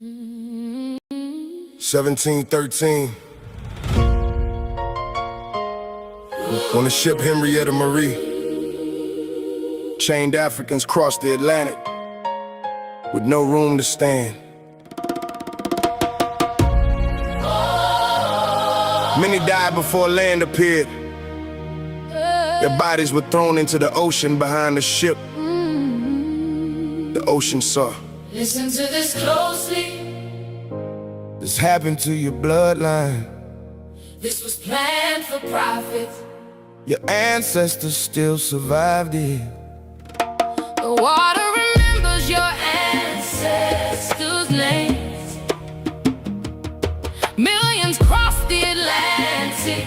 1713. On the ship Henrietta Marie, chained Africans crossed the Atlantic with no room to stand. Many died before land appeared. Their bodies were thrown into the ocean behind the ship. The ocean saw. Listen to this closely. This happened to your bloodline. This was planned for profit. Your ancestors still survived it. The water remembers your ancestors' names. Millions crossed the Atlantic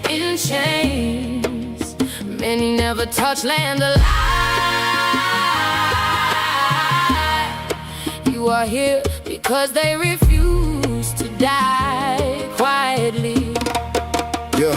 in chains. Many never touched land alive. You are here because they refuse to die quietly. Yeah.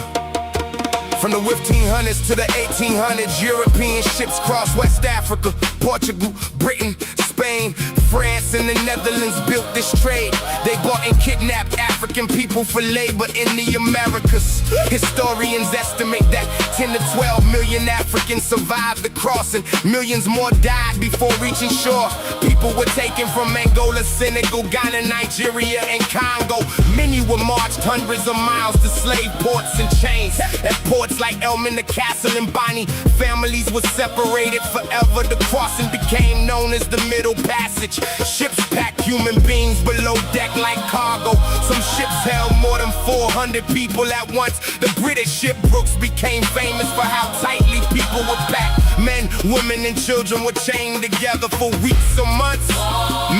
From the 1500s to the 1800s, European ships crossed West Africa, Portugal, Britain, Spain, France, and the Netherlands built this trade. They bought and kidnapped African people for labor in the Americas. Historians estimate that 10 to 12 million Africans survived the crossing. Millions more died before reaching shore. People were taken from Angola, Senegal, Ghana, Nigeria, and Congo. Many were marched hundreds of miles to slave ports and chains. At ports like Elm, the Castle, and Bonny, families were separated forever. The crossing became known as the Middle Passage. Ships packed human beings below deck like cargo. Some ships held more than 400 people at once. The British ship Brooks became famous for how tightly people were packed. Men, women, and children were chained together for weeks or months.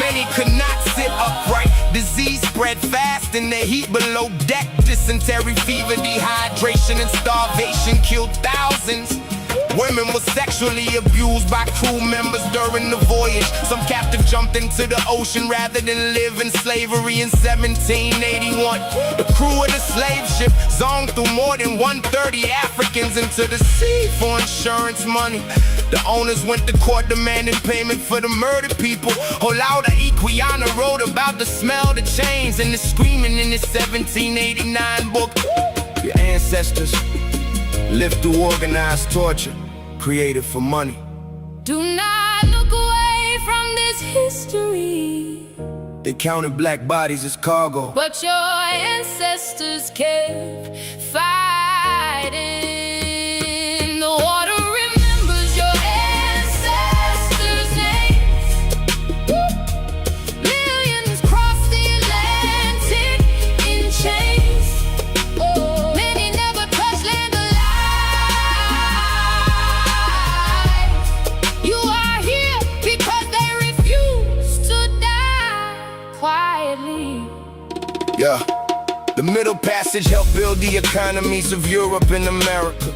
Many could not sit upright. Disease spread fast in the heat below deck. Dysentery, fever, dehydration, and starvation killed thousands. Women were sexually abused by crew members during the voyage. Some captive jumped into the ocean rather than live in slavery in 1781. The crew of the slave ship zoned through more than 130 Africans into the sea for insurance money. The owners went to court demanding payment for the murdered people. Olaudah Equiana wrote about the smell of the chains and the screaming in his 1789 book. Your ancestors lived through organized torture, created for money. Do not look away from this history. They counted black bodies as cargo, But your ancestors kept fighting. The water remembers your ancestors' names. Millions crossed the Atlantic in chains. Many never touched land alive. You are here because they refuse to die quietly. yeah. The Middle Passage helped build the economies of Europe and America.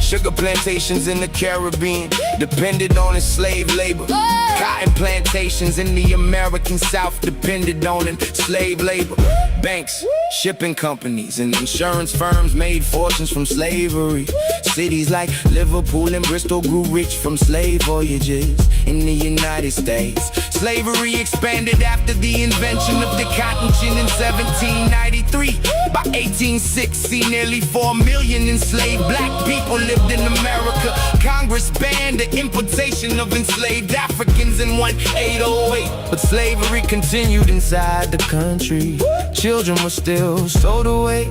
Sugar plantations in the Caribbean depended on enslaved labor. Cotton plantations in the American South depended on enslaved labor. Banks, shipping companies, and insurance firms made fortunes from slavery. Cities like Liverpool and Bristol grew rich from slave voyages in the United States. Slavery expanded after the invention of the cotton gin in 1793. By 1860, nearly 4 million enslaved black people lived in America. Congress banned the importation of enslaved Africans in 1808. But slavery continued inside the country. Children were still sold away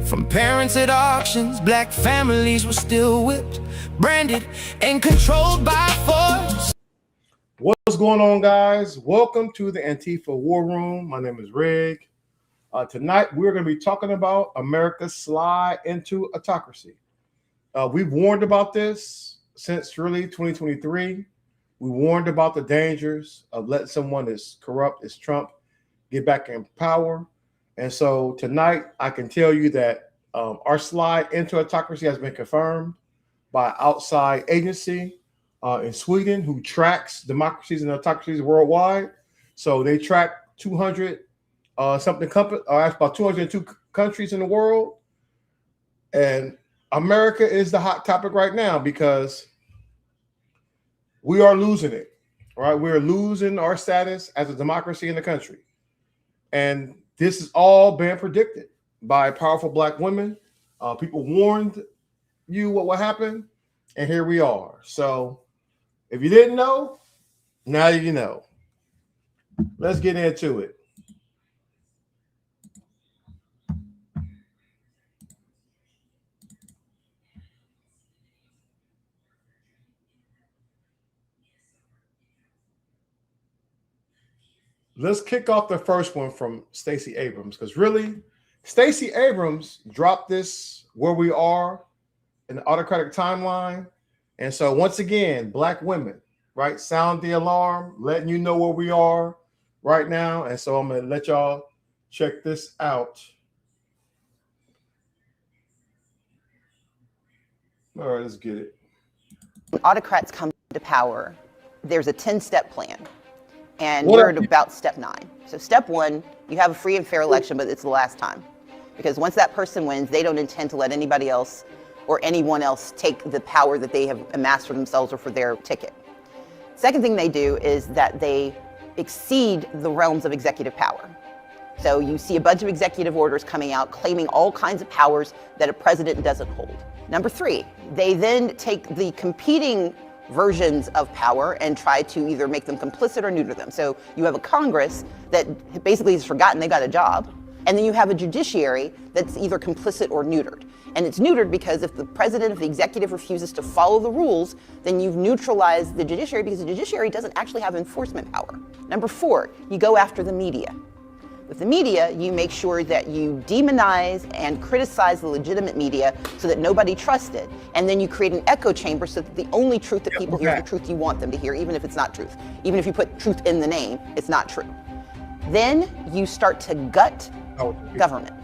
from parents at auctions. Black families were still whipped, branded, and controlled by force. What's going on, guys? Welcome to the Antifa War Room. My name is Rig. Tonight, we're going to be talking about America's slide into autocracy. We've warned about this since really 2023. We warned about the dangers of letting someone as corrupt as Trump get back in power. And so tonight, I can tell you that our slide into autocracy has been confirmed by an outside agency in Sweden who tracks democracies and autocracies worldwide. So they track 200 something company, about 202 countries in the world. And America is the hot topic right now because we are losing it, right? We're losing our status as a democracy in the country. And this has all been predicted by powerful black women. People warned you what would happen, and here we are. So if you didn't know, now you know. Let's get into it. Let's kick off the first one from Stacey Abrams, because really, Stacey Abrams dropped this where we are in the autocratic timeline. And so once again, black women, right, sound the alarm, letting you know where we are right now. And so I'm going to let y'all check this out. All right, let's get it. When autocrats come to power, there's a 10-step plan. And we're at about step 9. So step 1, you have a free and fair election, but it's the last time. Because once that person wins, they don't intend to let anybody else or anyone else take the power that they have amassed for themselves or for their ticket. Second thing they do is that they exceed the realms of executive power. So you see a bunch of executive orders coming out claiming all kinds of powers that a president doesn't hold. Number 3, they then take the competing versions of power and try to either make them complicit or neuter them. So you have a Congress that basically has forgotten they got a job, and then you have a judiciary that's either complicit or neutered. And it's neutered because if the president, if the executive refuses to follow the rules, then you've neutralized the judiciary because the judiciary doesn't actually have enforcement power. Number 4, you go after the media. With the media, you make sure that you demonize and criticize the legitimate media so that nobody trusts it. And then you create an echo chamber so that the only truth that people hear is the truth you want them to hear, even if it's not truth. Even if you put truth in the name, it's not true. Then you start to gut government.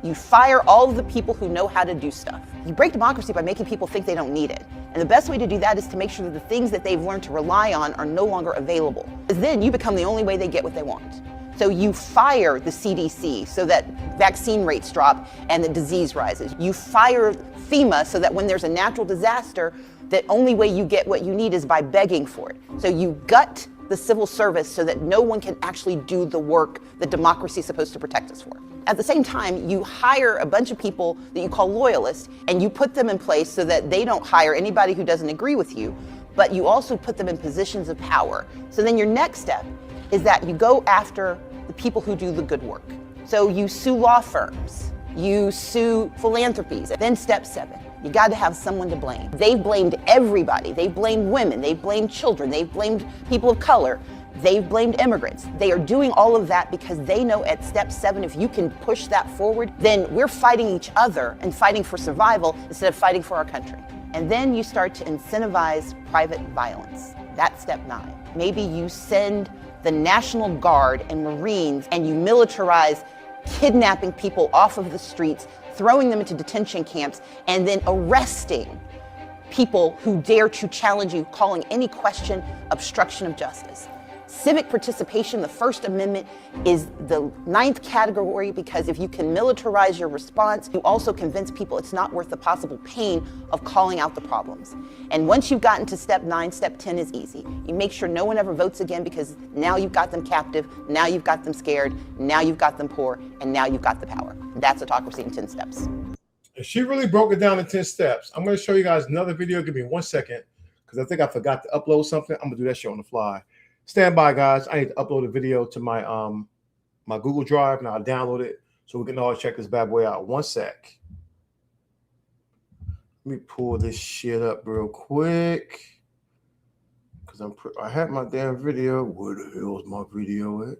You fire all of the people who know how to do stuff. You break democracy by making people think they don't need it. And the best way to do that is to make sure that the things that they've learned to rely on are no longer available. Because then you become the only way they get what they want. So you fire the CDC so that vaccine rates drop and the disease rises. You fire FEMA so that when there's a natural disaster, the only way you get what you need is by begging for it. So you gut the civil service so that no one can actually do the work that democracy is supposed to protect us for. At the same time, you hire a bunch of people that you call loyalists, and you put them in place so that they don't hire anybody who doesn't agree with you, but you also put them in positions of power. So then your next step is that you go after the people who do the good work. So you sue law firms, you sue philanthropies. Then step 7, you got to have someone to blame. They've blamed everybody. They've blamed women, they've blamed children, they've blamed people of color, they've blamed immigrants. They are doing all of that because they know at step 7, if you can push that forward, then we're fighting each other and fighting for survival instead of fighting for our country. And then you start to incentivize private violence. That's step 9. Maybe you send the National Guard and Marines and you militarize kidnapping people off of the streets, throwing them into detention camps, and then arresting people who dare to challenge you, calling any question obstruction of justice. Civic participation, the First Amendment, is the 9th category because if you can militarize your response, you also convince people it's not worth the possible pain of calling out the problems. And once you've gotten to step 9, step 10 is easy. You make sure no one ever votes again because now you've got them captive, now you've got them scared, now you've got them poor, and now you've got the power. That's autocracy in 10 steps. She really broke it down in 10 steps. I'm going to show you guys another video. Give me 1 second because I think I forgot to upload something. I'm going to do that shit on the fly. Stand by, guys. I need to upload a video to my my Google Drive, and I'll download it so we can all check this bad boy out. 1 sec. Let me pull this shit up real quick because I had my damn video. Where the hell is my video at?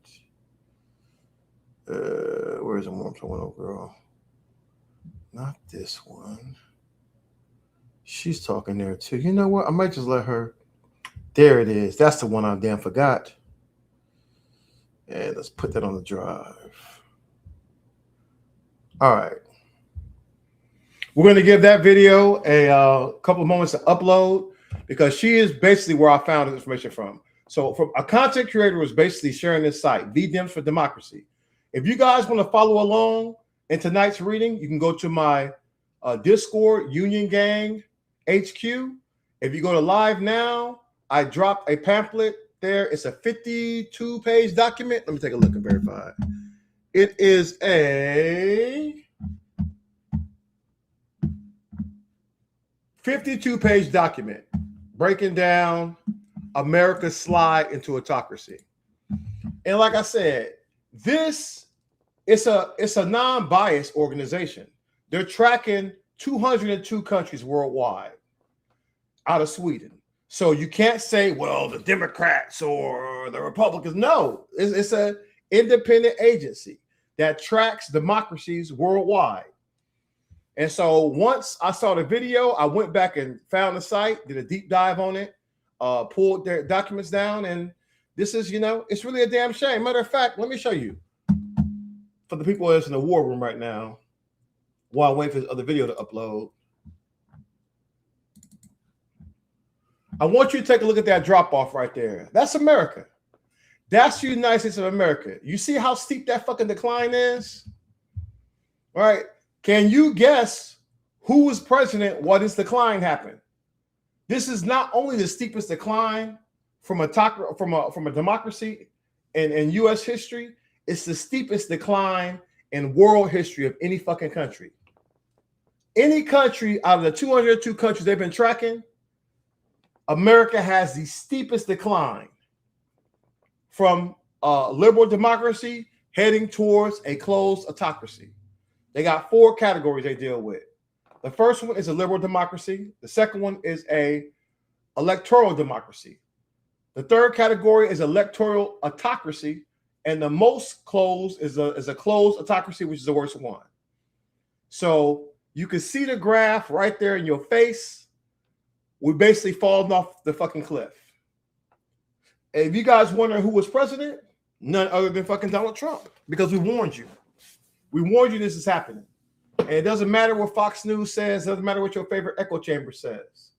Where's the one I'm talking about, girl? Not this one. She's talking there too. You know what? I might just let her. There it is. That's the one I damn forgot. And let's put that on the drive. All right. We're going to give that video a couple of moments to upload because she is basically where I found this information from. So from a content creator was basically sharing this site, VDems for Democracy. If you guys want to follow along in tonight's reading, you can go to my Discord, Union Gang HQ. If you go to live now, I dropped a pamphlet there. It's a 52-page document. Let me take a look and verify it. It is a 52-page document breaking down America's slide into autocracy. And like I said, this it's a non-biased organization. They're tracking 202 countries worldwide out of Sweden. So you can't say, well, the Democrats or the Republicans. No, it's an independent agency that tracks democracies worldwide. And so once I saw the video, I went back and found the site, did a deep dive on it, pulled their documents down, and this is, it's really a damn shame. Matter of fact, let me show you. For the people that's in the war room right now, while I wait for this other video to upload, I want you to take a look at that drop off right there. That's America. That's the United States of America. You see how steep that fucking decline is? All right. Can you guess who was president while this decline happened? This is not only the steepest decline from a democracy in U.S. history, it's the steepest decline in world history of any fucking country. Any country out of the 202 countries they've been tracking, America has the steepest decline from liberal democracy heading towards a closed autocracy. They got 4 categories they deal with. The first one is a liberal democracy. The second one is a electoral democracy. The third category is electoral autocracy. And the most closed is a closed autocracy, which is the worst one. So you can see the graph right there in your face. We're basically falling off the fucking cliff. And if you guys wondering who was president, none other than fucking Donald Trump, because we warned you. We warned you this is happening. And it doesn't matter what Fox News says, it doesn't matter what your favorite echo chamber says.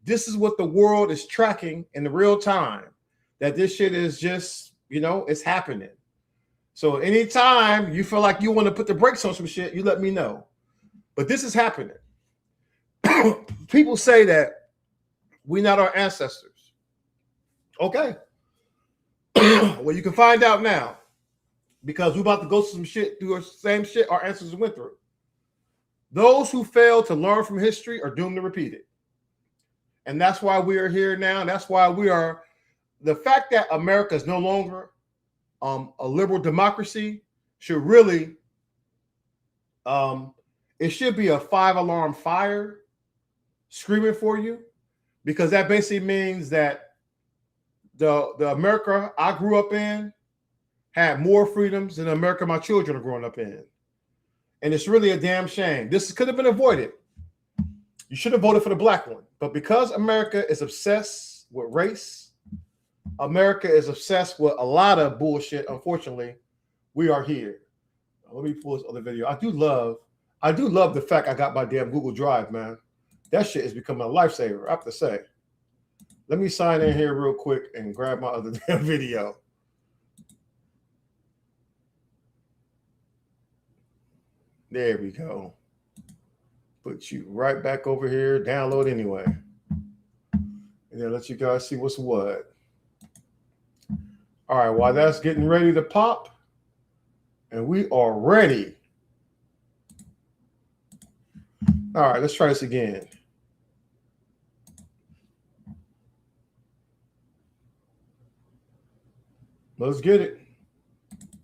This is what the world is tracking in the real time, that this shit is just, it's happening. So anytime you feel like you want to put the brakes on some shit, you let me know. But this is happening. People say that we're not our ancestors. Okay. Well, you can find out now, because we're about to go through some shit, through the same shit our ancestors went through. Those who fail to learn from history are doomed to repeat it. And that's why we are here now. And that's why we are. The fact that America is no longer a liberal democracy should really, it should be a 5-alarm fire screaming for you, because that basically means that the America I grew up in had more freedoms than the America my children are growing up in. And it's really a damn shame. This could have been avoided. You should have voted for the black one. But because America is obsessed with race, America is obsessed with a lot of bullshit, unfortunately, we are here. Let me pull this other video. I do love the fact I got my damn Google Drive, man. That shit is becoming a lifesaver, I have to say. Let me sign in here real quick and grab my other damn video. There we go. Put you right back over here, download anyway. And then let you guys see what's what. All right, while that's getting ready to pop, and we are ready. All right, let's try this again. Let's get it.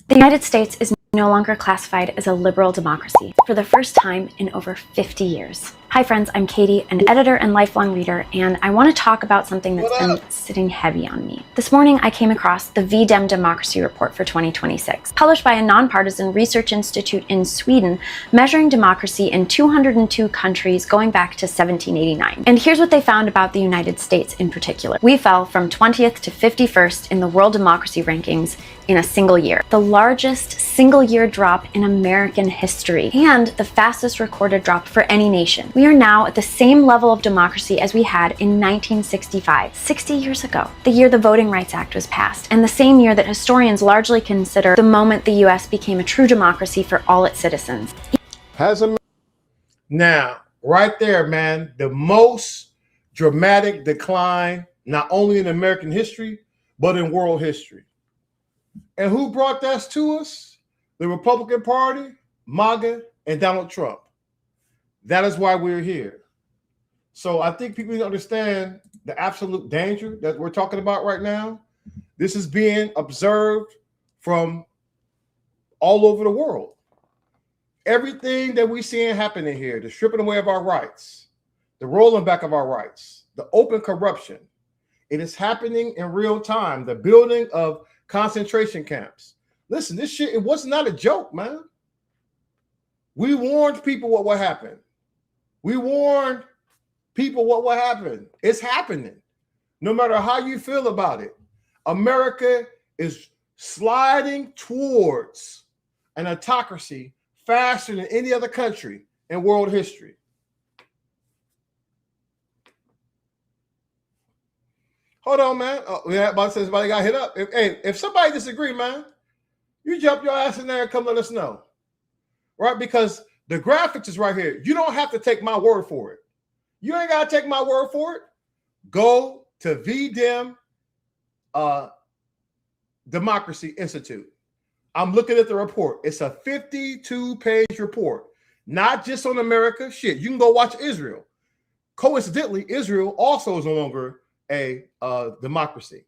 The United States is no longer classified as a liberal democracy for the first time in over 50 years. Hi friends, I'm Katie, an editor and lifelong reader, and I want to talk about something that's been sitting heavy on me. This morning I came across the VDEM Democracy Report for 2026, published by a nonpartisan research institute in Sweden, measuring democracy in 202 countries going back to 1789. And here's what they found about the United States in particular. We fell from 20th to 51st in the world democracy rankings in a single year, the largest single-year drop in American history, and the fastest recorded drop for any nation. We are now at the same level of democracy as we had in 1965, 60 years ago, the year the Voting Rights Act was passed, and the same year that historians largely consider the moment the US became a true democracy for all its citizens. Now, right there, man, the most dramatic decline, not only in American history, but in world history. And who brought that to us? the Republican Party, MAGA, and Donald Trump. That is why we're here. So I think people need to understand the absolute danger that we're talking about right now. This is being observed from all over the world. Everything that we're seeing happening here, the stripping away of our rights, the rolling back of our rights, the open corruption, it is happening in real time. The building of concentration camps. Listen, this shit, it was not a joke, man. We warned people what would happen. We warned people what will happen. It's happening. No matter how you feel about it, America is sliding towards an autocracy faster than any other country in world history. Hold on, man. Oh, yeah, about to say somebody got hit up. If somebody disagree, man, you jump your ass in there and come let us know. Right? Because the graphics is right here. You don't have to take my word for it. You ain't got to take my word for it. Go to VDem Democracy Institute. I'm looking at the report. It's a 52-page report, not just on America. Shit, you can go watch Israel. Coincidentally, Israel also is no longer a democracy.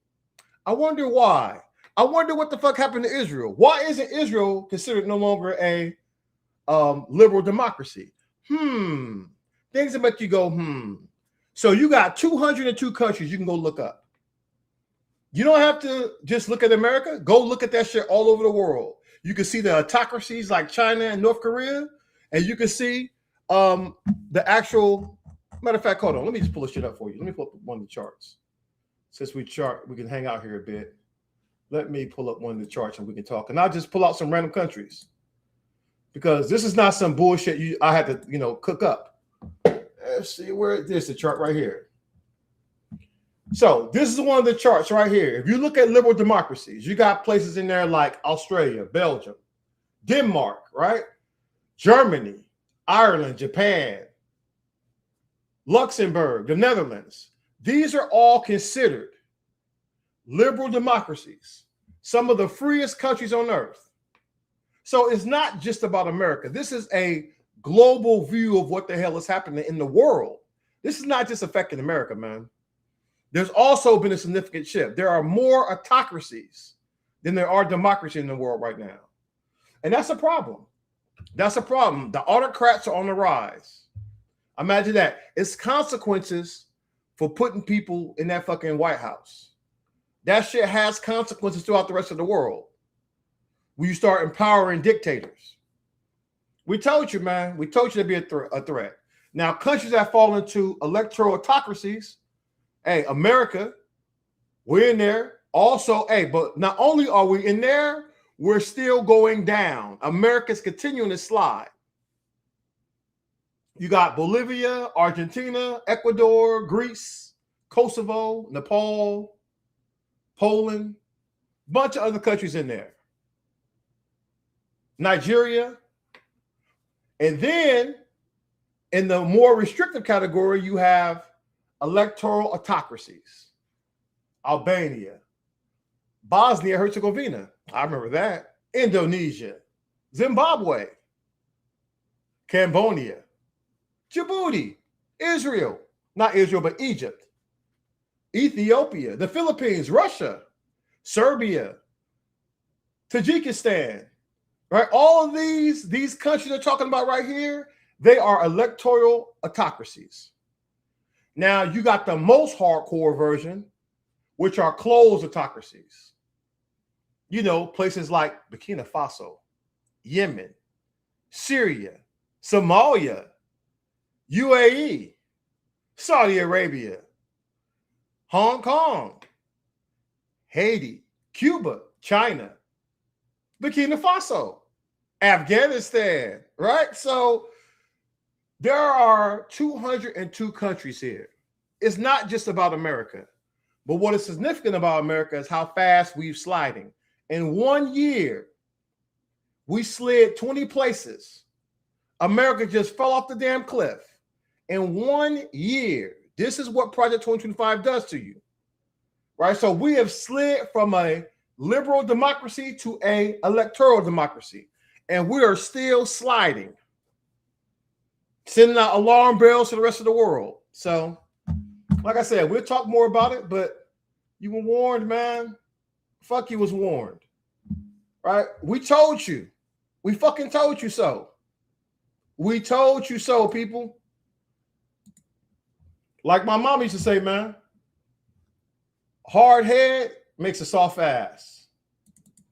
I wonder why. I wonder what the fuck happened to Israel. Why isn't Israel considered no longer a liberal democracy? Things that make you go, So you got 202 countries you can go look up. You don't have to just look at America. Go look at that shit all over the world. You can see the autocracies like China and North Korea, and you can see the actual, matter of fact, hold on. Let me just pull this shit up for you. Let me pull up one of the charts. Since we can hang out here a bit. Let me pull up one of the charts and we can talk. And I'll just pull out some random countries. Because this is not some bullshit I had to, cook up. Let's see where there's the chart right here. So this is one of the charts right here. If you look at liberal democracies, you got places in there like Australia, Belgium, Denmark, right? Germany, Ireland, Japan, Luxembourg, the Netherlands. These are all considered liberal democracies, some of the freest countries on earth. So it's not just about America. This is a global view of what the hell is happening in the world. This is not just affecting America, man. There's also been a significant shift. There are more autocracies than there are democracies in the world right now. And that's a problem. That's a problem. The autocrats are on the rise. Imagine that. It's consequences for putting people in that fucking White House. That shit has consequences throughout the rest of the world. When you start empowering dictators. We told you, man. We told you to be a threat. Now, countries that fall into electoral autocracies, hey, America, we're in there. Also, hey, but not only are we in there, we're still going down. America's continuing to slide. You got Bolivia, Argentina, Ecuador, Greece, Kosovo, Nepal, Poland, bunch of other countries in there. Nigeria. And then in the more restrictive category, you have electoral autocracies. Albania, Bosnia Herzegovina. I remember that. Indonesia, Zimbabwe, Cambodia, Djibouti, Israel, not Israel, but Egypt, Ethiopia, the Philippines, Russia, Serbia, Tajikistan, right? All of these countries they're talking about right here, they are electoral autocracies. Now, you got the most hardcore version, which are closed autocracies. You know, places like Burkina Faso, Yemen, Syria, Somalia, UAE, Saudi Arabia, Hong Kong, Haiti, Cuba, China, Burkina Faso, Afghanistan, right? So there are 202 countries here. It's not just about America. But what is significant about America is how fast we've sliding. In 1 year, we slid 20 places. America just fell off the damn cliff. In 1 year, this is what Project 2025 does to you, right? So we have slid from a liberal democracy to a electoral democracy. And we are still sliding, sending out alarm bells to the rest of the world. So, like I said, we'll talk more about it, but you were warned, man. Fuck, you was warned. Right? We told you. We fucking told you so. We told you so, people. Like my mom used to say, man, hard head makes a soft ass.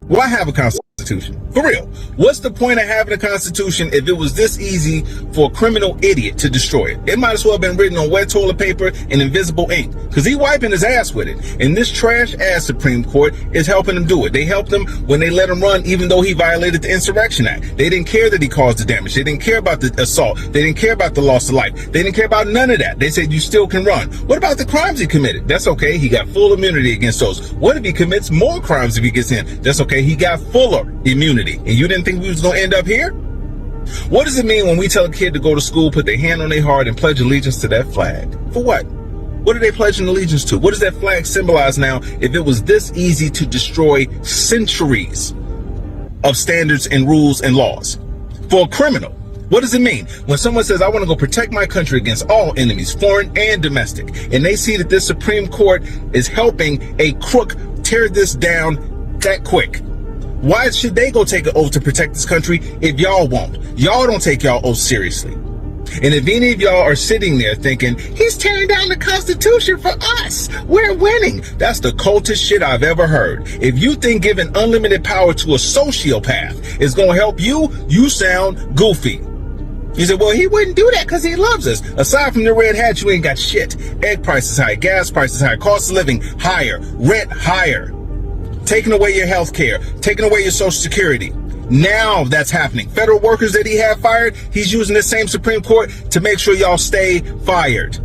Why have a constitution? For real. What's the point of having a constitution if it was this easy for a criminal idiot to destroy it? It might as well have been written on wet toilet paper and invisible ink, because he wiping his ass with it. And this trash ass Supreme Court is helping him do it. They helped him when they let him run, even though he violated the Insurrection Act. They didn't care that he caused the damage. They didn't care about the assault. They didn't care about the loss of life. They didn't care about none of that. They said you still can run. What about the crimes he committed? That's okay. He got full immunity against those. What if he commits more crimes if he gets in? That's okay. He got fuller immunity. And you didn't think we was going to end up here? What does it mean when we tell a kid to go to school, put their hand on their heart, and pledge allegiance to that flag? For what? What are they pledging allegiance to? What does that flag symbolize now if it was this easy to destroy centuries of standards and rules and laws? For a criminal, what does it mean when someone says, I want to go protect my country against all enemies, foreign and domestic, and they see that this Supreme Court is helping a crook tear this down that quick? Why should they go take an oath to protect this country if y'all won't? Y'all don't take y'all oath seriously. And if any of y'all are sitting there thinking, he's tearing down the Constitution for us, we're winning, that's the cultist shit I've ever heard. If you think giving unlimited power to a sociopath is going to help you, you sound goofy. You said, well, he wouldn't do that because he loves us. Aside from the red hat, you ain't got shit. Egg prices high, gas prices high, cost of living higher, rent higher. Taking away your health care, taking away your Social Security. Now that's happening. Federal workers that he had fired, he's using the same Supreme Court to make sure y'all stay fired.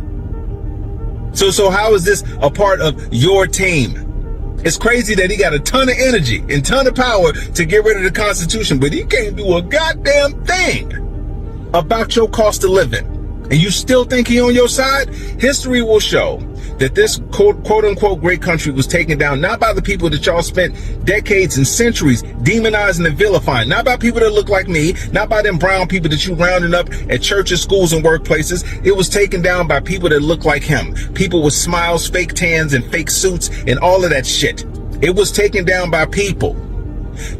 So how is this a part of your team? It's crazy that he got a ton of energy and ton of power to get rid of the Constitution, but he can't do a goddamn thing about your cost of living. And you still think he on your side? History will show that this quote unquote great country was taken down not by the people that y'all spent decades and centuries demonizing and vilifying, not by people that look like me, not by them brown people that you rounding up at churches, schools, and workplaces. It was taken down by people that look like him, people with smiles, fake tans, and fake suits, and all of that shit. It was taken down by people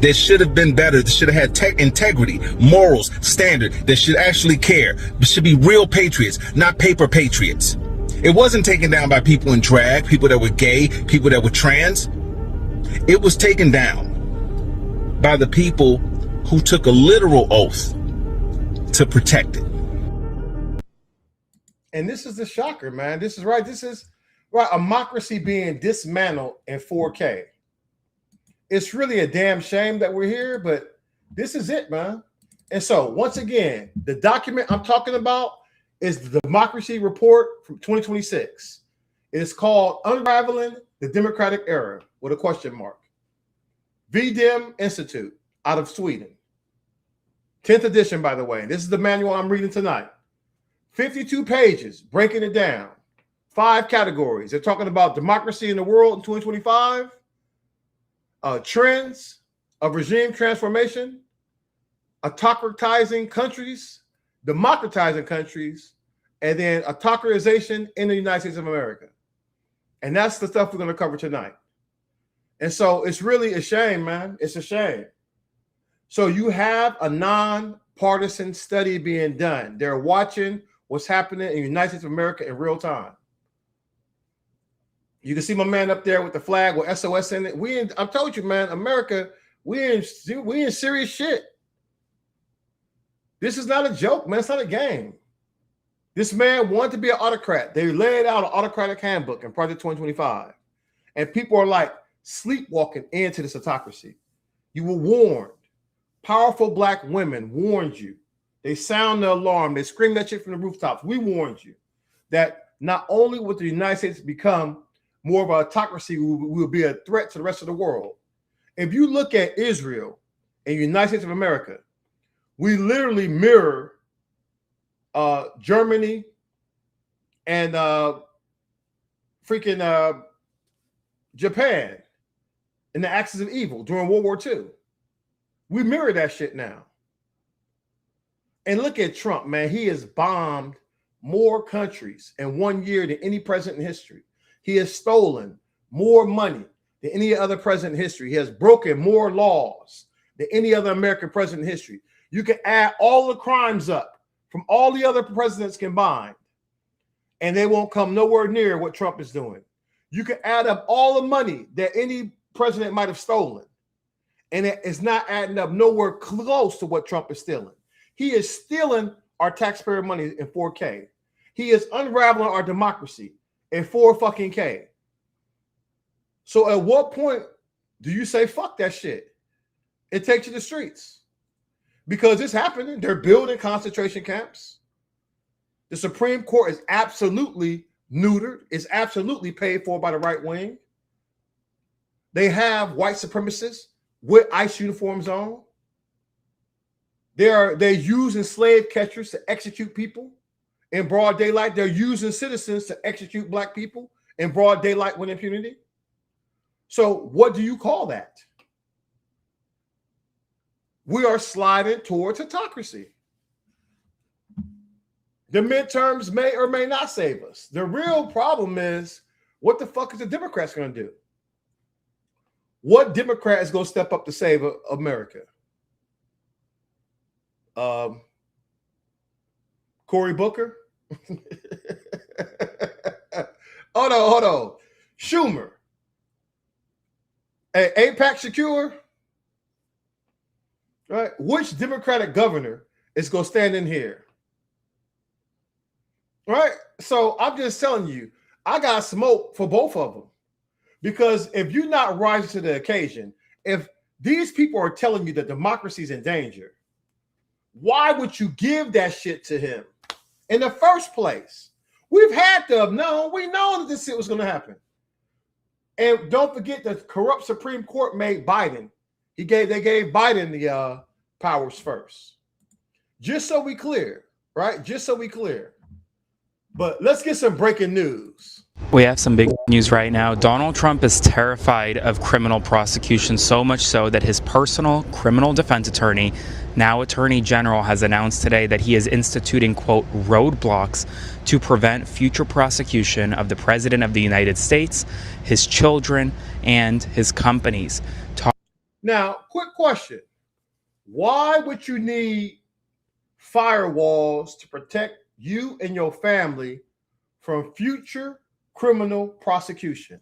that should have been better, that should have had integrity, morals, standard, that should actually care, that should be real patriots, not paper patriots. It wasn't taken down by people in drag, people that were gay, people that were trans. It was taken down by the people who took a literal oath to protect it. And this is the shocker, man. This is right. This is right. Democracy being dismantled in 4K. It's really a damn shame that we're here, but this is it, man. And so, once again, the document I'm talking about is the Democracy Report from 2026. It is called Unraveling the Democratic Era with a question mark. VDEM Institute out of Sweden. 10th edition, by the way. This is the manual I'm reading tonight. 52 pages, breaking it down. 5 categories. They're talking about democracy in the world in 2025, trends of regime transformation, autocratizing countries, democratizing countries, and then autocratization in the United States of America. And that's the stuff we're going to cover tonight. And so it's really a shame, man. It's a shame. So you have a non-partisan study being done. They're watching what's happening in the United States of America in real time. You can see my man up there with the flag with SOS in it. I told you, man, America, we in serious shit. This is not a joke, man. It's not a game. This man wanted to be an autocrat. They laid out an autocratic handbook in Project 2025. And people are like sleepwalking into this autocracy. You were warned. Powerful black women warned you. They sound the alarm. They scream that shit from the rooftops. We warned you that not only would the United States become more of an autocracy, we will be a threat to the rest of the world. If you look at Israel and the United States of America, we literally mirror Germany and Japan in the axis of evil during World War II. We mirror that shit now. And look at Trump, man. He has bombed more countries in 1 year than any president in history. He has stolen more money than any other president in history. He has broken more laws than any other American president in history. You can add all the crimes up from all the other presidents combined, and they won't come nowhere near what Trump is doing. You can add up all the money that any president might have stolen, and it is not adding up nowhere close to what Trump is stealing. He is stealing our taxpayer money in 4K. He is unraveling our democracy in 4K. So at what point do you say, fuck that shit? It takes you to the streets. Because it's happening. They're building concentration camps. The Supreme Court is absolutely neutered. It's absolutely paid for by the right wing. They have white supremacists with ICE uniforms on. They're using slave catchers to execute people in broad daylight. They're using citizens to execute black people in broad daylight with impunity. So what do you call that? We are sliding towards autocracy. The midterms may or may not save us. The real problem is, what the fuck is the Democrats going to do? What Democrat is going to step up to save America? Cory Booker? Hold on. Schumer. AIPAC Shakur? Right? Which Democratic governor is going to stand in here? Right? So I'm just telling you, I got smoke for both of them. Because if you're not rising to the occasion, if these people are telling you that democracy is in danger, why would you give that shit to him in the first place? We've had to have known. We know that this shit was going to happen. And don't forget the corrupt Supreme Court made Biden. They gave Biden the powers first. Just so we clear, right? Just so we clear. But let's get some breaking news. We have some big news right now. Donald Trump is terrified of criminal prosecution, so much so that his personal criminal defense attorney, now Attorney General, has announced today that he is instituting, quote, roadblocks to prevent future prosecution of the President of the United States, his children, and his companies. Now, quick question. Why would you need firewalls to protect you and your family from future criminal prosecution?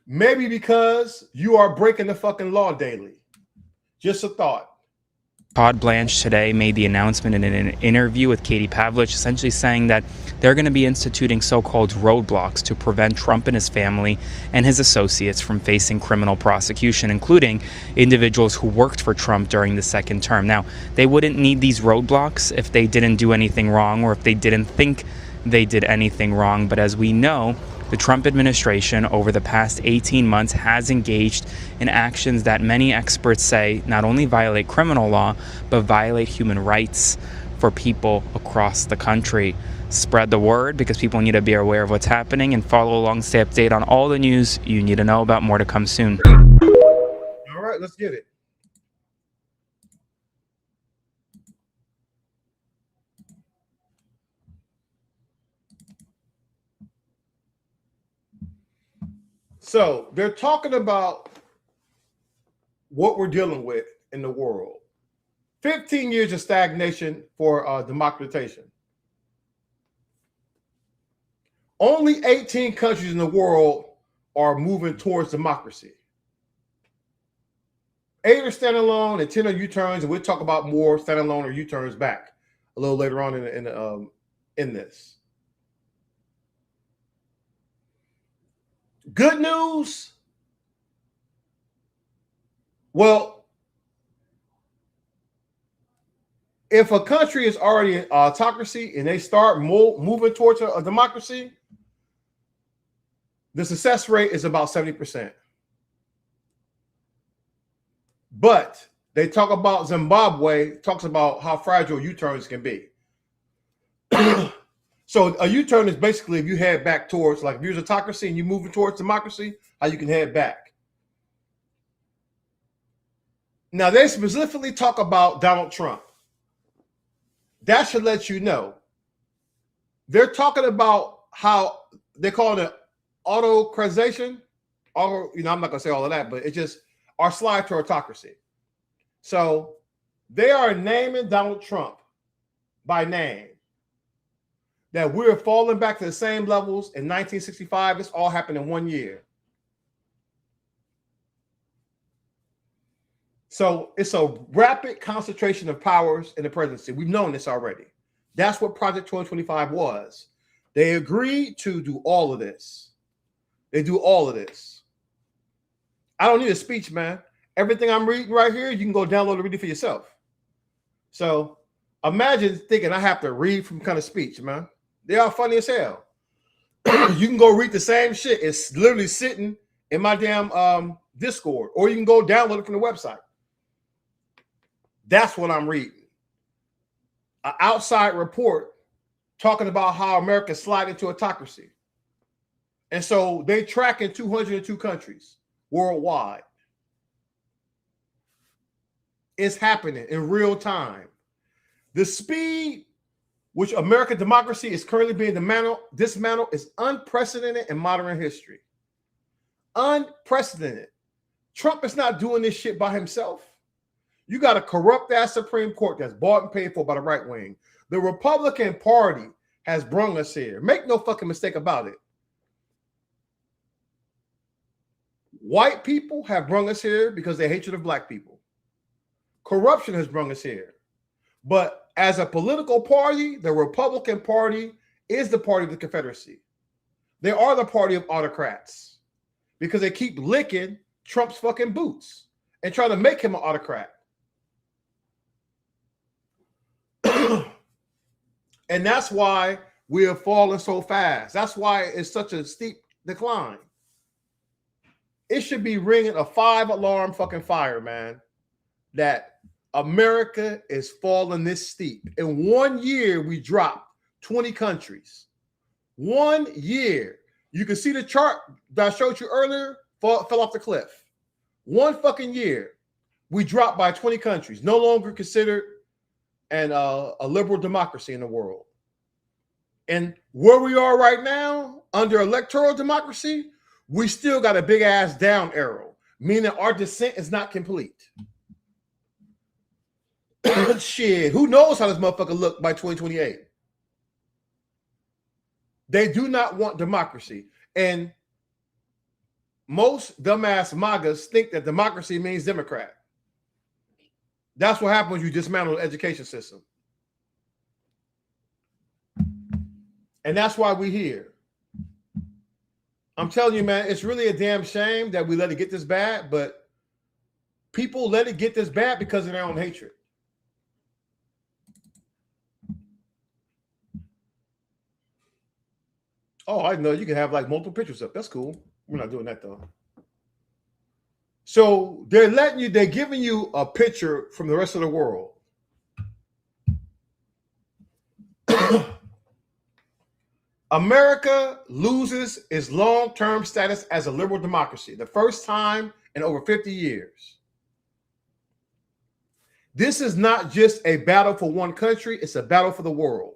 Maybe because you are breaking the fucking law daily. Just a thought. Todd Blanche today made the announcement in an interview with Katie Pavlich, essentially saying that they're going to be instituting so-called roadblocks to prevent Trump and his family and his associates from facing criminal prosecution, including individuals who worked for Trump during the second term. Now, they wouldn't need these roadblocks if they didn't do anything wrong or if they didn't think they did anything wrong. But as we know, the Trump administration over the past 18 months has engaged in actions that many experts say not only violate criminal law, but violate human rights for people across the country. Spread the word, because people need to be aware of what's happening, and follow along, stay updated on all the news you need to know about. More to come soon. All right, let's get it. So they're talking about what we're dealing with in the world. 15 years of stagnation for democratization. Only 18 countries in the world are moving towards democracy. 8 are standing alone and 10 are U-turns, and we'll talk about more standing alone or U-turns back a little later on in this. Good news. Well, if a country is already an autocracy and they start moving towards a democracy, the success rate is about 70%. But they talk about Zimbabwe, talks about how fragile U-turns can be. So a U-turn is basically if you head back towards, like if you're autocracy and you're moving towards democracy, how you can head back. Now, they specifically talk about Donald Trump. That should let you know. They're talking about how they call it autocracy. I'm not going to say all of that, but it's just our slide to autocracy. So they are naming Donald Trump by name. That we're falling back to the same levels in 1965. This all happened in 1 year. So it's a rapid concentration of powers in the presidency. We've known this already. That's what Project 2025 was. They agreed to do all of this. They do all of this. I don't need a speech, man. Everything I'm reading right here, you can go download and read it for yourself. So imagine thinking I have to read from kind of speech, man. They are funny as hell. You can go read the same shit. It's literally sitting in my damn Discord, or you can go download it from the website. That's what I'm reading. An outside report talking about how America slid into autocracy. And so they track in 202 countries worldwide. It's happening in real time. The speed which American democracy is currently being dismantled is unprecedented in modern history. Unprecedented. Trump is not doing this shit by himself. You got a corrupt ass Supreme Court that's bought and paid for by the right wing. The Republican Party has brung us here. Make no fucking mistake about it. White people have brung us here because they hatred of black people. Corruption has brung us here. But as a political party, the Republican Party is the party of the Confederacy. They are the party of autocrats because they keep licking Trump's fucking boots and trying to make him an autocrat. And that's why we are falling so fast. That's why it's such a steep decline. It should be ringing a 5-alarm fucking fire, man, that America is falling this steep. In 1 year, we dropped 20 countries. 1 year. You can see the chart that I showed you earlier fell off the cliff. 1 fucking year, we dropped by 20 countries. No longer considered a liberal democracy in the world. And where we are right now, under electoral democracy, we still got a big ass down arrow, meaning our descent is not complete. Shit, who knows how this motherfucker look by 2028? They do not want democracy. And most dumbass MAGAs think that democracy means Democrat. That's what happens when you dismantle the education system. And that's why we're here. I'm telling you, man, it's really a damn shame that we let it get this bad, but people let it get this bad because of their own hatred. Oh, I know you can have like multiple pictures up. That's cool. We're not doing that though. So they're giving you a picture from the rest of the world. America loses its long-term status as a liberal democracy, the first time in over 50 years. This is not just a battle for one country, it's a battle for the world.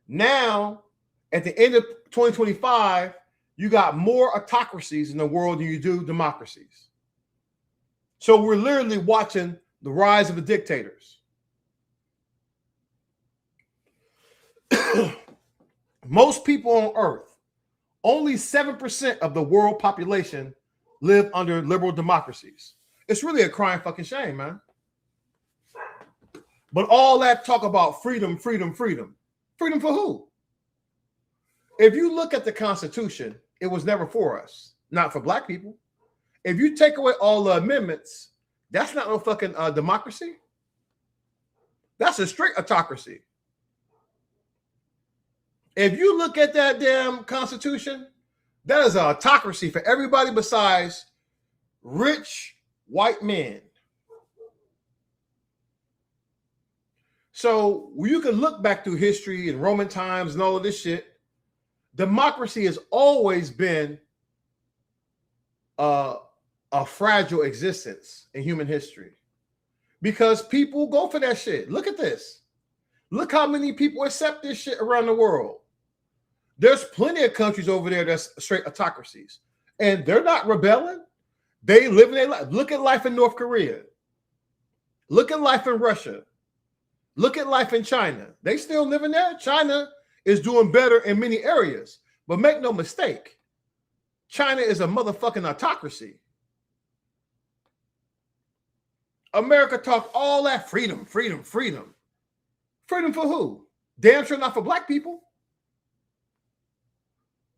Now, at the end of 2025, you got more autocracies in the world than you do democracies. So we're literally watching the rise of the dictators. Most people on Earth, only 7% of the world population live under liberal democracies. It's really a crying fucking shame, man. But all that talk about freedom, freedom, freedom. Freedom for who? If you look at the Constitution, it was never for us, not for black people. If you take away all the amendments, that's not no fucking democracy. That's a straight autocracy. If you look at that damn Constitution, that is an autocracy for everybody besides rich white men. So you can look back through history and Roman times and all of this shit. Democracy has always been a fragile existence in human history. because people go for that shit. Look at this. Look how many people accept this shit around the world. There's plenty of countries over there that's straight autocracies, and they're not rebelling. They live in their life. Look at life in North Korea. Look at life in Russia. Look at life in China. They still living there. China is doing better in many areas, but make no mistake, China is a motherfucking autocracy. America talked all that freedom, freedom, freedom. Freedom for who? Damn sure not for black people.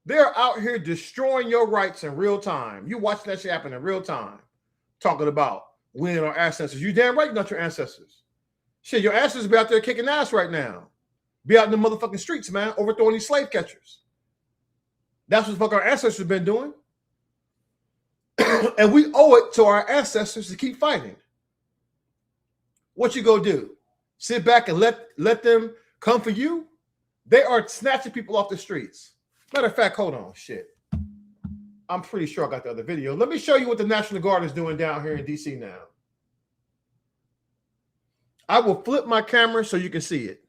They're out here destroying your rights in real time. You watching that shit happen in real time. Talking about winning our ancestors. You damn right not your ancestors. Shit, your ancestors be out there kicking ass right now. Be out in the motherfucking streets, man, overthrowing these slave catchers. That's what the fuck our ancestors have been doing. And we owe it to our ancestors to keep fighting. What you go do? Sit back and let them come for you? They are snatching people off the streets. Matter of fact, hold on, shit. I'm pretty sure I got the other video. Let me show you what the National Guard is doing down here in DC now. I will flip my camera so you can see it.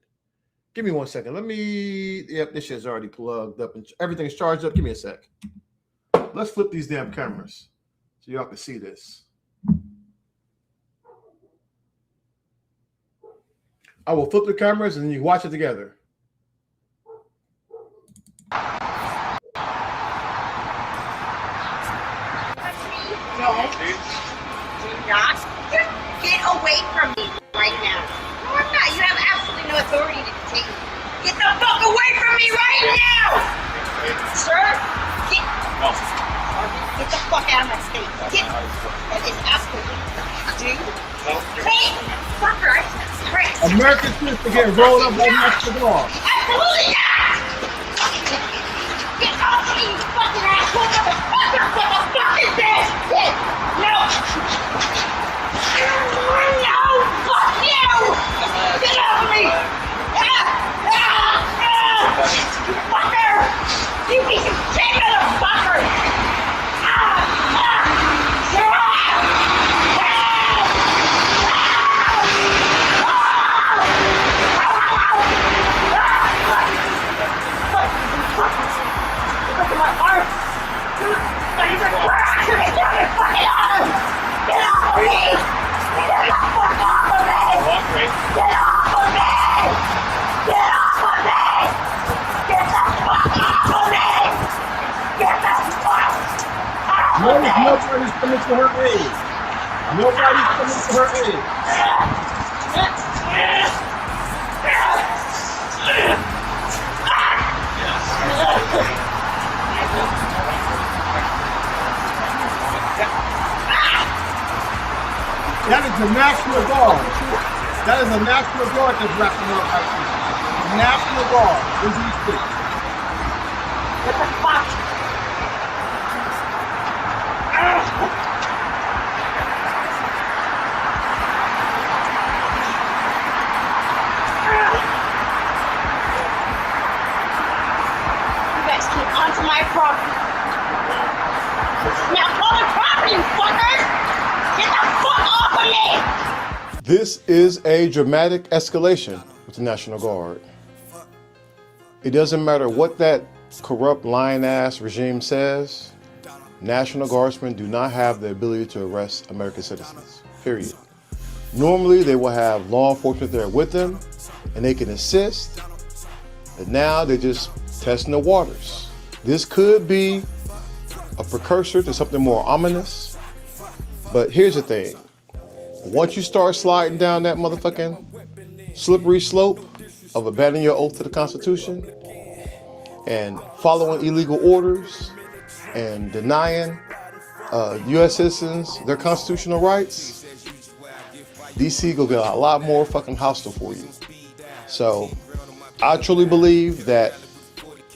Give me 1 second. Let me, yep, this shit's already plugged up and everything's charged up. Give me a sec. Let's flip these damn cameras so y'all can see this. I will flip the cameras and you watch it together. No, do not get away from me right now. No, I'm not. You have absolutely no authority to detain me. Get the fuck away from me right now! Sir, get the fuck out of my face. That is absolutely, dude. Hey, fucker, American troops are getting rolled up by National Guard. absolutely not! Get off of me, you fucking asshole motherfucker! What the fuck is this? No! No! Fuck you! Get off of me! Fucker! You piece of shit, motherfucker! Look at my arm! Get off of me! Get the fuck off of me! Get off of me! Get off of me! Get the fuck off of me! Get the fuck off of me! Nobody's coming to her aid. Nobody's coming to her aid. That is the National Guard. That is the National Guard that's wrapping up actually. The National Guard is these things. What the fuck? You guys came onto my property. Now public property, you fuckers! Get the fuck off of me! This is a dramatic escalation with the National Guard. It doesn't matter what that corrupt lying-ass regime says, National Guardsmen do not have the ability to arrest American citizens, period. Normally, they will have law enforcement there with them, and they can assist, but now they're just testing the waters. This could be a precursor to something more ominous, but here's the thing. Once you start sliding down that motherfucking slippery slope of abandoning your oath to the Constitution and following illegal orders and denying U.S. citizens their constitutional rights, D.C. gonna get a lot more fucking hostile for you. So I truly believe that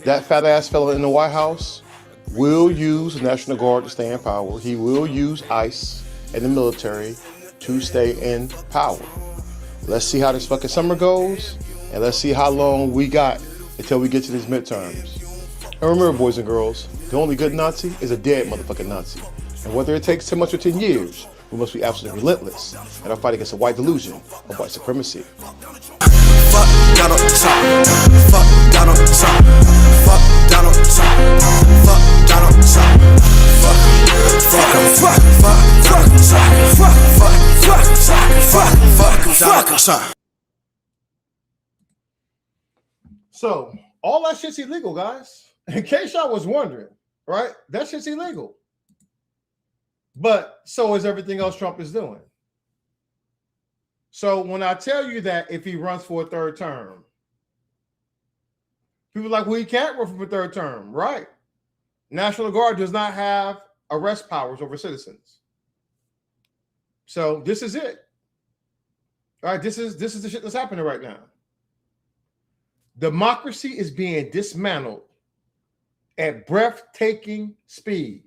that fat ass fella in the White House will use the National Guard to stay in power. He will use ICE and the military to stay in power. Let's see how this fucking summer goes, and let's see how long we got until we get to these midterms. And remember, boys and girls, the only good Nazi is a dead motherfucking Nazi. And whether it takes 10 months or 10 years, We must be absolutely relentless in our fight against the white delusion of white supremacy. Fuck Donald Trump. Fuck Donald Trump. Fuck Donald Trump. Fuck Donald Trump. Fuck Donald Trump. So all that shit's illegal, guys. In case y'all was wondering, right? That shit's illegal. But so is everything else Trump is doing. So when I tell you that if he runs for a third term, people are like, well, he can't run for a third term, right? National Guard does not have arrest powers over citizens. So this is it. All right, this is the shit that's happening right now. Democracy is being dismantled at breathtaking speed.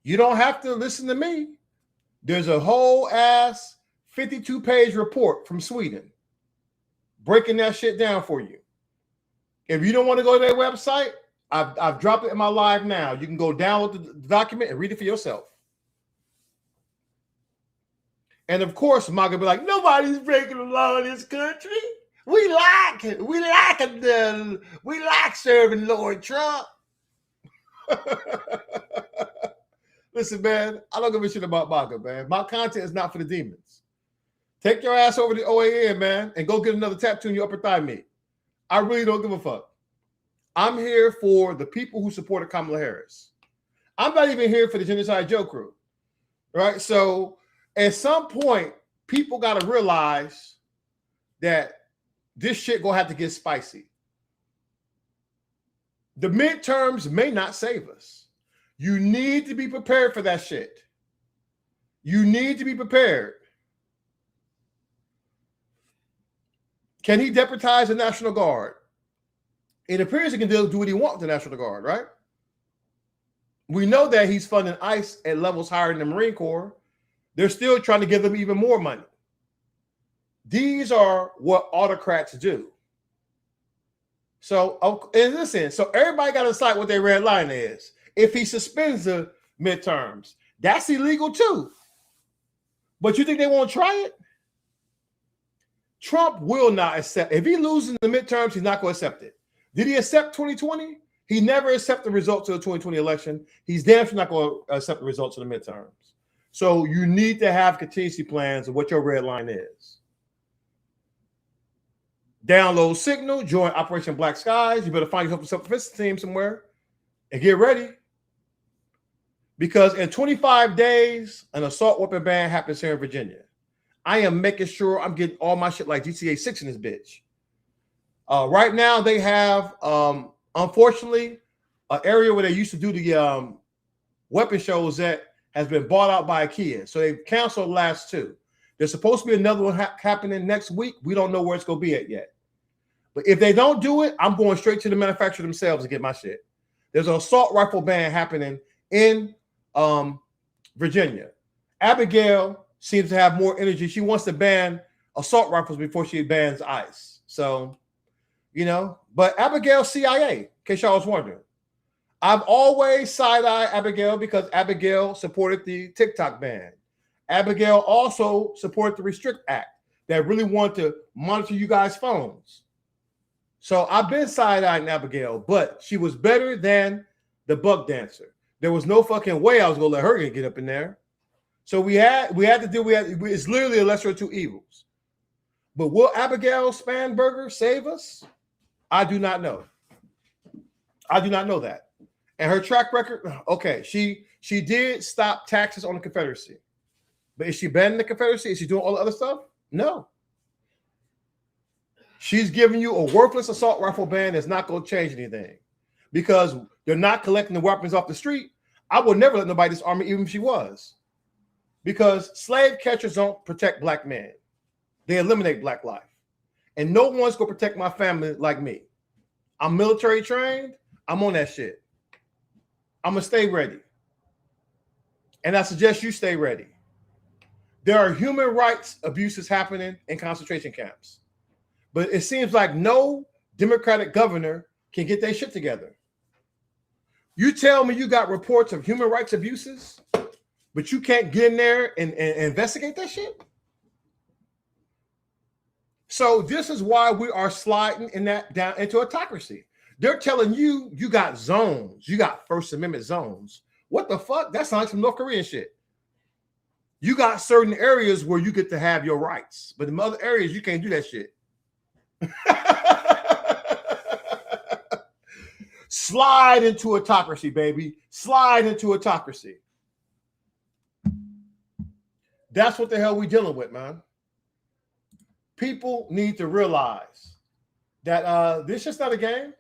You don't have to listen to me. There's a whole ass 52-page report from Sweden breaking that shit down for you. If you don't want to go to their website, I've dropped it in my live now. You can go download the document and read it for yourself. And of course, MAGA be like, nobody's breaking the law in this country. We like it. We like serving Lord Trump. Listen, man, I don't give a shit about MAGA, man. My content is not for the demons. Take your ass over to OAN, man, and go get another tattoo in your upper thigh meat. I really don't give a fuck. I'm here for the people who supported Kamala Harris. I'm not even here for the Genocide Joe crew, right? So at some point, people got to realize that this shit gonna have to get spicy. The midterms may not save us. You need to be prepared for that shit. You need to be prepared. Can he deputize the National Guard? It appears he can do what he wants with the National Guard, right? We know that he's funding ICE at levels higher than the Marine Corps. They're still trying to give them even more money. These are what autocrats do. So, and listen, so everybody got to decide what their red line is. If he suspends the midterms, that's illegal too. But you think they won't try it? Trump will not accept. If he loses the midterms, he's not going to accept it. Did he accept 2020? He never accepted the results of the 2020 election. He's damn sure not going to accept the results of the midterms. So you need to have contingency plans of what your red line is. Download Signal, join Operation Black Skies. You better find yourself a self-defense team somewhere and get ready. Because in 25 days, an assault weapon ban happens here in Virginia. I am making sure I'm getting all my shit like GTA 6 in this bitch. Right now, they have, unfortunately, an area where they used to do the weapon shows that has been bought out by IKEA. So they've canceled the last two. There's supposed to be another one happening next week. We don't know where it's going to be at yet. But if they don't do it, I'm going straight to the manufacturer themselves to get my shit. There's an assault rifle ban happening in Virginia. Abigail seems to have more energy. She wants to ban assault rifles before she bans ICE. So, you know, but Abigail CIA, in case y'all was wondering. I've always side-eyed Abigail because Abigail supported the TikTok ban. Abigail also supported the Restrict Act that really wanted to monitor you guys' phones. So I've been side-eyeing Abigail, but she was better than the buck dancer. There was no fucking way I was going to let her get up in there. So we had to deal with it's literally a lesser of two evils. But will Abigail Spanberger save us? I do not know. I do not know that. And her track record, okay, she did stop taxes on the Confederacy. But is she banning the Confederacy? Is she doing all the other stuff? No. She's giving you a worthless assault rifle ban that's not going to change anything because they're not collecting the weapons off the street. I would never let nobody disarm me, even if she was. Because slave catchers don't protect black men. They eliminate black life. And no one's going to protect my family like me. I'm military trained. I'm on that shit. I'm going to stay ready. And I suggest you stay ready. There are human rights abuses happening in concentration camps. But it seems like no Democratic governor can get their shit together. You tell me you got reports of human rights abuses but you can't get in there and investigate that shit. So this is why we are sliding in that down into autocracy. They're telling you you got zones, you got First Amendment zones. What the fuck? That sounds like some North Korean shit. You got certain areas where you get to have your rights, but in other areas you can't do that shit. Slide into autocracy, baby. Slide into autocracy. That's what the hell we dealing with, man. People need to realize that this is just not a game.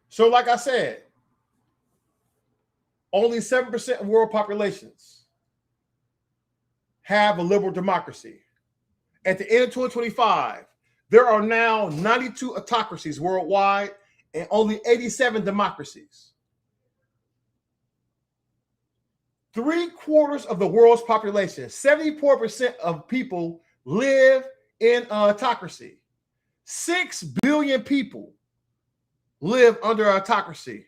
So, like I said, only 7% of world populations have a liberal democracy. At the end of 2025, there are now 92 autocracies worldwide and only 87 democracies. 3/4 of the world's population, 74% of people live in autocracy. 6 billion people live under autocracy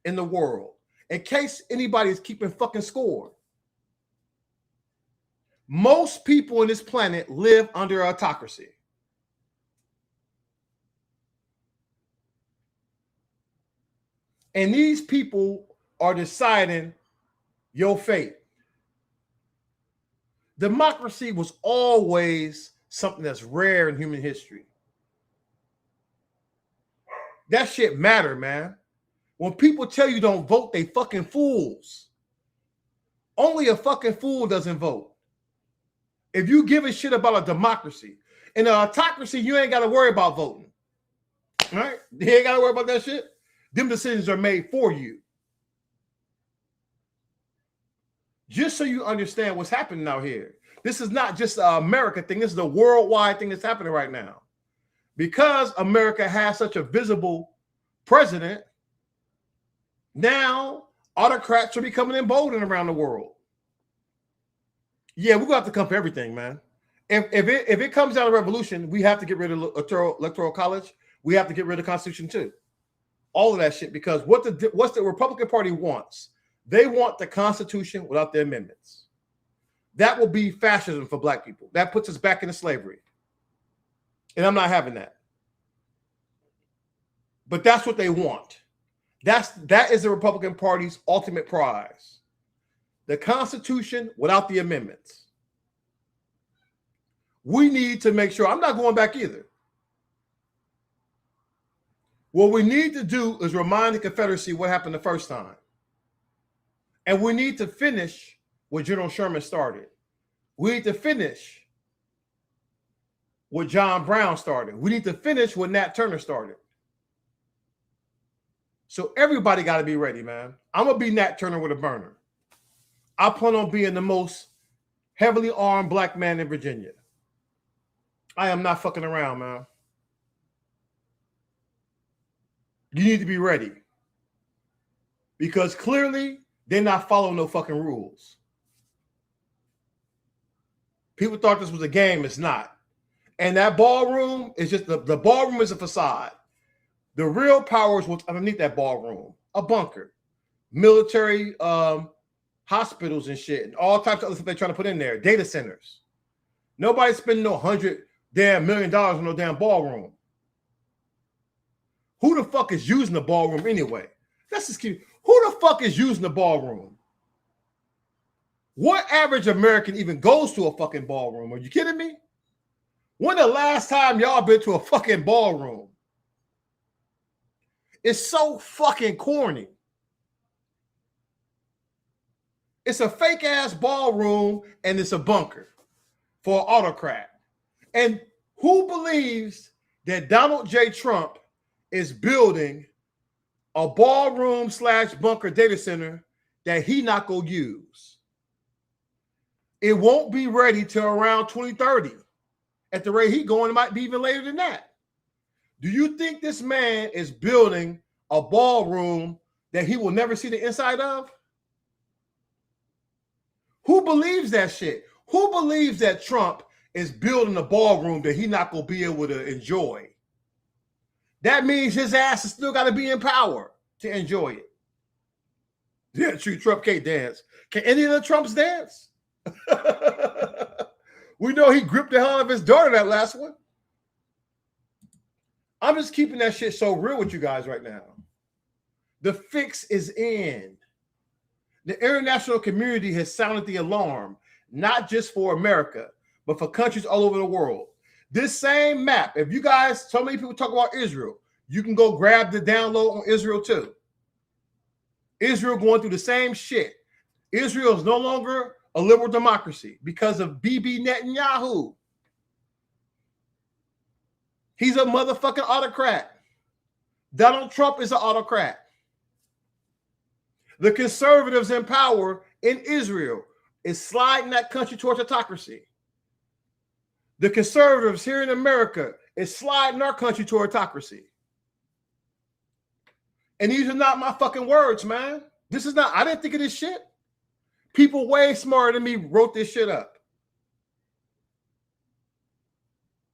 in the world. In case anybody's keeping fucking score. Most people on this planet live under autocracy. And these people are deciding your fate. Democracy was always something that's rare in human history. That shit matter, man. When people tell you don't vote, they fucking fools. Only a fucking fool doesn't vote. If you give a shit about a democracy, in an autocracy, you ain't got to worry about voting. All right? You ain't got to worry about that shit. Them decisions are made for you. Just so you understand what's happening out here. This is not just an America thing. This is a worldwide thing that's happening right now. Because America has such a visible president, now autocrats are becoming emboldened around the world. Yeah, we're going to have to come for everything, man. If it comes down to revolution, we have to get rid of electoral college. We have to get rid of the Constitution too. All of that shit, because what's the Republican Party wants? They want the Constitution without the amendments. That will be fascism for black people. That puts us back into slavery. And I'm not having that. But that's what they want. That is the Republican Party's ultimate prize. The Constitution without the amendments. We need to make sure, I'm not going back either. What we need to do is remind the Confederacy what happened the first time. And we need to finish what General Sherman started. We need to finish what John Brown started. We need to finish what Nat Turner started. So everybody got to be ready, man. I'm going to be Nat Turner with a burner. I plan on being the most heavily armed black man in Virginia. I am not fucking around, man. You need to be ready. Because clearly, they're not following no fucking rules. People thought this was a game. It's not. And that ballroom is just, the ballroom is a facade. The real power is what's underneath that ballroom. A bunker. Military hospitals and shit. And all types of other stuff they're trying to put in there. Data centers. Nobody's spending no $100 million on no damn ballroom. Who the fuck is using the ballroom anyway? That's just cute. Who the fuck is using the ballroom? What average American even goes to a fucking ballroom? Are you kidding me? When the last time y'all been to a fucking ballroom? It's so fucking corny. It's a fake ass ballroom and it's a bunker for an autocrat. And who believes that Donald J. Trump is building a ballroom / bunker data center that he not gonna use? It won't be ready till around 2030. At the rate he going, it might be even later than that. Do you think this man is building a ballroom that he will never see the inside of? Who believes that shit? Who believes that Trump is building a ballroom that he not gonna be able to enjoy? That means his ass is still got to be in power. to enjoy it. Yeah, true. Trump can't dance. Can any of the Trumps dance? We know he gripped the hell out of his daughter that last one. I'm just keeping that shit so real with you guys right now. The fix is in. The international community has sounded the alarm, not just for America, but for countries all over the world. This same map, if you guys, so many people talk about Israel, you can go grab the download on Israel too. Israel going through the same shit. Israel is no longer a liberal democracy because of Bibi Netanyahu. He's a motherfucking autocrat. Donald Trump is an autocrat. The conservatives in power in Israel is sliding that country towards autocracy. The conservatives here in America is sliding our country toward autocracy. And these are not my fucking words, man. This is not, I didn't think of this shit. People way smarter than me wrote this shit up.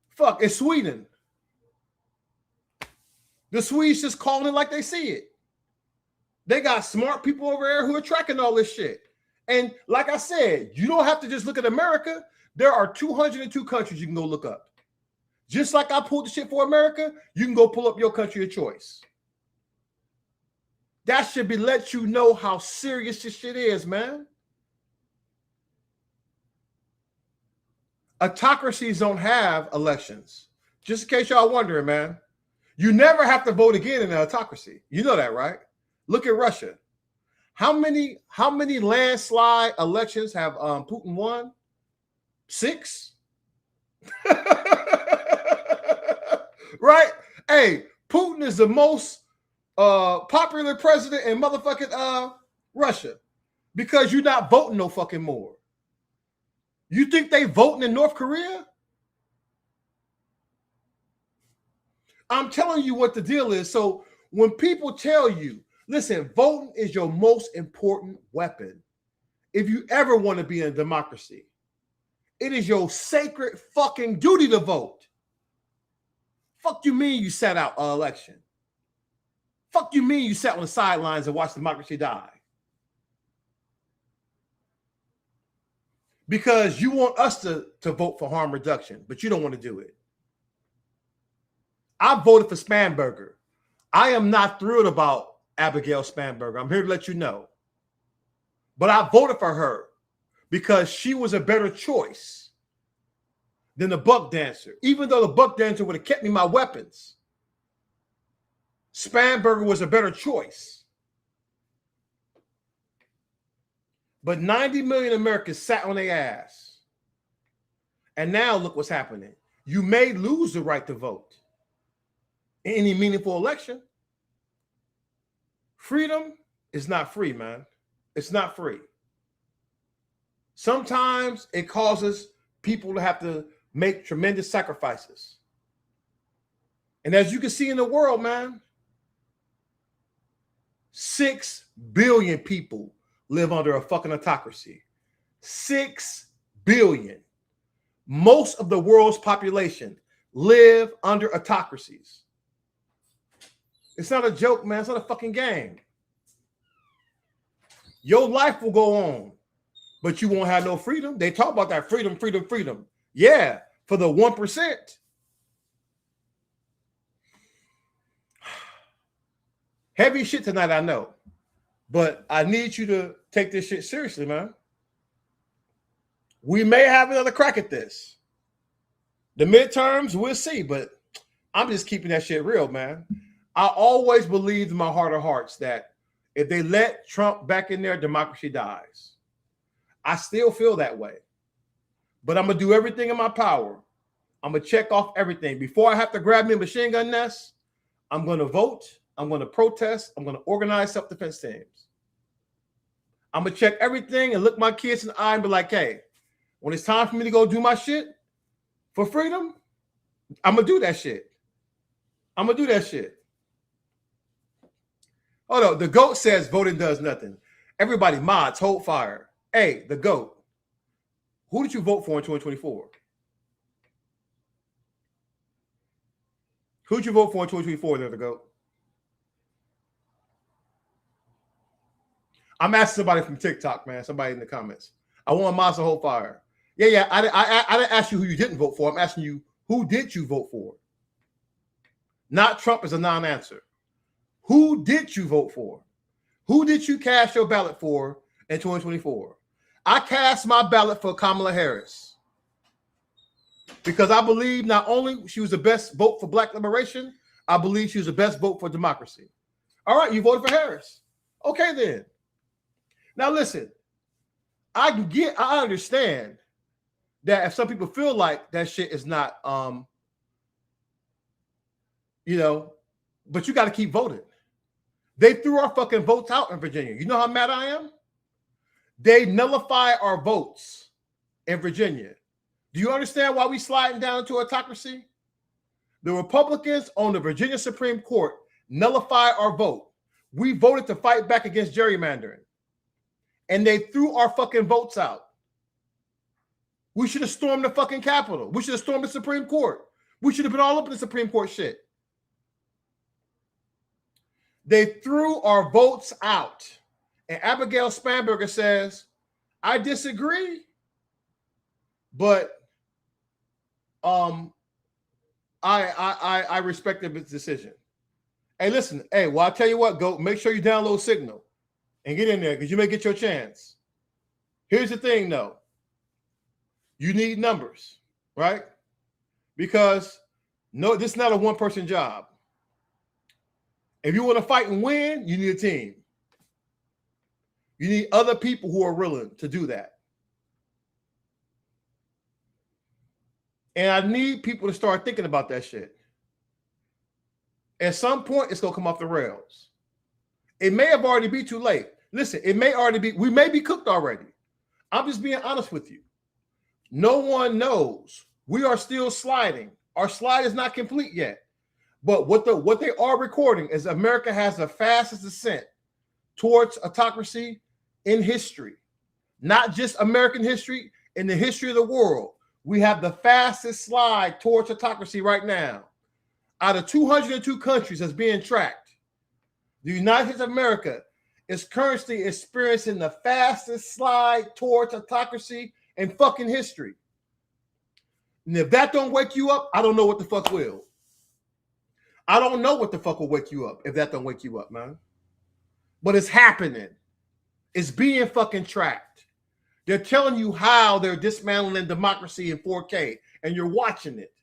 Fuck, it's Sweden. The Swedes just calling it like they see it. They got smart people over there who are tracking all this shit. And like I said, you don't have to just look at America. There are 202 countries you can go look up. Just like I pulled the shit for America, you can go pull up your country of choice. That should be let you know how serious this shit is, man. Autocracies don't have elections. Just in case y'all wondering, man. You never have to vote again in an autocracy. You know that, right? Look at Russia. How many landslide elections have Putin won? 6? Right? Hey, Putin is the most popular president in motherfucking Russia because you're not voting no fucking more. You think they voting in North Korea? I'm telling you what the deal is. So when people tell you, listen, voting is your most important weapon. If you ever want to be in a democracy, it is your sacred fucking duty to vote. Fuck you mean you sat out an election? Fuck you mean you sat on the sidelines and watched democracy die? Because you want us to vote for harm reduction, but you don't want to do it. I voted for Spanberger. I am not thrilled about Abigail Spanberger. I'm here to let you know. But I voted for her because she was a better choice than the buck dancer. Even though the buck dancer would have kept me my weapons, Spanberger was a better choice. But 90 million Americans sat on their ass. And now look what's happening. You may lose the right to vote in any meaningful election. Freedom is not free, man. It's not free. Sometimes it causes people to have to make tremendous sacrifices. And as you can see in the world, man, 6 billion people live under a fucking autocracy. 6 billion. Most of the world's population live under autocracies. It's not a joke, man. It's not a fucking game. Your life will go on, but you won't have no freedom. They talk about that freedom, freedom, freedom. Yeah, for the 1%. Heavy shit tonight, I know. But I need you to take this shit seriously, man. We may have another crack at this. The midterms, we'll see, but I'm just keeping that shit real, man. I always believed in my heart of hearts that if they let Trump back in there, democracy dies. I still feel that way. But I'm going to do everything in my power. I'm going to check off everything. Before I have to grab me a machine gun nest, I'm going to vote. I'm going to protest. I'm going to organize self-defense teams. I'm going to check everything and look my kids in the eye and be like, hey, when it's time for me to go do my shit for freedom, I'm going to do that shit. I'm going to do that shit. Oh, no, the GOAT says voting does nothing. Everybody, mods, hold fire. Hey, the GOAT, who did you vote for in 2024? Who did you vote for in 2024 there, the GOAT? I'm asking somebody from TikTok, man. Somebody in the comments. I want Massa hold fire. Yeah. I didn't ask you who you didn't vote for. I'm asking you, who did you vote for? Not Trump is a non-answer. Who did you vote for? Who did you cast your ballot for in 2024? I cast my ballot for Kamala Harris because I believe not only she was the best vote for Black liberation, I believe she was the best vote for democracy. All right, you voted for Harris. Okay, then. Now listen, I understand that if some people feel like that shit is not, but you got to keep voting. They threw our fucking votes out in Virginia. You know how mad I am? They nullify our votes in Virginia. Do you understand why we sliding down into autocracy? The Republicans on the Virginia Supreme Court nullify our vote. We voted to fight back against gerrymandering. And they threw our fucking votes out. We should have stormed the fucking Capitol. We should have stormed the Supreme Court. We should have been all up in the Supreme Court shit. They threw our votes out. And Abigail Spanberger says, I disagree, but I respect the decision. Hey, listen, well, I'll tell you what, go make sure you download Signal and get in there because you may get your chance. Here's the thing, though. You need numbers, right? Because this is not a one-person job. If you want to fight and win, you need a team. You need other people who are willing to do that. And I need people to start thinking about that shit. At some point, it's going to come off the rails. It may have already be too late. Listen, we may be cooked already. I'm just being honest with you. No one knows. We are still sliding. Our slide is not complete yet. But what they are recording is America has the fastest descent towards autocracy in history. Not just American history, in the history of the world. We have the fastest slide towards autocracy right now. Out of 202 countries that's being tracked, the United States of America is currently experiencing the fastest slide towards autocracy in fucking history. And if that don't wake you up, I don't know what the fuck will. I don't know what the fuck will wake you up if that don't wake you up, man. But it's happening. It's being fucking tracked. They're telling you how they're dismantling democracy in 4K, and you're watching it.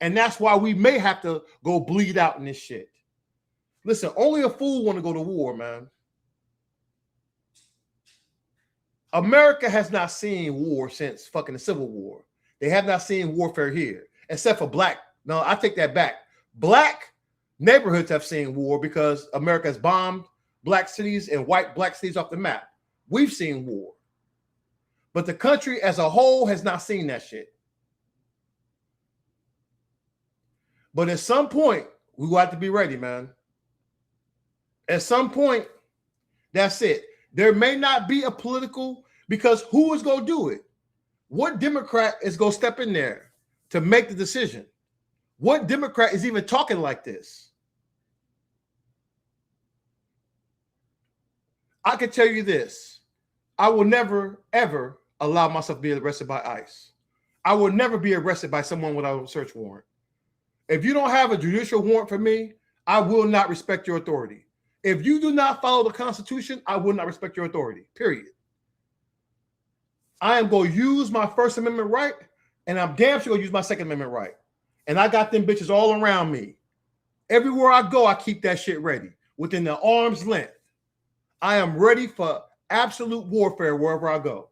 And that's why we may have to go bleed out in this shit. Listen, only a fool want to go to war, man. America has not seen war since fucking the Civil War. They have not seen warfare here, except for black. No, I take that back. Black neighborhoods have seen war because America has bombed black cities and wiped black cities off the map. We've seen war. But the country as a whole has not seen that shit. But at some point, we will have to be ready, man. At some point, that's it. There may not be a political, because who is going to do it? What Democrat is going to step in there to make the decision? What Democrat is even talking like this? I can tell you this. I will never, ever allow myself to be arrested by ICE. I will never be arrested by someone without a search warrant. If you don't have a judicial warrant for me, I will not respect your authority. If you do not follow the Constitution, I will not respect your authority, period. I am going to use my First Amendment right, and I'm damn sure going to use my Second Amendment right. And I got them bitches all around me. Everywhere I go, I keep that shit ready, within the arm's length. I am ready for absolute warfare wherever I go.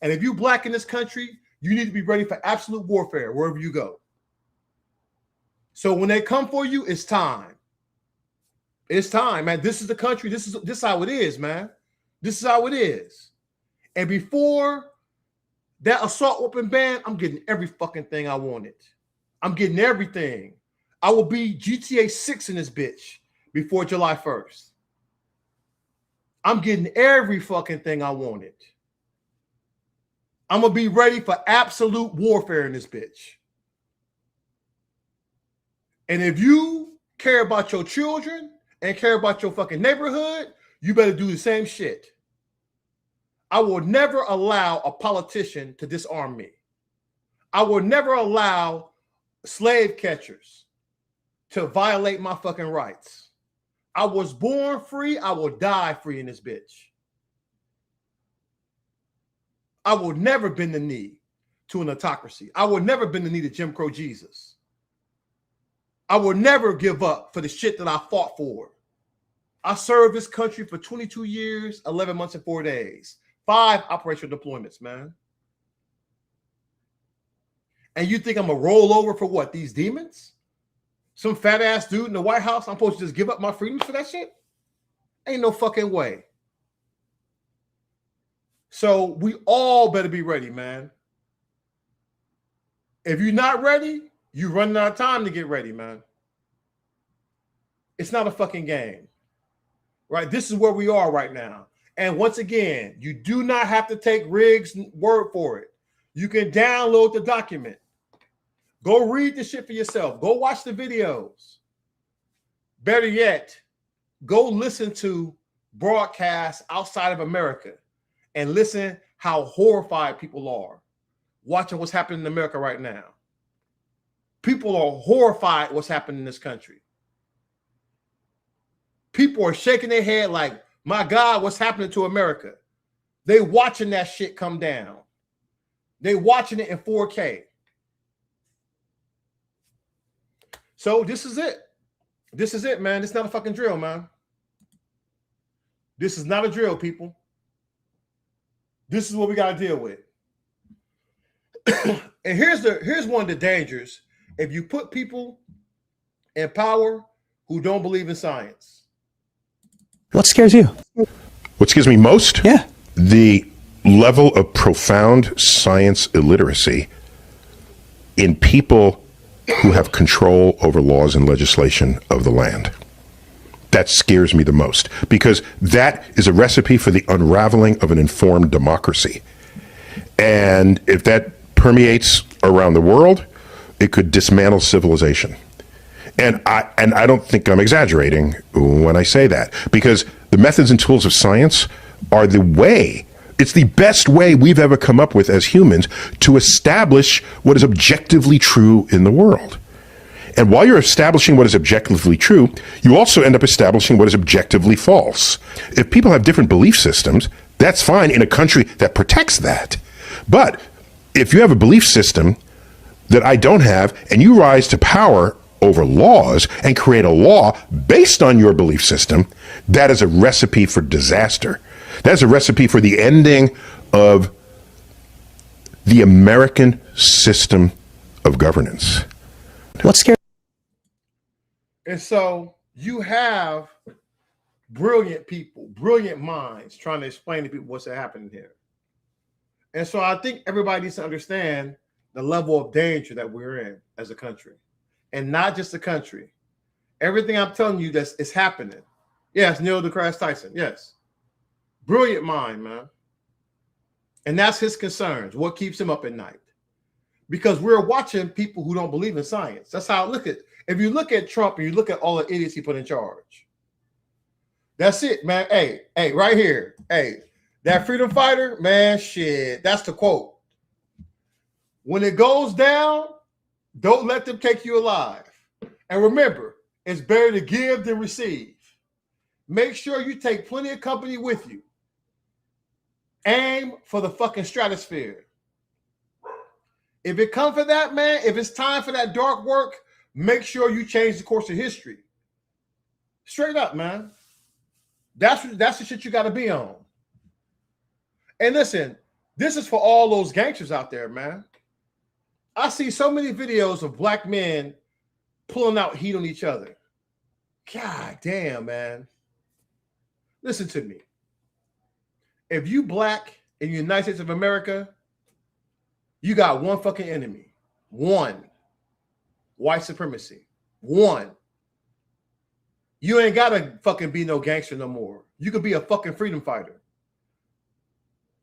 And if you black in this country, you need to be ready for absolute warfare wherever you go. So when they come for you, it's time. It's time, man. This is the country. This is how it is, man. This is how it is. And before that assault weapon ban, I'm getting every fucking thing I wanted. I'm getting everything. I will be GTA 6 in this bitch before July 1st. I'm getting every fucking thing I wanted. I'm going to be ready for absolute warfare in this bitch. And if you care about your children and care about your fucking neighborhood, you better do the same shit. I will never allow a politician to disarm me. I will never allow slave catchers to violate my fucking rights. I was born free. I will die free in this bitch. I will never bend the knee to an autocracy. I will never bend the knee to Jim Crow Jesus. I will never give up for the shit that I fought for. I served this country for 22 years, 11 months and 4 days. 5 operational deployments, man. And you think I'm going to roll over for what? These demons? Some fat ass dude in the White House? I'm supposed to just give up my freedoms for that shit? Ain't no fucking way. So we all better be ready, man. If you're not ready, you're running out of time to get ready, man. It's not a fucking game, right? This is where we are right now. And once again, you do not have to take Riggs' word for it. You can download the document. Go read the shit for yourself. Go watch the videos. Better yet, go listen to broadcasts outside of America and listen how horrified people are watching what's happening in America right now. People are horrified what's happening in this country. People are shaking their head like, my God, what's happening to America? They watching that shit come down. They watching it in 4K. So this is it. This is it, man. This is not a fucking drill, man. This is not a drill, people. This is what we got to deal with. And here's one of the dangers if you put people in power who don't believe in science. What scares you? What scares me most? Yeah. The level of profound science illiteracy in people who have control over laws and legislation of the land. That scares me the most, because that is a recipe for the unraveling of an informed democracy. And if that permeates around the world, it could dismantle civilization. And I don't think I'm exaggerating when I say that, because the methods and tools of science are the way, it's the best way we've ever come up with as humans to establish what is objectively true in the world. And while you're establishing what is objectively true, you also end up establishing what is objectively false. If people have different belief systems, that's fine in a country that protects that. But if you have a belief system that I don't have, and you rise to power over laws and create a law based on your belief system, that is a recipe for disaster. That's a recipe for the ending of the American system of governance. What's scary? And so you have brilliant people, brilliant minds trying to explain to people what's happening here. And so I think everybody needs to understand the level of danger that we're in as a country. And not just the country. Everything I'm telling you that's is happening. Yes, Neil deGrasse Tyson. Yes. Brilliant mind, man. And that's his concerns. What keeps him up at night? Because we're watching people who don't believe in science. That's how I look at. If you look at Trump and you look at all the idiots he put in charge, that's it, man. Hey, right here. Hey, that freedom fighter, man, shit. That's the quote. When it goes down, don't let them take you alive. And remember, it's better to give than receive. Make sure you take plenty of company with you. Aim for the fucking stratosphere. If it comes for that, man, if it's time for that dark work, make sure you change the course of history. Straight up, man. That's the shit you got to be on. And listen, this is for all those gangsters out there, man. I see so many videos of black men pulling out heat on each other. God damn, man. Listen to me. If you black in the United States of America, you got one fucking enemy. One. White supremacy. One. You ain't gotta fucking be no gangster no more. You could be a fucking freedom fighter.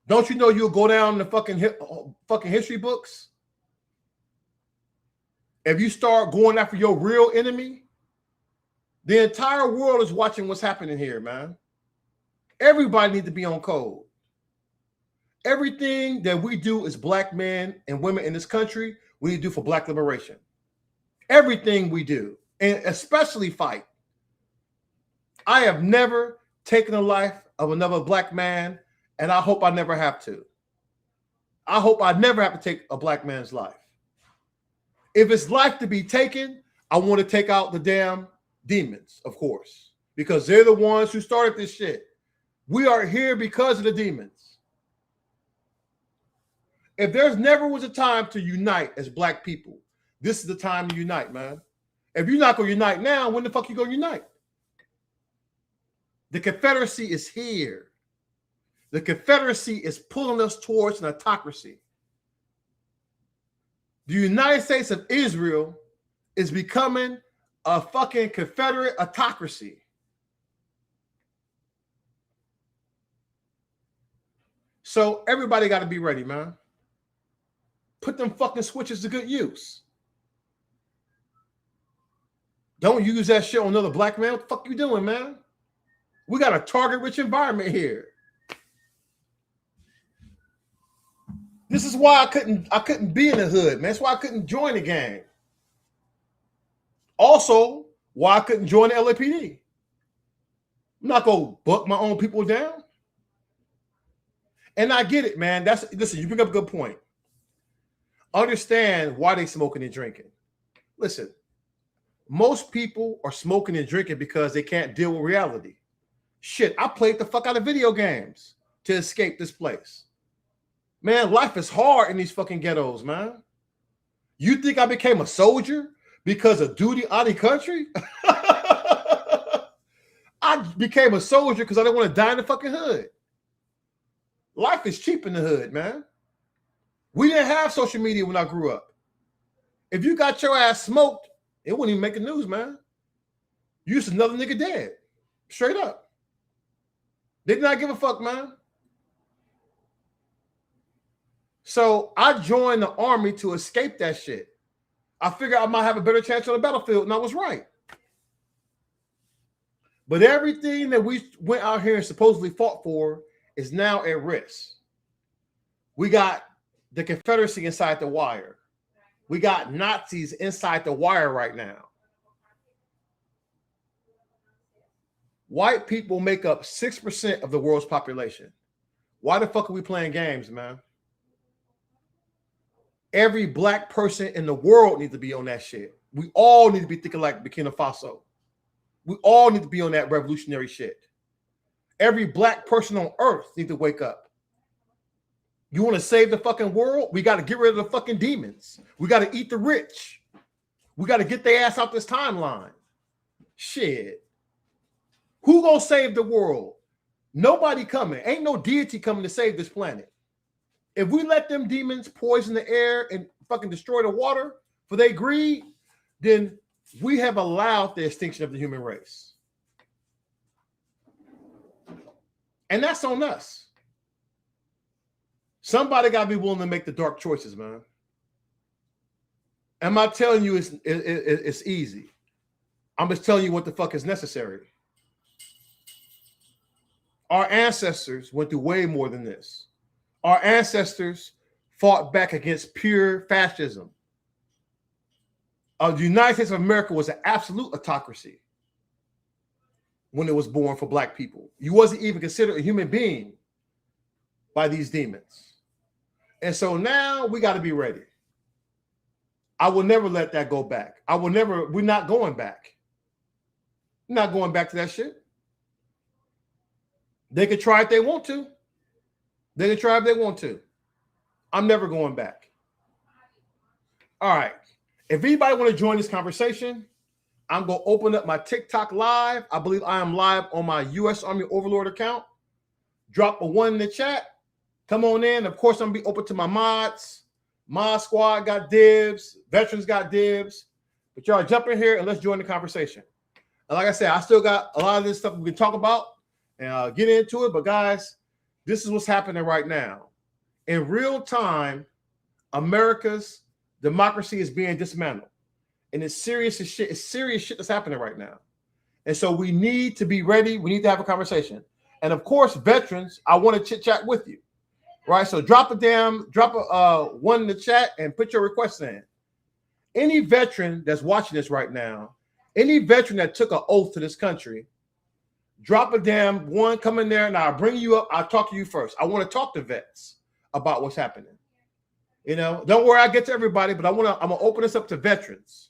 Don't you know you'll go down in the fucking history books? If you start going after your real enemy, the entire world is watching what's happening here, man. Everybody needs to be on code. Everything that we do as black men and women in this country, we need to do for black liberation. Everything we do, and especially fight. I have never taken the life of another black man, and I hope I never have to. I hope I never have to take a black man's life. If it's life to be taken, I want to take out the damn demons, of course, because they're the ones who started this shit. We are here because of the demons. If there's never was a time to unite as black people, this is the time to unite, man. If you're not going to unite now, when the fuck you going to unite? The Confederacy is here. The Confederacy is pulling us towards an autocracy. The United States of Israel is becoming a fucking Confederate autocracy. So everybody got to be ready, man. Put them fucking switches to good use. Don't use that shit on another black man. What the fuck you doing, man? We got a target-rich environment here. This is why I couldn't be in the hood, man. That's why I couldn't join the gang. Also, why I couldn't join the LAPD. I'm not gonna buck my own people down. And I get it, man. Listen, you bring up a good point. Understand why they smoking and drinking. Listen, most people are smoking and drinking because they can't deal with reality. Shit, I played the fuck out of video games to escape this place. Man, life is hard in these fucking ghettos, man. You think I became a soldier because of duty out of the country? I became a soldier because I didn't want to die in the fucking hood. Life is cheap in the hood, man. We didn't have social media when I grew up. If you got your ass smoked, it wouldn't even make the news, man. You just another nigga dead. Straight up. They did not give a fuck, man. So I joined the army to escape that shit. I figured I might have a better chance on the battlefield, and I was right. But everything that we went out here and supposedly fought for is now at risk. We got the Confederacy inside the wire. We got Nazis inside the wire right now. White people make up 6% of the world's population. Why the fuck are we playing games, man? Every black person in the world needs to be on that shit. We all need to be thinking like Burkina Faso. We all need to be on that revolutionary shit. Every black person on earth needs to wake up. You want to save the fucking world? We got to get rid of the fucking demons. We got to eat the rich. We got to get their ass out this timeline. Shit. Who gonna save the world? Nobody coming. Ain't no deity coming to save this planet. If we let them demons poison the air and fucking destroy the water for their greed, then we have allowed the extinction of the human race. And that's on us. Somebody got to be willing to make the dark choices, man. Am I telling you it's easy? I'm just telling you what the fuck is necessary. Our ancestors went through way more than this. Our ancestors fought back against pure fascism. The United States of America was an absolute autocracy when it was born for black people. You wasn't even considered a human being by these demons. And so now we got to be ready. I will never let that go back. We're not going back. We're not going back to that shit. They could try if they want to. They can try if they want to. I'm never going back. All right. If anybody want to join this conversation, I'm going to open up my TikTok live. I believe I am live on my U.S. Army Overlord account. Drop a 1 in the chat. Come on in. Of course, I'm going to be open to my mods. Mod squad got dibs. Veterans got dibs. But y'all jump in here and let's join the conversation. And like I said, I still got a lot of this stuff we can talk about and get into it. But guys, this is what's happening right now. In real time, America's democracy is being dismantled. And it's serious as shit. It's serious shit that's happening right now. And so we need to be ready. We need to have a conversation. And of course, veterans, I want to chit chat with you. Right. So drop a one in the chat and put your requests in. Any veteran that's watching this right now, any veteran that took an oath to this country, drop a damn one, come in there and I'll bring you up. I'll talk to you first. I want to talk to vets about what's happening. You know, don't worry, I get to everybody, but I'm gonna open this up to veterans,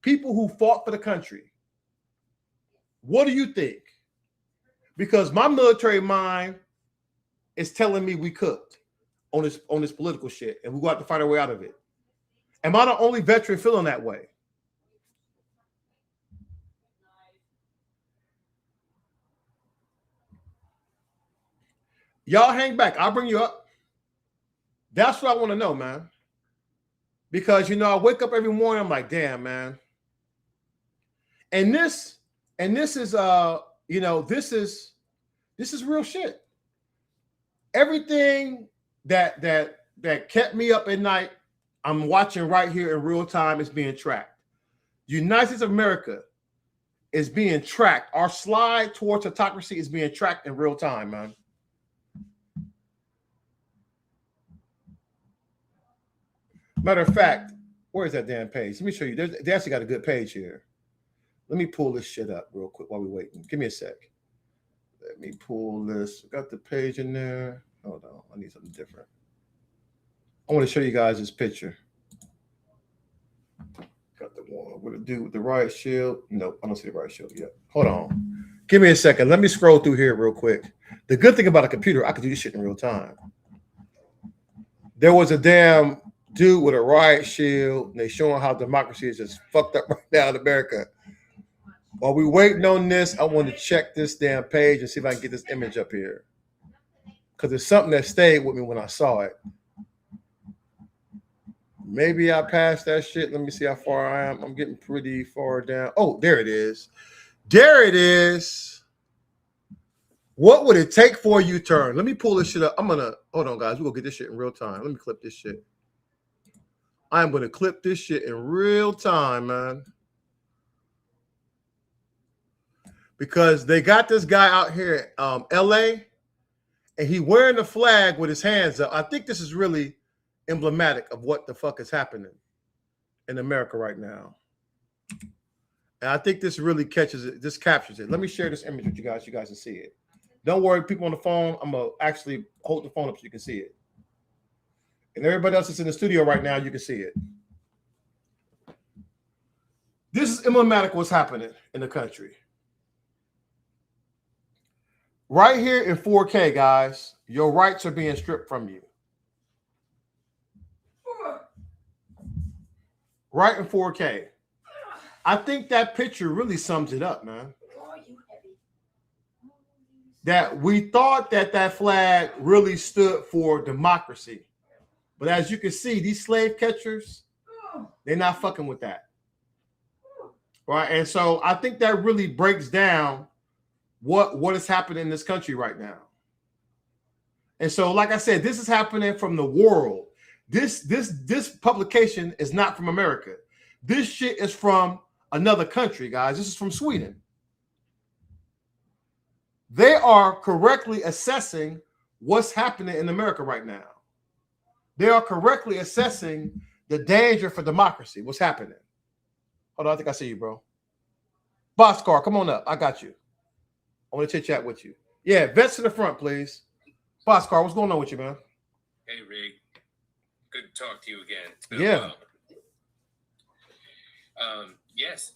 people who fought for the country. What do you think? Because my military mind is telling me we cooked on this political shit, and we got to find our way out of it. Am I the only veteran feeling that way? Y'all hang back. I'll bring you up. That's what I want to know, man. Because, you know, I wake up every morning, I'm like, damn, man. And this is, you know, this is real shit. Everything that kept me up at night, I'm watching right here in real time. Is being tracked. The United States of America is being tracked. Our slide towards autocracy is being tracked in real time, man. Matter of fact, where is that damn page? Let me show you. They actually got a good page here. Let me pull this shit up real quick while we're waiting. Give me a sec. Let me pull this. Got the page in there. Hold on. I need something different. I want to show you guys this picture. Got the one with the dude with the riot shield. Nope, I don't see the riot shield yet. Hold on. Give me a second. Let me scroll through here real quick. The good thing about a computer, I can do this shit in real time. There was a damn dude with a riot shield, and they showing how democracy is just fucked up right now in America. While we waiting on this, I want to check this damn page and see if I can get this image up here. Because it's something that stayed with me when I saw it. Maybe I passed that shit. Let me see how far I am. I'm getting pretty far down. Oh, there it is. There it is. What would it take for a U-turn? Let me pull this shit up. Hold on, guys. We're going to get this shit in real time. Let me clip this shit. I'm going to clip this shit in real time, man. Because they got this guy out here in LA, and he wearing the flag with his hands up. I think this is really emblematic of what the fuck is happening in America right now. And I think this really catches it. This captures it. Let me share this image with you guys. You guys can see it. Don't worry, people on the phone. I'm going to actually hold the phone up so you can see it. And everybody else that's in the studio right now, you can see it. This is emblematic of what's happening in the country. Right here in 4K, guys, your rights are being stripped from you. Right in 4K. I think that picture really sums it up, man. That we thought that flag really stood for democracy. But as you can see, these slave catchers, they're not fucking with that. Right? And so I think that really breaks down what is happening in this country right now. And so, like I said, this is happening from the world. This publication is not from America. This shit is from another country, guys. This is from Sweden. They are correctly assessing what's happening in America right now. They are correctly assessing the danger for democracy. What's happening? Hold on, I think I see you, bro. Boxcar, come on up. I got you. I want to chit chat with you. Yeah, vets to the front, please. Boxcar, what's going on with you, man? Hey, Rick. Good to talk to you again. It's been Yeah. a while. Yes,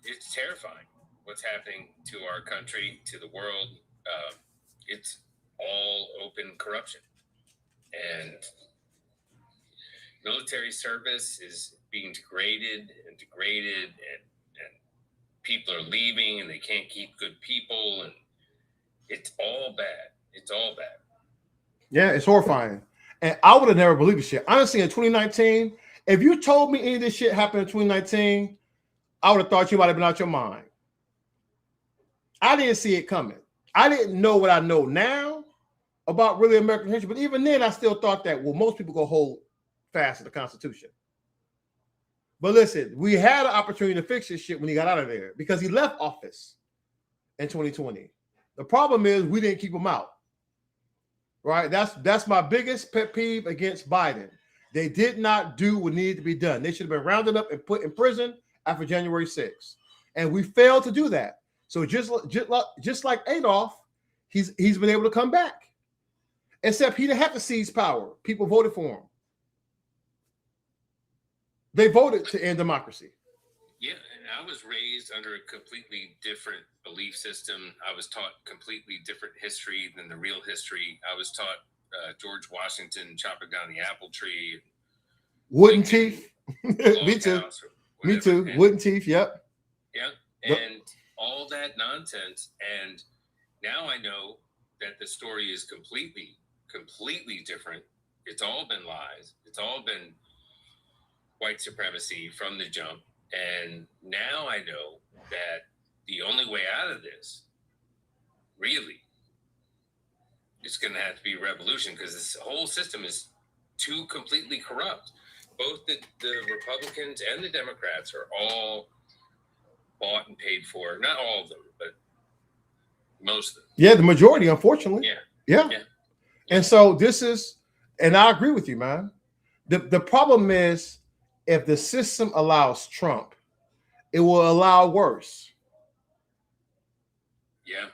it's terrifying what's happening to our country, to the world. It's all open corruption. And military service is being degraded, and people are leaving, and they can't keep good people, and it's all bad. It's all bad. Yeah, it's horrifying. And I would have never believed this shit. Honestly, in 2019, if you told me any of this shit happened in 2019, I would have thought you might have been out your mind. I didn't see it coming. I didn't know what I know now about really American history, but even then, I still thought that, well, most people go hold fast to the Constitution. But listen, we had an opportunity to fix this shit when he got out of there because he left office in 2020. The problem is we didn't keep them out. Right? That's my biggest pet peeve against Biden. They did not do what needed to be done. They should have been rounded up and put in prison after January 6th. And we failed to do that. So just like Adolf, he's been able to come back. Except he didn't have to seize power. People voted for him. They voted to end democracy. Yeah, and I was raised under a completely different belief system. I was taught completely different history than the real history. I was taught George Washington chopping down the apple tree. Wooden teeth. Me too. Me too. And, wooden teeth. Yep. Yeah, and all that nonsense. And now I know that the story is completely different. It's all been lies. It's all been white supremacy from the jump. And now I know that the only way out of this, really, is going to have to be revolution, because this whole system is too completely corrupt. Both the Republicans and the Democrats are all bought and paid for. Not all of them, but most of them. Yeah, the majority, unfortunately. Yeah. And so this is, and I agree with you, man. The problem is, if the system allows Trump, it will allow worse. Yeah.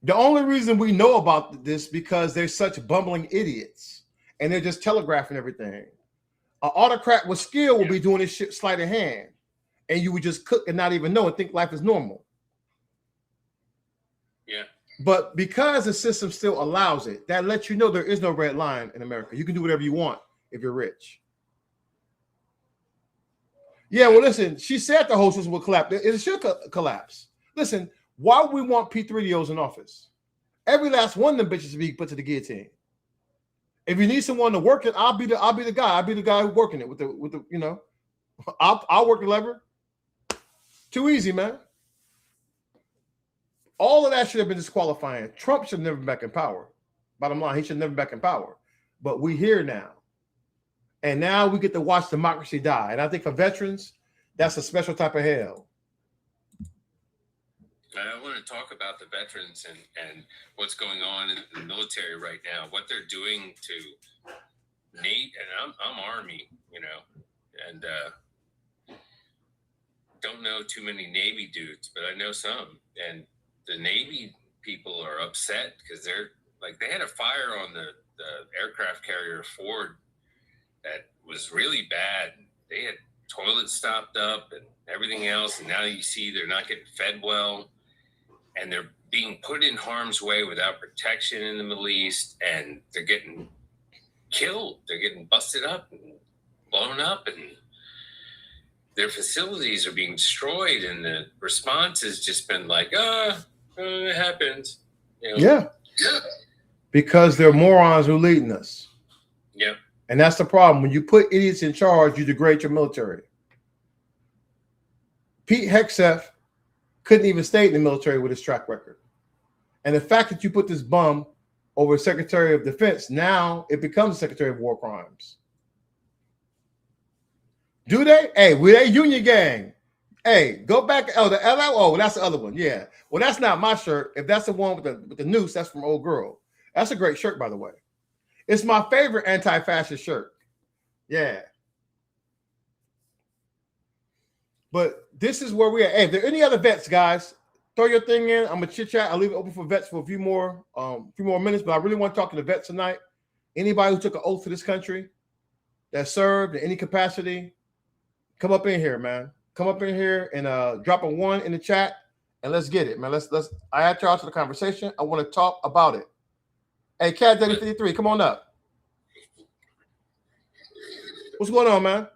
The only reason we know about this because they're such bumbling idiots and they're just telegraphing everything. An autocrat with skill will be doing this shit sleight of hand, and you would just cook and not even know and think life is normal. Yeah. But because the system still allows it, that lets you know there is no red line in America. You can do whatever you want if you're rich. Yeah, well, listen, she said the whole system will collapse. It should collapse. Listen, why would we want P3DOs in office? Every last one of them bitches to be put to the guillotine. If you need someone to work it, I'll be the guy. I'll be the guy who's working it with the you know, I'll work the lever. Too easy, man. All of that should have been disqualifying. Trump should have never been back in power. Bottom line, he should never been back in power. But we're here now. And now we get to watch democracy die. And I think for veterans, that's a special type of hell. I want to talk about the veterans and what's going on in the military right now, what they're doing to Nate, and I'm Army, you know, and don't know too many Navy dudes, but I know some. And the Navy people are upset because they're like, they had a fire on the aircraft carrier Ford that was really bad. They had toilets stopped up and everything else. And now you see they're not getting fed well. And they're being put in harm's way without protection in the Middle East. And they're getting killed. They're getting busted up and blown up. And their facilities are being destroyed. And the response has just been like, it happens. You know? Yeah. Because they're morons who are leading us. Yeah. And that's the problem. When you put idiots in charge, you degrade your military. Pete Hegseth couldn't even stay in the military with his track record. And the fact that you put this bum over Secretary of Defense, now it becomes Secretary of War Crimes. Do they? Hey, we're a union gang. Hey, go back. Oh, that's the other one. Yeah. Well, that's not my shirt. If that's the one with the noose, that's from Old Girl. That's a great shirt, by the way. It's my favorite anti-fascist shirt. Yeah. But this is where we're at. Hey, if there are any other vets, guys, throw your thing in. I'm gonna chit chat. I'll leave it open for vets for a few more minutes. But I really want to talk to the vets tonight. Anybody who took an oath for this country, that served in any capacity, come up in here, man. Come up in here and drop a 1 in the chat, and let's get it, man. Let's. I add y'all to the conversation. I want to talk about it. Hey, Cat Daddy 53, come on up. What's going on, man?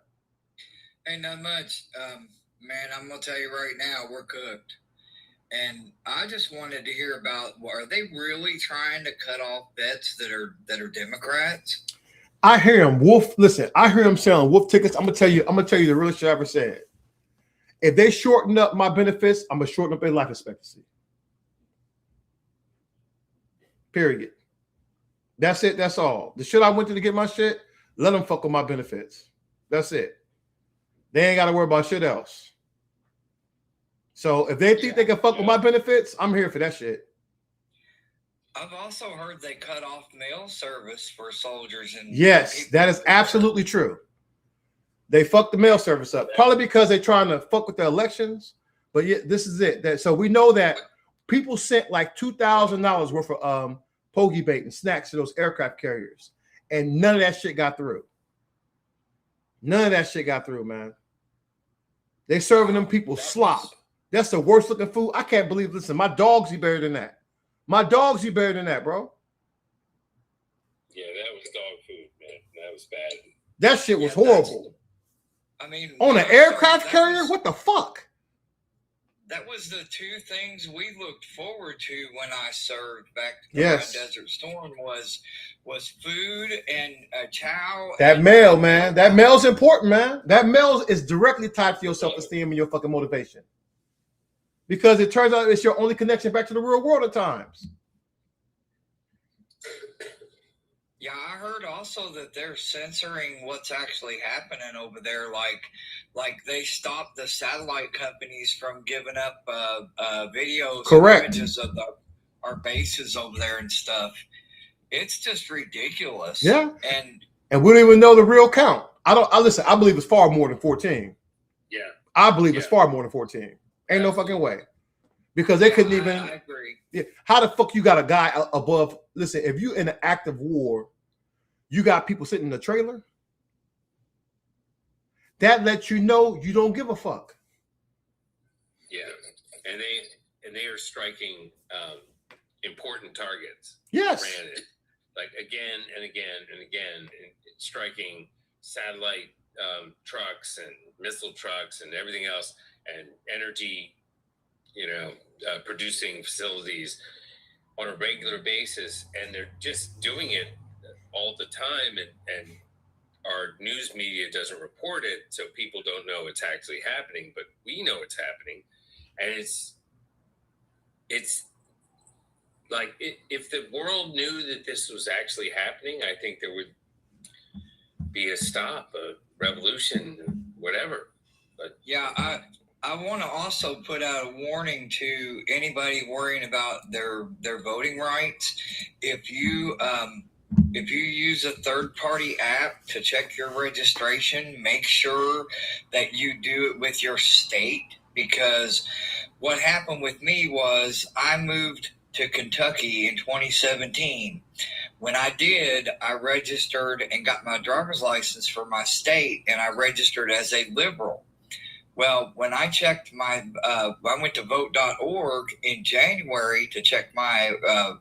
Ain't not much. Man, I'm gonna tell you right now, we're cooked. And I just wanted to hear about, are they really trying to cut off vets that are Democrats? I hear him, Wolf. Listen, I hear him selling Wolf tickets. I'm gonna tell you the realest shit I ever said. If they shorten up my benefits, I'm gonna shorten up their life expectancy. Period. That's it. That's all. The shit I went to get my shit, let them fuck with my benefits. That's it. They ain't got to worry about shit else. So if they think they can fuck with my benefits, I'm here for that shit. I've also heard they cut off mail service for soldiers. And yes, that is absolutely true. They fucked the mail service up, probably because they're trying to fuck with the elections. But yeah, this is it. So we know that people sent like $2,000 worth of pogey bait and snacks to those aircraft carriers, and none of that shit got through. None of that shit got through, man. They serving them people slop. That's the worst looking food. I can't believe. Listen, my dogs eat better than that. My dogs eat better than that, bro. Yeah, that was dog food, man. That was bad. That shit was horrible. I mean, on an aircraft carrier? What the fuck? That was the two things we looked forward to when I served back around Desert Storm was food and chow. That mail, man. That mail's important, man. That mail is directly tied to your self-esteem and your fucking motivation. Because it turns out it's your only connection back to the real world at times. Yeah, I heard also that they're censoring what's actually happening over there. Like they stopped the satellite companies from giving up videos, correct, and images of our bases over there and stuff. It's just ridiculous. Yeah, and we don't even know the real count. Listen. I believe it's far more than 14. Yeah, I believe it's far more than 14. Ain't no fucking way, because they couldn't even. I agree. Yeah, how the fuck you got a guy above? Listen, if you in an active war, you got people sitting in the trailer. That lets you know you don't give a fuck. Yeah, and they are striking important targets. Yes, granted, like again and again and again, and striking satellite trucks and missile trucks and everything else, and energy, producing facilities on a regular basis, and they're just doing it all the time, and our news media doesn't report it, so people don't know it's actually happening, but we know it's happening. And it's like if the world knew that this was actually happening, I think there would be a stop, a revolution, whatever. But yeah, I want to also put out a warning to anybody worrying about their voting rights. If you use a third-party app to check your registration, make sure that you do it with your state, because what happened with me was I moved to Kentucky in 2017. When I did, I registered and got my driver's license for my state, and I registered as a liberal. Well, when I checked I went to vote.org in January to check my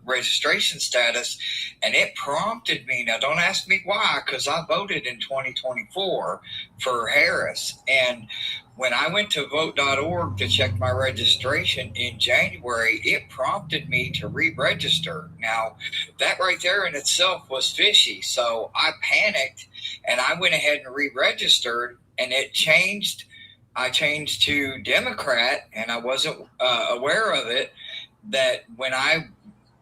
registration status, and it prompted me. Now, don't ask me why, because I voted in 2024 for Harris. And when I went to vote.org to check my registration in January, it prompted me to re-register. Now, that right there in itself was fishy. So I panicked, and I went ahead and re-registered, and it changed. I changed to Democrat, and I wasn't aware of it, that when I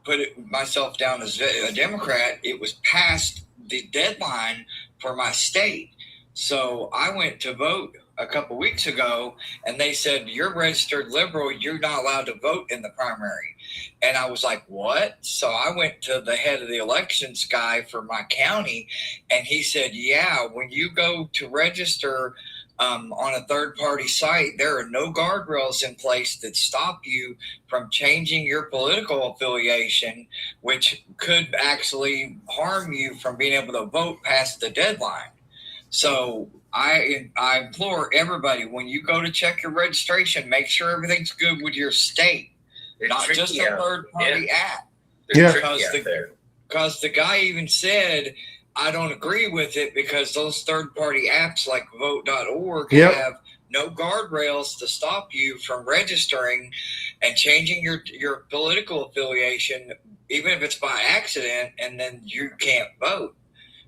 put myself down as a Democrat, it was past the deadline for my state. So I went to vote a couple weeks ago, and they said, you're registered liberal, you're not allowed to vote in the primary. And I was like, what? So I went to the head of the elections guy for my county, and he said, yeah, when you go to register on a third-party site, there are no guardrails in place that stop you from changing your political affiliation, which could actually harm you from being able to vote past the deadline. So I implore everybody, when you go to check your registration, make sure everything's good with your state, not just a third-party app. Because the guy even said, I don't agree with it, because those third-party apps like vote.org have no guardrails to stop you from registering and changing your political affiliation, even if it's by accident, and then you can't vote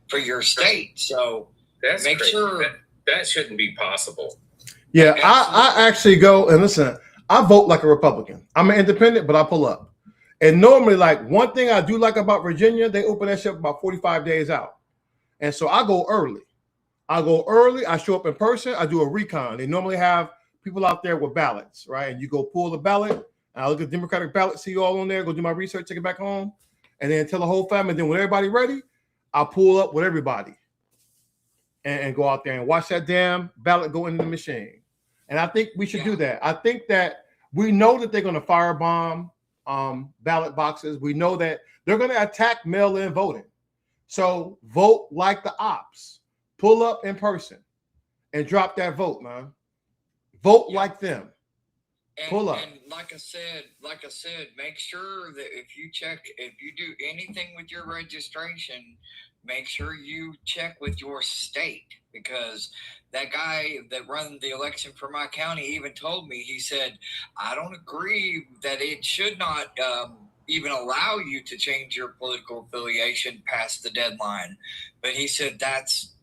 for your state. So that's make crazy. sure that shouldn't be possible. Yeah, I actually go and listen. I vote like a Republican. I'm an independent, but I pull up. And normally, like, one thing I do like about Virginia, they open that shit about 45 days out. And so I go early. I show up in person. I do a recon. They normally have people out there with ballots, right? And you go pull the ballot. And I look at the Democratic ballot, see you all on there, go do my research, take it back home. and then tell the whole family. Then when everybody ready, I'll pull up with everybody and go out there and watch that damn ballot go into the machine. And I think we should do that. I think that we know that they're going to firebomb ballot boxes. We know that they're going to attack mail-in voting. So vote like the ops. Pull up in person and drop that vote, man. Vote like them. Pull up. And like I said, make sure that if you do anything with your registration, make sure you check with your state, because that guy that runs the election for my county even told me, he said, I don't agree that it should not even allow you to change your political affiliation past the deadline. But he said that's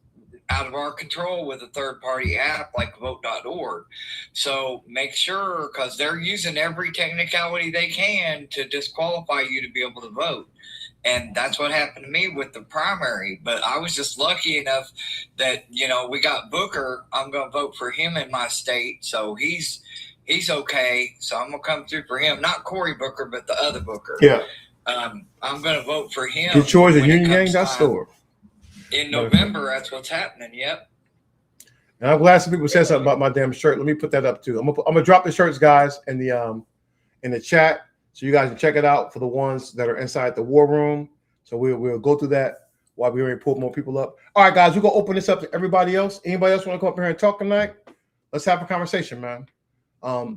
out of our control with a third-party app like vote.org. So make sure, because they're using every technicality they can to disqualify you to be able to vote. And that's what happened to me with the primary. But I was just lucky enough that, we got Booker. I'm going to vote for him in my state. So he's okay. So I'm going to come through for him. Not Cory Booker, but the other Booker. Yeah. I'm going to vote for him. Get yours at UnionGang.store. In November, that's what's happening. Yep. And I'm glad some people said something about my damn shirt. Let me put that up too. I'm gonna drop the shirts, guys, in the chat, so you guys can check it out for the ones that are inside the war room. So we'll go through that while we already pull more people up. All right, guys, we're gonna open this up to everybody else. Anybody else want to come up here and talk tonight? Let's have a conversation, man.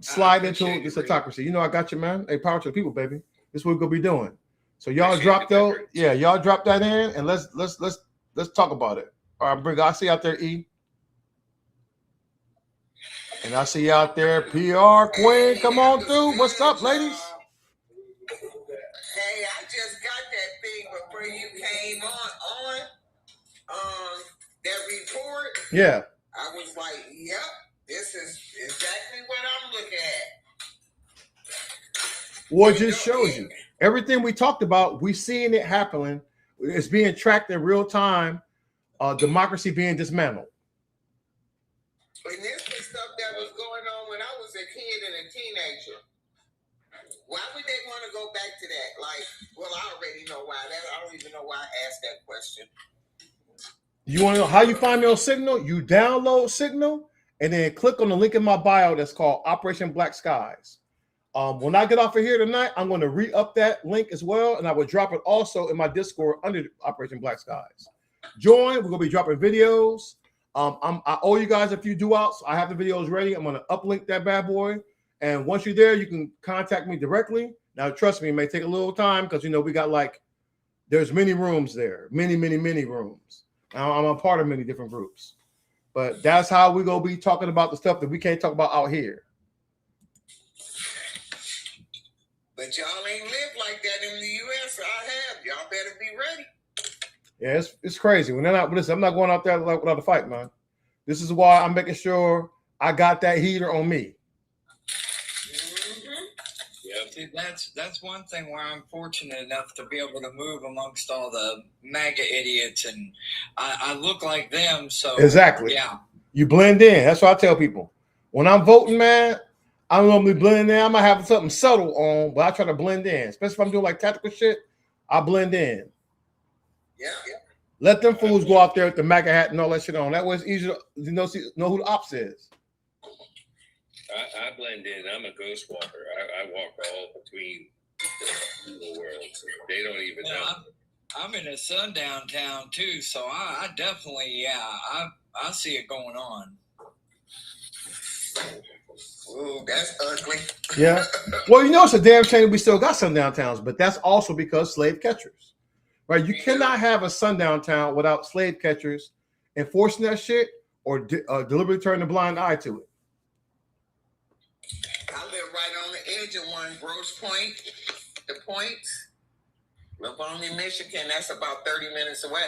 Slide into this autocracy. I got you, man. Hey, power to the people, baby. This is what we're gonna be doing. So y'all drop those. Yeah, y'all drop that in, and let's talk about it. All right, Brig, I see you out there, E. And I see you out there, PR Queen. Come on through. What's up, ladies? Hey, I just got that thing before you came on that report. Yeah. I was like, yep, this is exactly what I'm looking at. Well, it just shows you. Everything we talked about, we seeing it happening. It's being tracked in real time. Democracy being dismantled. And this is stuff that was going on when I was a kid and a teenager. Why would they want to go back to that? I already know why. I don't even know why I asked that question. You want to know how you find me on Signal? You download Signal and then click on the link in my bio that's called Operation Black Skies. When I get off of here tonight, I'm going to re-up that link as well, and I will drop it also in my Discord under Operation Black Skies. Join. We're going to be dropping videos. I owe you guys a few do-outs. I have the videos ready. I'm going to uplink that bad boy, and once you're there, you can contact me directly. Now, trust me, it may take a little time because, we got there's many rooms there, many rooms. I'm a part of many different groups, but that's how we're going to be talking about the stuff that we can't talk about out here. But y'all ain't lived like that in the U.S. I have. Y'all better be ready. Yeah, it's crazy. When they're not, listen, I'm not going out there without a fight, man. This is why I'm making sure I got that heater on me. Yep. See, that's one thing where I'm fortunate enough to be able to move amongst all the MAGA idiots, and I look like them. So exactly. Yeah. You blend in. That's what I tell people. When I'm voting, man, I don't normally blend in. I might have something subtle on, but I try to blend in. Especially if I'm doing tactical shit, I blend in. Yeah. Let them fools go out there with the MAGA hat and all that shit on. That way it's easier to know who the ops is. I blend in. I'm a ghost walker. I walk all between the worlds. They don't even know. I'm in a sundown town too, so I definitely, I see it going on. Ooh, that's ugly. Yeah. Well, it's a damn shame we still got sundown towns, but that's also because slave catchers, right? You cannot have a sundown town without slave catchers enforcing that shit or deliberately turning a blind eye to it. I live right on the edge of one, Grosse Pointe, the Points. Livonia, Michigan, that's about 30 minutes away.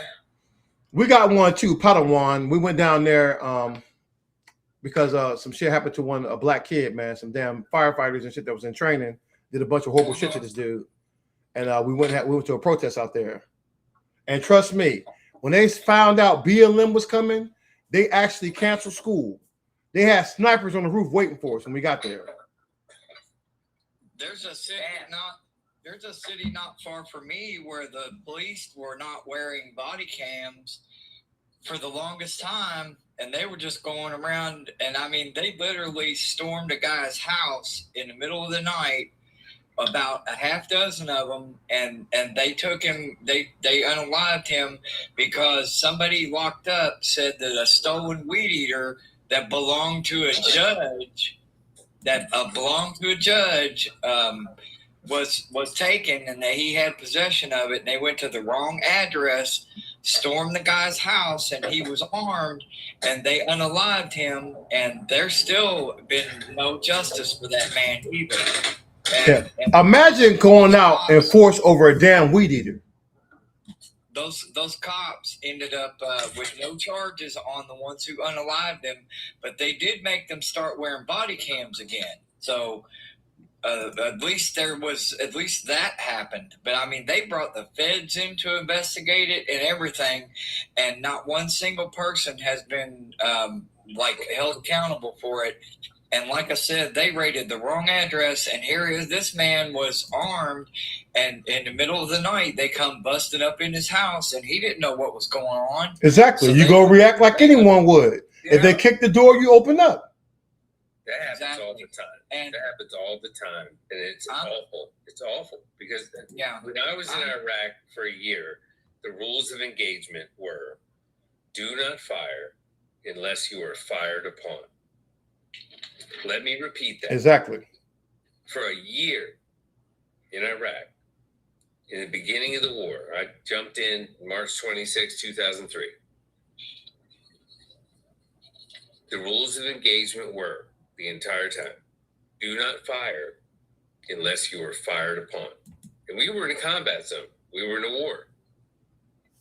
We got one too, Padawan. We went down there because some shit happened to a black kid, man. Some damn firefighters and shit that was in training did a bunch of horrible shit to this dude. And we went to a protest out there. And trust me, when they found out BLM was coming, they actually canceled school. They had snipers on the roof waiting for us when we got there. There's a city There's a city not far from me where the police were not wearing body cams for the longest time, and they were just going around, and I mean, they literally stormed a guy's house in the middle of the night, about a half dozen of them, and they took him, they unalived him because somebody locked up said that a stolen weed eater that belonged to a judge, was taken, and that he had possession of it, and they went to the wrong address, stormed the guy's house, and he was armed, and they unalived him, and there's still been no justice for that man either. And imagine going out and force over a damn weed eater. Those cops ended up with no charges on the ones who unalived them, but they did make them start wearing body cams again. So at least that happened. But I mean, they brought the feds in to investigate it and everything, and not one single person has been held accountable for it. And like I said, they raided the wrong address, and this man was armed, and in the middle of the night, they come busting up in his house, and he didn't know what was going on. Exactly. So you go react like anyone would. Yeah. If they kick the door, you open up. That happens all the time. And that happens all the time. And it's awful. It's awful. Because when I was in Iraq for a year, the rules of engagement were do not fire unless you are fired upon. Let me repeat that. Exactly. For a year in Iraq, in the beginning of the war, I jumped in March 26, 2003. The rules of engagement were the entire time, do not fire unless you are fired upon. And we were in a combat zone. We were in a war.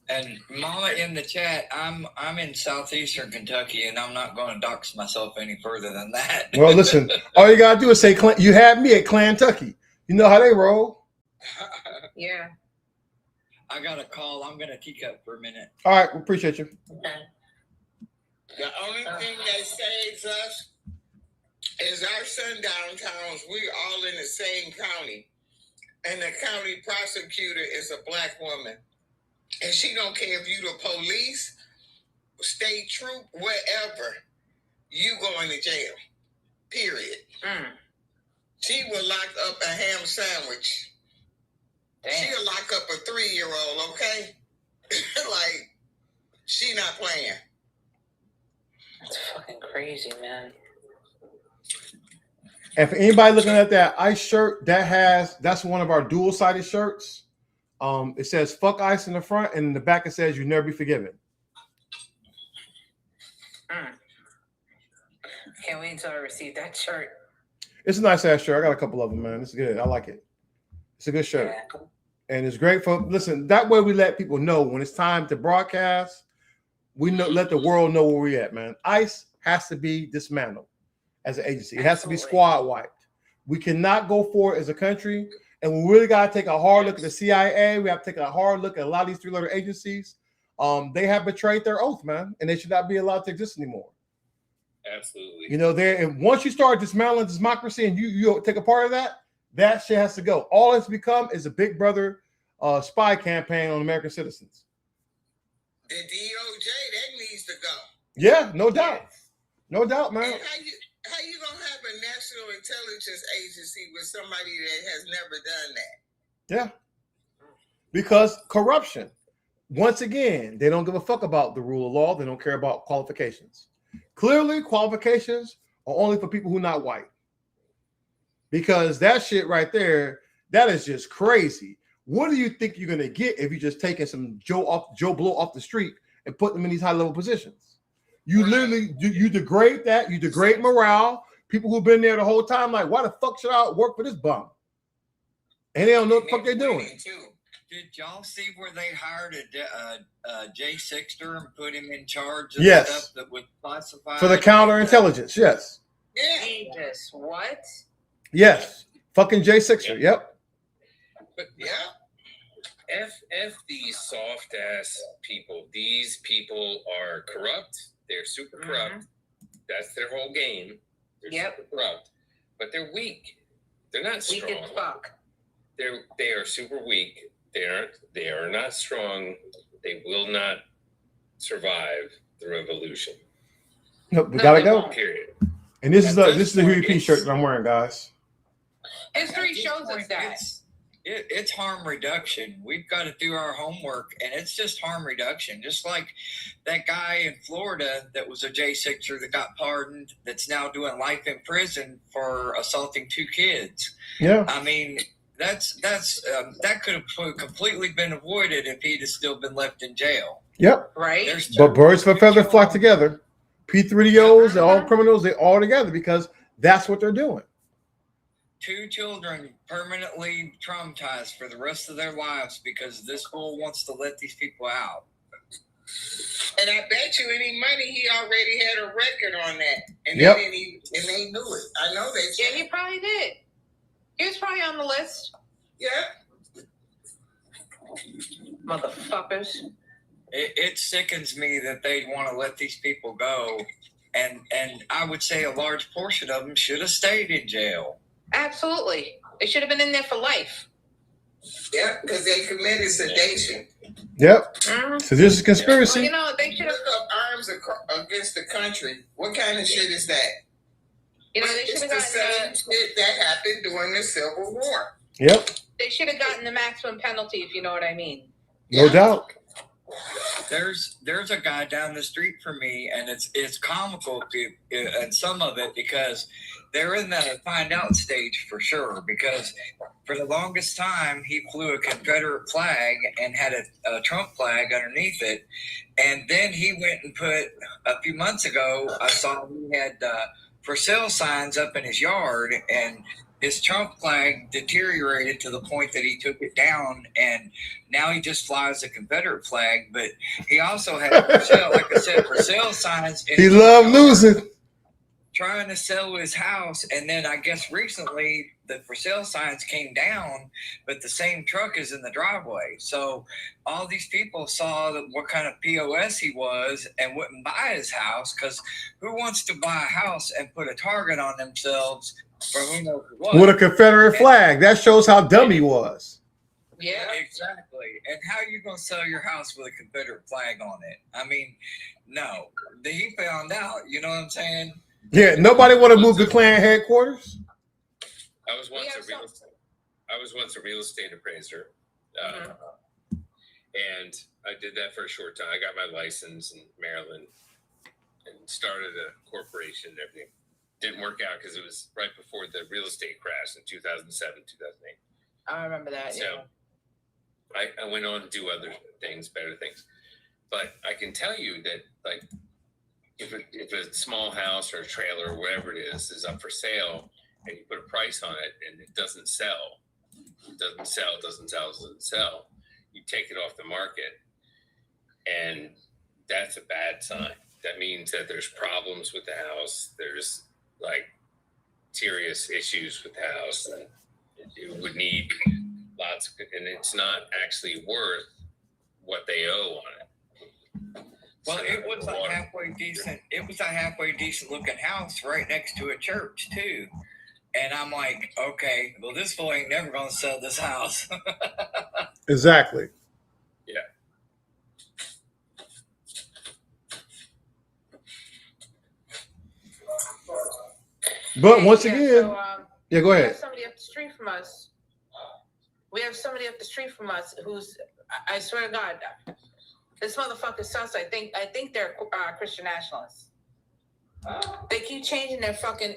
And Mama in the chat, I'm in southeastern Kentucky, and I'm not going to dox myself any further than that. Well, listen, all you gotta do is say you had me at Clantucky. You know how they roll. Yeah. I got a call. I'm going to teacup for a minute. All right, we appreciate you. Okay. The only thing that saves us is our sundown towns. We're all in the same county, and the county prosecutor is a black woman. And she don't care if you the police, state troop, whatever, you going to jail. Period. She will lock up a ham sandwich. Damn. She'll lock up a 3-year-old, okay? Like, she not playing. That's fucking crazy, man. And for anybody looking at that ICE shirt, that's one of our dual-sided shirts. It says "fuck ICE" in the front, and in the back it says "you never be forgiven." Can't wait until I receive that shirt. It's a nice ass shirt. I got a couple of them, man. It's good. I like it. It's a good shirt, and it's great for. Listen, that way we let people know when it's time to broadcast. We let the world know where we at, man. ICE has to be dismantled as an agency. It has to be squad wiped. We cannot go forward as a country. And we really got to take a hard look at the CIA. We have to take a hard look at a lot of these three-letter agencies. They have betrayed their oath, man, and they should not be allowed to exist anymore. Absolutely. You know, and once you start dismantling democracy and you take a part of that shit has to go. All it's become is a Big Brother spy campaign on American citizens. The DOJ, that needs to go. Yeah, no doubt. No doubt, man. And how you gonna have a national intelligence agency with somebody that has never done that? Yeah. Because corruption. Once again, they don't give a fuck about the rule of law. They don't care about qualifications. Clearly, qualifications are only for people who are not white. Because that shit right there, that is just crazy. What do you think you're gonna get if you're just taking some Joe Blow off the street and put them in these high-level positions? You literally you degrade that. You degrade morale. People who've been there the whole time, like, why the fuck should I work for this bum? And they don't know what the fuck they're doing. Did y'all see where they hired a Jay Sixter and put him in charge of stuff that was classified for the counterintelligence? Yes. Jesus, what? Yes, fucking Jay Sixter. Yep. But F these soft ass people. These people are corrupt. They're super corrupt. That's their whole game. They're super corrupt. But they're weak. They're not strong. Weak as fuck. they are super weak. They are not strong. They will not survive the revolution. Nope, we gotta go. Period. And this is the Huey P shirt that I'm wearing, guys. History shows us that. It's harm reduction. We've got to do our homework, and it's just harm reduction. Just like that guy in Florida that was a J6er that got pardoned, that's now doing life in prison for assaulting 2 kids. Yeah. I mean, that could have completely been avoided if he'd have still been left in jail. Yep. Right. But birds of a feather flock together. P3DOs, they're all criminals, they're all together because that's what they're doing. 2 children permanently traumatized for the rest of their lives because this fool wants to let these people out. And I bet you any money he already had a record on that, and Yep. they knew it. I know they. Yeah, he probably did. He was probably on the list. Yeah. Motherfuckers. It sickens me that they want to let these people go, and I would say a large portion of them should have stayed in jail. Absolutely. They should have been in there for life. Yeah, because they committed sedation. Yep. So this is conspiracy. Well, you know, they should have Took up arms against the country. What kind of shit is that? You know, they should have It's the gotten same shit that happened during the Civil War. Yep. they should have gotten the maximum penalty, if you know what I mean. No doubt. There's a guy down the street from me, and it's comical and some of it because they're in the find out stage for sure. Because for the longest time he flew a Confederate flag and had a Trump flag underneath it, and then he went and put a few months ago. I saw he had for sale signs up in his yard, and his Trump flag deteriorated to the point that he took it down, and now he just flies a Confederate flag. But he also had, for sale, like I said, for sale signs. He loved losing. Trying to sell his house, and then I guess recently the for sale signs came down, but the same truck is in the driveway. So all these people saw what kind of POS he was and wouldn't buy his house, because who wants to buy a house and put a target on themselves for who knows what? With a Confederate flag. That shows how dumb he was. Yeah, exactly. And how are you going to sell your house with a Confederate flag on it? I mean, no. He found out, you know what I'm saying? Yeah, nobody want to move the Klan headquarters. I was once a real estate appraiser, and I did that for a short time. I got my license in Maryland and started a corporation and everything. Didn't work out because it was right before the real estate crash in 2007, 2008. I remember that. So I went on to do other things, better things. But I can tell you that, like, if a small house or a trailer or whatever it is up for sale, and you put a price on it and it doesn't sell, you take it off the market, and that's a bad sign. That means that there's problems with the house. There's like serious issues with the house, and it would need lots of, and it's not actually worth what they owe on it. Well, it was a halfway decent. It was a halfway decent looking house right next to a church too, and I'm like, okay, well, this fool ain't never gonna sell this house. Exactly. Yeah. But once again, yeah, go We ahead. have somebody up the street from us. Who's, I swear to God, this motherfucker sus. I think they're Christian nationalists. They keep changing their fucking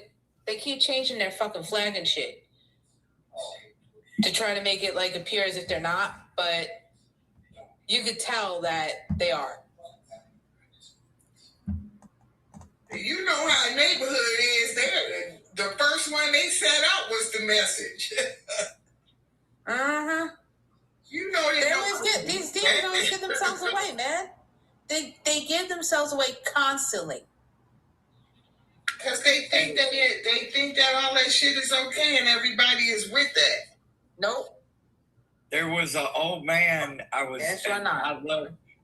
flag and shit to try to make it like appear as if they're not, but you could tell that they are. You know how a neighborhood is there. The first one they set out was the message. You know They always get these demons always give themselves away, man. They give themselves away constantly. Because they think that all that shit is okay and everybody is with that. Nope. There was an old man. I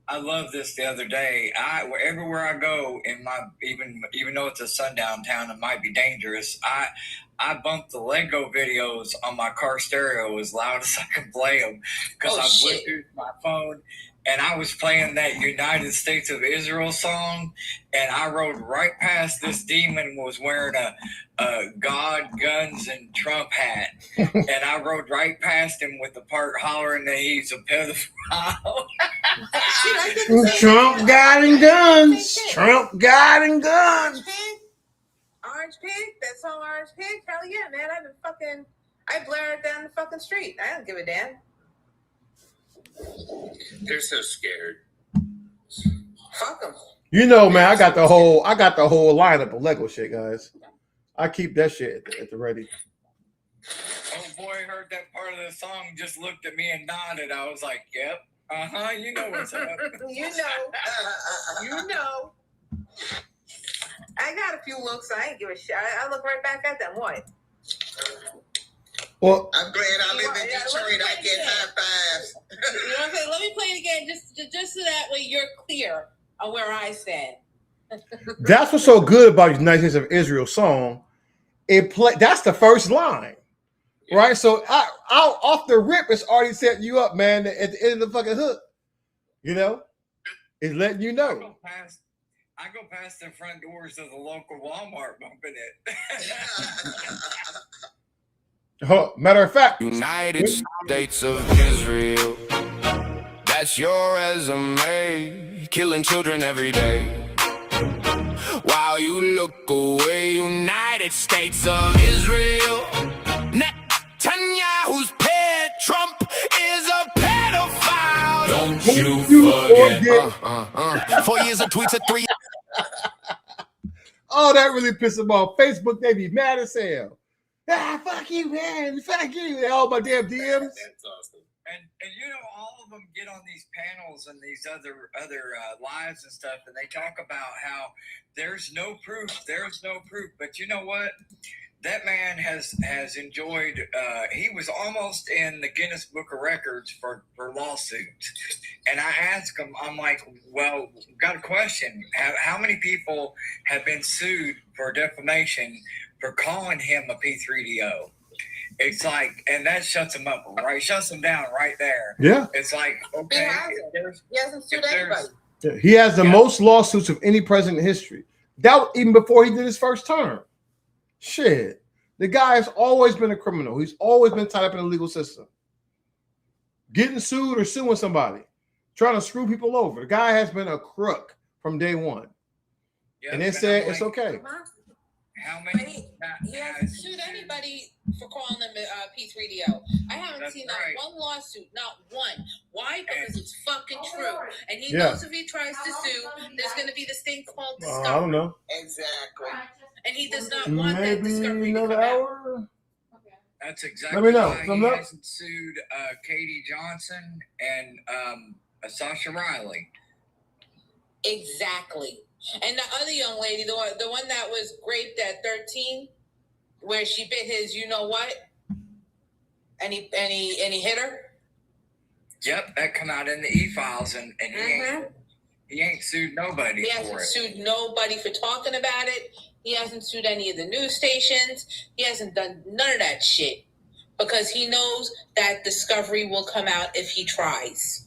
I love this the other day. Everywhere I go in my even though it's a sundown town, it might be dangerous. I bump the Lego videos on my car stereo as loud as I can play them because I Bluetooth my phone. And I was playing that United States of Israel song, and I rode right past this demon was wearing a God, guns, and Trump hat. And I rode right past him with the part hollering that he's a pedophile. Trump God and guns. Trump God and guns. Orange Pig? That song Orange Pig? Hell yeah, man. I blare it down the fucking street. I don't give a damn. They're so scared. Fuck them. You know, man, I got the whole lineup of Lego shit, guys. I keep that shit at the ready. Oh boy, heard that part of the song, just looked at me and nodded. I was like, yep, you know what's up. You know. I got a few looks. I ain't give a shit. I look right back at them. What? Well, I'm glad I live in Detroit. I get high fives. You know what I'm saying? Let me play it again, just so that way you're clear on where I stand. That's what's so good about United States of Israel song. That's the first line, right? So I off the rip, it's already setting you up, man. At the end of the fucking hook, you know, it's letting you know. I go past the front doors of the local Walmart bumping it. Matter of fact, United States of Israel. That's your resume. Killing children every day. While you look away, United States of Israel. Netanyahu's pet Trump is a pedophile. Don't you forget. 4 years of tweets at 3. Oh, that really pissed them off. Facebook, they be mad as hell. Fuck you, man. Fuck you. All my damn DMs. That's awesome. And you know, all of them get on these panels and these other lives and stuff, and they talk about how there's no proof. But you know what? That man has enjoyed. He was almost in the Guinness Book of Records for lawsuits. And I asked him, I'm like, well, got a question. How many people have been sued for defamation for calling him a P3DO? It's like, and that shuts him up, right? Shuts him down right there. Yeah. It's like, okay. He hasn't sued anybody. He has the most lawsuits of any president in history. That even before he did his first term. Shit. The guy has always been a criminal. He's always been tied up in the legal system. Getting sued or suing somebody. Trying to screw people over. The guy has been a crook from day one. Yeah, and they said it's okay. How many? He hasn't sued anybody for calling them P3DO. I haven't seen not one lawsuit, not one. Why? Because it's fucking true. And he knows if he tries to sue, there's going to be this thing called discovery. I don't know. Exactly. And he does not want that discovery to come out. That's exactly why he hasn't sued Katie Johnson and Sasha Riley. Exactly. And the other young lady, the one that was raped at 13, where she bit his, you know what, and he hit her. Yep, that come out in the e-files, and he ain't sued nobody. He hasn't sued nobody for talking about it. He hasn't sued any of the news stations. He hasn't done none of that shit because he knows that discovery will come out if he tries.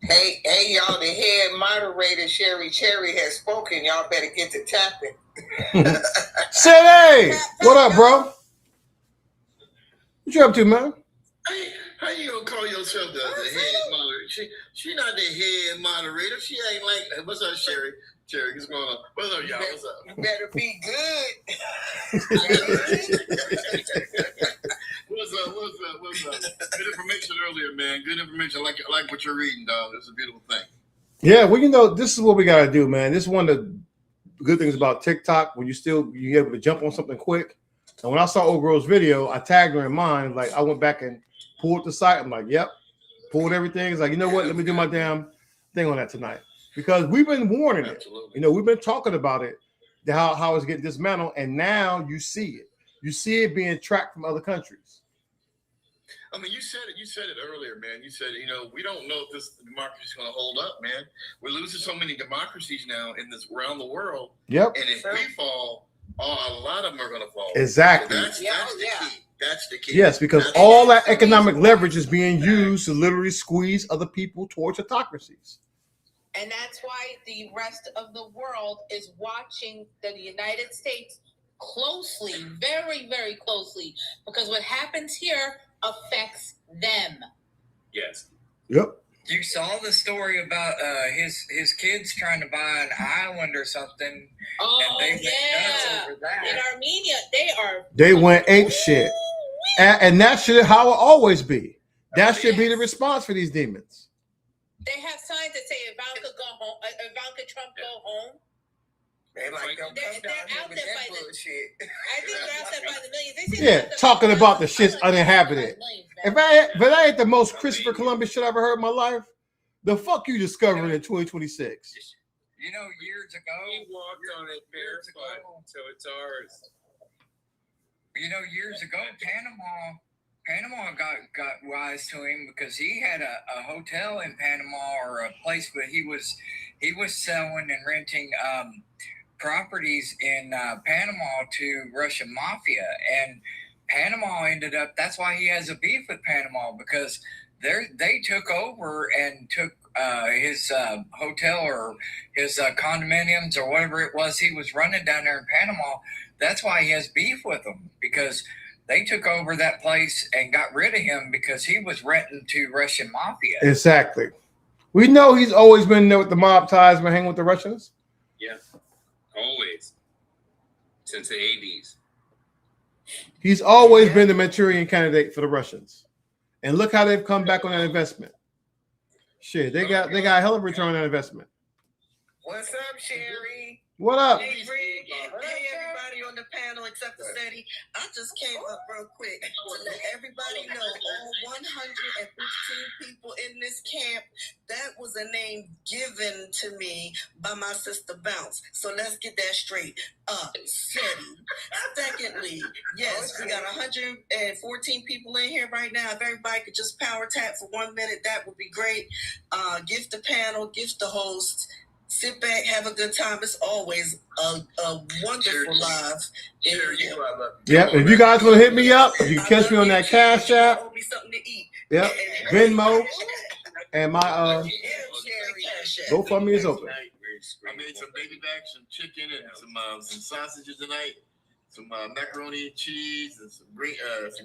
Hey, y'all, the head moderator, Sherry Cherry, has spoken. Y'all better get to tapping. Say, hey, what up, bro? What you up to, man? How you gonna call yourself the head moderator? She not the head moderator. She ain't like, what's up, Sherry? Sherry, what's going on? What's up, y'all? What's up? You better be good. What's up? Good information earlier, man. Good information. I like what you're reading, dog. It's a beautiful thing. Yeah, well, you know, this is what we gotta do, man. This is one of the good things about TikTok when you're able to jump on something quick. And when I saw Old Girl's video, I tagged her in mine. Like, I went back and pulled the site. I'm like, yep, pulled everything. It's like, you know what? Let me do my damn thing on that tonight. Because we've been warning it. You know, we've been talking about it, how it's getting dismantled, and now you see it. You see it being tracked from other countries. I mean, you said it. You said it earlier, man. You said, we don't know if this democracy is going to hold up, man. We're losing so many democracies now around the world. Yep. And if we fall, a lot of them are going to fall. Exactly. So that's the key. That's the key. Yes, because all that economic leverage is being used to literally squeeze other people towards autocracies. And that's why the rest of the world is watching the United States closely, very, very closely, because what happens here affects them. Yes. Yep. You saw the story about his kids trying to buy an island or something. Oh, and they went nuts over that. In Armenia, they went ape shit. And that should how it always be. That should be the response for these demons. They have signs that say Ivanka Trump go home. They're out there by the bullshit. I think they're out there by the millions. They Yeah, talking about the shit's uninhabited. If that ain't the most Christopher Columbus shit I ever heard in my life, the fuck you discovering in 2026? Years ago, we walked on it barefoot, so it's ours. Years ago, Panama got wise to him because he had a hotel in Panama or a place, but he was selling and renting properties in Panama to Russian mafia, and Panama ended up. That's why he has a beef with Panama, because they took over and took his hotel or his condominiums or whatever it was he was running down there in Panama. That's why he has beef with them, because they took over that place and got rid of him because he was renting to Russian mafia. Exactly. We know he's always been there with the mob ties, been hanging with the Russians. Yeah, always. Since the 80s. He's always been the Manchurian candidate for the Russians. And look how they've come back on that investment. Shit, they got a hell of a return on that investment. What's up, Sherry? What up? Hey, Rick. Hey, everybody on the panel except for Sadie. I just came up real quick to let everybody know all 115 people in this camp, that was a name given to me by my sister Bounce. So let's get that straight. Sadie. Secondly, yes, we got 114 people in here right now. If everybody could just power tap for 1 minute, that would be great. Gift the panel, gift the host. Sit back, have a good time. It's always a wonderful live. Yep. If you guys want to hit me up, you can catch me on that Cash App. Yep. Venmo. And my GoFundMe is open. I made some baby back, some chicken, and some sausages tonight. Some macaroni and cheese, and some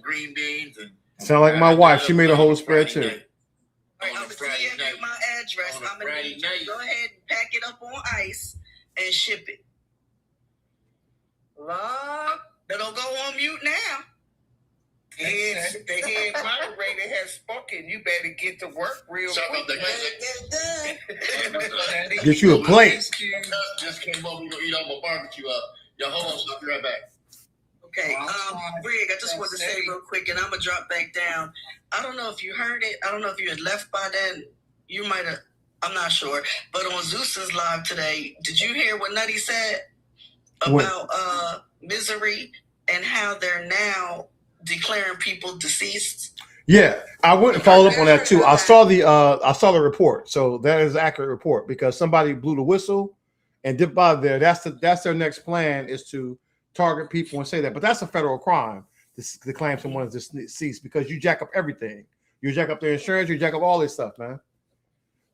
green beans. And sound like my wife. She made a whole spread too. I'm going to DM you my address. I'm going to need you to go ahead and pack it up on ice and ship it. Love. But don't go on mute now. The head moderator has spoken. You better get to work real quick. Get you a plate. Just came over. We're going to eat all my barbecue up. Y'all hold on. I'll be right back. Okay, Brig, I just want to say real quick, and I'm going to drop back down. I don't know if you heard it. I don't know if you had left by then. You might have. I'm not sure. But on Zeus's live today, did you hear what Nutty said about misery and how they're now declaring people deceased? Yeah, I went and followed up on that too. I saw the report. So that is an accurate report because somebody blew the whistle and dipped out of there. That's their next plan is to target people and say that. But that's a federal crime to claim someone is deceased because you jack up everything. You jack up their insurance, you jack up all this stuff, man.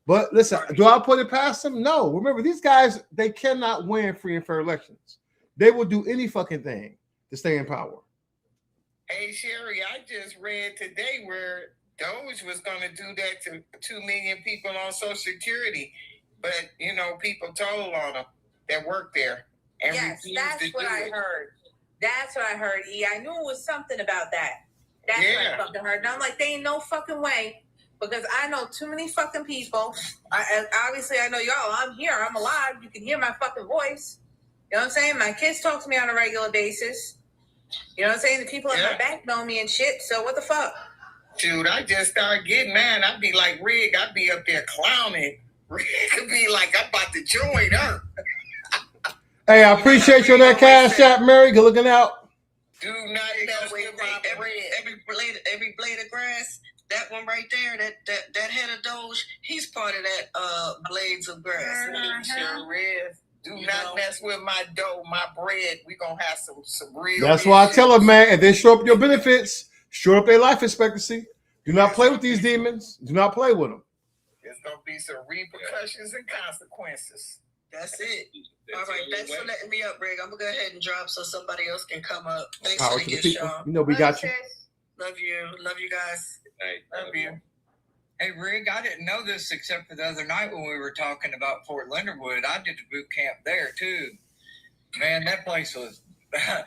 But listen, do I put it past them? No. Remember, these guys, they cannot win free and fair elections. They will do any fucking thing to stay in power. Hey, Sherry, I just read today where Doge was going to do that to 2 million people on Social Security. But, people told on them that work there. And yes, that's what I heard. That's what I heard, E. I knew it was something about that. That's what I fucking heard. And I'm like, they ain't no fucking way. Because I know too many fucking people. Obviously, I know y'all. I'm here. I'm alive. You can hear my fucking voice. You know what I'm saying? My kids talk to me on a regular basis. You know what I'm saying? The people at my back know me and shit. So what the fuck? Dude, I just started getting mad. I'd be like, Rig, I'd be up there clowning. Rig could be like, I'm about to join her. Hey, I appreciate you on that Cash App, Mary. Good looking out. Do not every blade blade of grass, that one right there, that head of Doge, he's part of that blades of grass. Sure is. Do not mess with my dough, my bread. We gonna have some real. That's why I tell them, man, if they show up your benefits, show up their life expectancy. Do not play with these demons. Do not play with them. There's gonna be some repercussions and consequences. That's it. All right, thanks for letting me up, Greg. I'm gonna go ahead and drop so somebody else can come up. Thanks Power for to the the gift, people. y'all. You know we got you. Love you guys. Love you. Hey, Rig, I didn't know this except for the other night when we were talking about Fort Leonard Wood. I did the boot camp there, too. Man, that place was bad.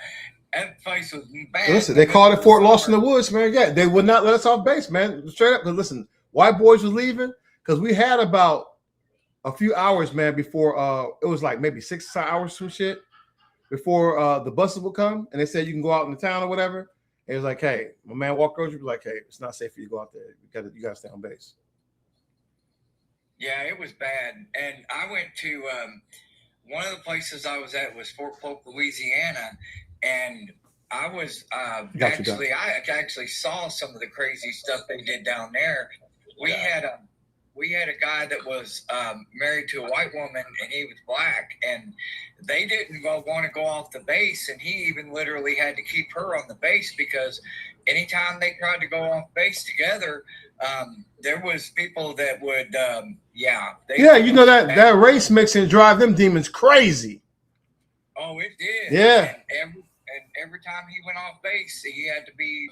Listen, they called it Fort Lost in the Woods, man. Yeah, they would not let us off base, man. Straight up. Because listen, white boys was leaving because we had about a few hours, man, before it was like maybe 6 hours some shit before the buses would come, and they said you can go out in the town or whatever. It was like, hey, my man Walker Rose was like, hey, it's not safe for you to go out there. You gotta stay on base. Yeah, it was bad. And I went to one of the places I was at was Fort Polk, Louisiana, and I was I actually saw some of the crazy stuff they did down there. We had a guy that was married to a white woman, and he was black, and they didn't want to go off the base, and he even literally had to keep her on the base because anytime they tried to go off base together, there was people that would, you know that race mixing drive them demons crazy. Oh, it did. Yeah. And every time he went off base, he had to be,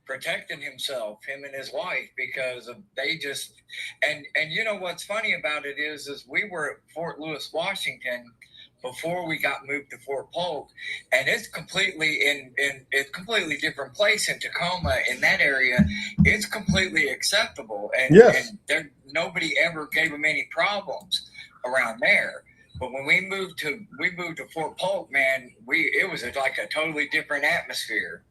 protecting himself, him and his wife, because they just and you know what's funny about it is we were at Fort Lewis, Washington before we got moved to Fort Polk, and it's completely in a completely different place in Tacoma. In that area, it's completely acceptable, and there nobody ever gave them any problems around there. But when we moved to Fort Polk, man, it was like a totally different atmosphere.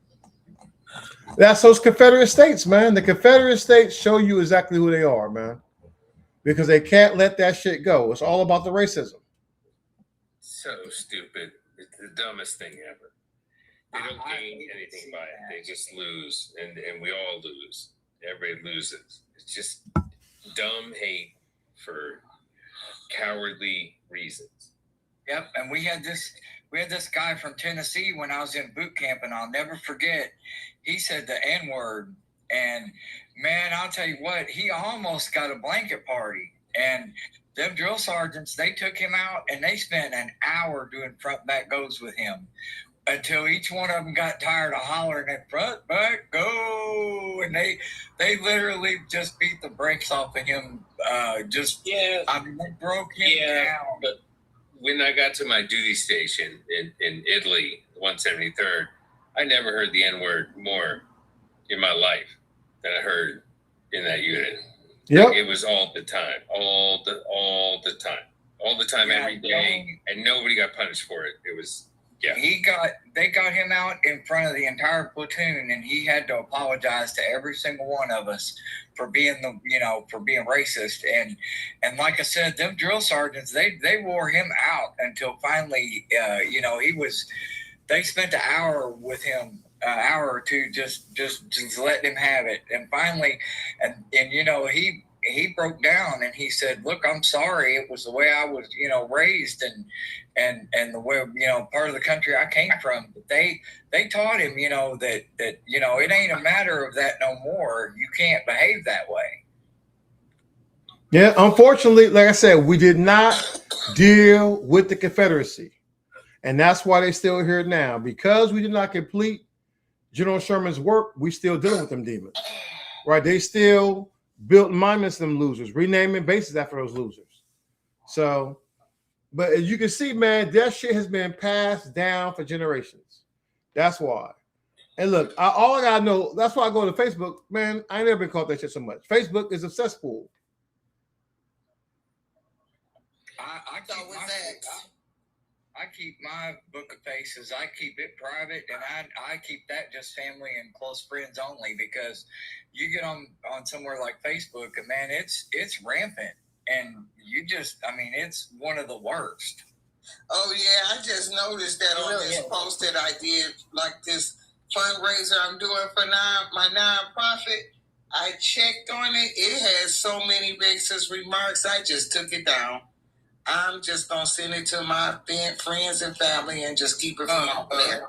That's those Confederate states, man. The Confederate states show you exactly who they are, man, because they can't let that shit go. It's all about the racism. So stupid. It's the dumbest thing ever. They don't gain anything by it. They just lose, and we all lose. Everybody loses. It's just dumb hate for cowardly reasons. Yep, and we had this guy from Tennessee when I was in boot camp, and I'll never forget. He said the N-word, and man, I'll tell you what, he almost got a blanket party. And them drill sergeants, they took him out, and they spent an hour doing front back goes with him until each one of them got tired of hollering at front back go, and they literally just beat the brakes off of him. I mean, they broke him down. But when I got to my duty station in Italy, 173rd, I never heard the N-word more in my life than I heard in that unit. Yep. Like, it was all the time, every day, and nobody got punished for it. It was, they got him out in front of the entire platoon, and he had to apologize to every single one of us for being being racist. And like I said, them drill sergeants, they wore him out until finally, they spent an hour with him, an hour or two, just letting him have it. And finally, and he broke down and he said, "Look, I'm sorry. It was the way I was, raised and the way, part of the country I came from." But they taught him, that it ain't a matter of that no more. You can't behave that way. Yeah, unfortunately, like I said, we did not deal with the Confederacy. And that's why they're still here now. Because we did not complete General Sherman's work, we still dealing with them demons. Right? They still built monuments to them losers, renaming bases after those losers. So, but as you can see, man, that shit has been passed down for generations. That's why. And look, all I gotta know, that's why I go to Facebook, man. I ain't never been called that shit so much. Facebook is a cesspool. I keep my book of faces, I keep it private, and I keep that just family and close friends only, because you get on somewhere like Facebook, and man, it's rampant, and it's one of the worst. Oh yeah, I just noticed that on this post that I did, like this fundraiser I'm doing for my nonprofit. I checked on it. It has so many racist remarks. I just took it down. I'm just gonna send it to my friends and family and just keep it from out there.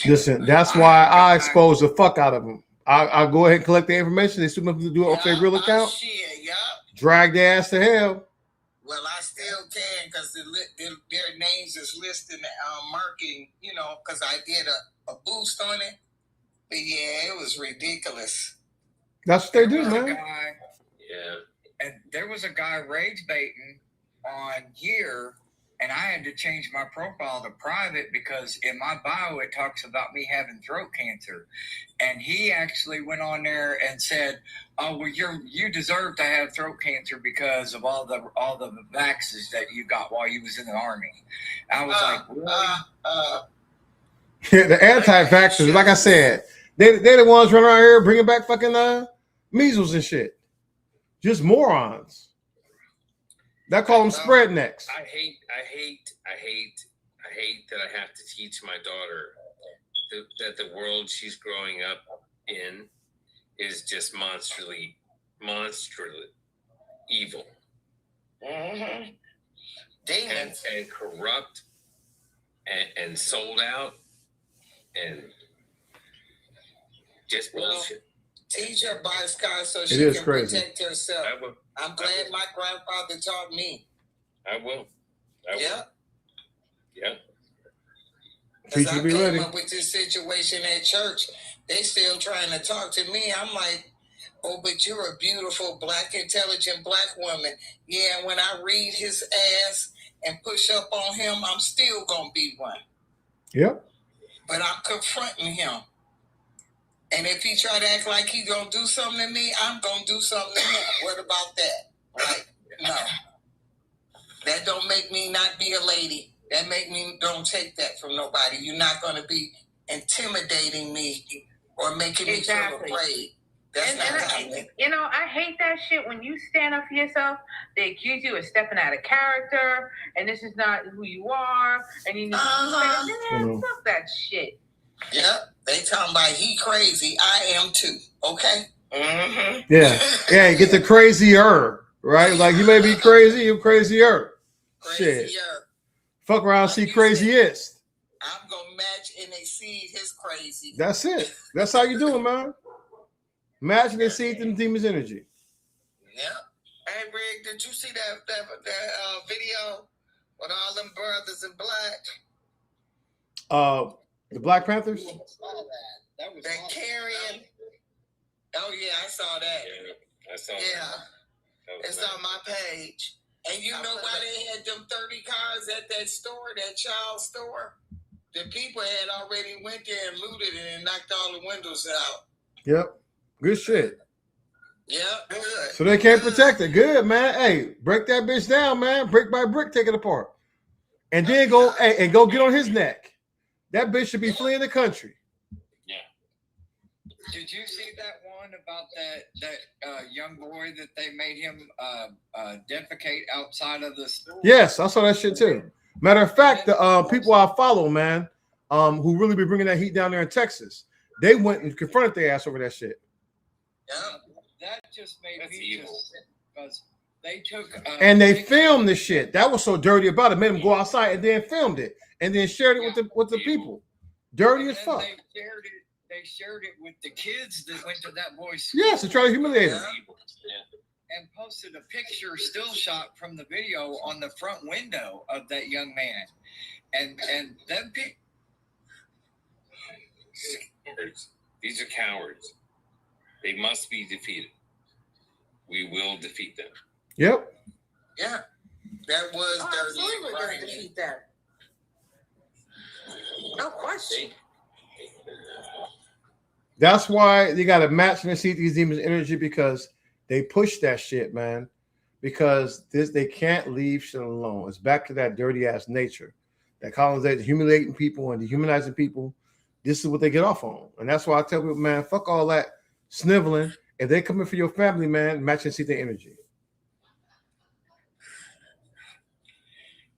Listen, that's why I expose the fuck out of them. I'll go ahead and collect the information. They assume to do it off their real account. Drag their ass to hell. Well, I still can because their names is listed marking, you know, because I did a boost on it. But yeah, it was ridiculous. That's what they do, man. Yeah. And there was a guy rage baiting on here, and I had to change my profile to private because in my bio it talks about me having throat cancer. And he actually went on there and said, "Oh, well, you deserve to have throat cancer because of all the vaxes that you got while you was in the army." I was like, really? The anti-vaxxers, like I said, they're the ones running around here bringing back fucking measles and shit. Just morons. That call them spreadnecks. I hate that I have to teach my daughter that the world she's growing up in is just monstrously evil. Mm-hmm. Demons. And corrupt and sold out and just bullshit. Teach her by Scott so she can protect herself. I'm glad my grandfather taught me. I will. Yeah. Yeah. Because I came up with this situation at church. They still trying to talk to me. I'm like, oh, but you're a beautiful, black, intelligent black woman. Yeah, when I read his ass and push up on him, I'm still going to be one. Yep. But I'm confronting him. And if he try to act like he going to do something to me, I'm going to do something to him. What about that? Like, no. That don't make me not be a lady. That make me don't take that from nobody. You're not going to be intimidating me or making me feel afraid. That's not happening. You know, I hate that shit when you stand up for yourself. They accuse you of stepping out of character, and this is not who you are, and you need to fuck that shit. Yep, they talking about he crazy. I am too. Okay. Mm-hmm. Yeah. Get the crazier, right? Like you may be crazy, you crazier. Shit. Fuck around, see craziest. I'm gonna match and exceed his crazy. That's it. That's how you do it, man. Match and exceed the demon's energy. Yeah. Hey, Rick, did you see that video with all them brothers in black? The Black Panthers? That was carrying. Oh yeah, I saw that. Yeah, I saw that. Yeah. It's on my page. And you know why they had them 30 cars at that store, that child store? The people had already went there and looted it and knocked all the windows out. Yep. Good shit. Yep. Good. So they can't protect it. Good, man. Hey, break that bitch down, man. Brick by brick, take it apart. And then go get on his neck. That bitch should be fleeing the country. Yeah. Did you see that one about that young boy that they made him defecate outside of the store? Yes, I saw that shit too. Matter of fact, the people I follow, man, who really be bringing that heat down there in Texas, they went and confronted their ass over that shit. Yeah. That just made me just sick because they took and they filmed the shit. That was so dirty about it. Made them go outside and then filmed it and then shared it with the people. Dirty as fuck. They shared it with the kids that went to that boy's school. Yes, to try to humiliate him. And posted a picture, still shot from the video on the front window of that young man. And them people. These are cowards. They must be defeated. We will defeat them. Yep. Yeah. That was dirty. Absolutely going to defeat them. No question. That's why you got to match and see these demons' energy because they push that shit, man. Because they can't leave shit alone. It's back to that dirty ass nature, that colonization, humiliating people and dehumanizing people. This is what they get off on, and that's why I tell people, man, fuck all that sniveling. If they come in for your family, man, match and see their energy.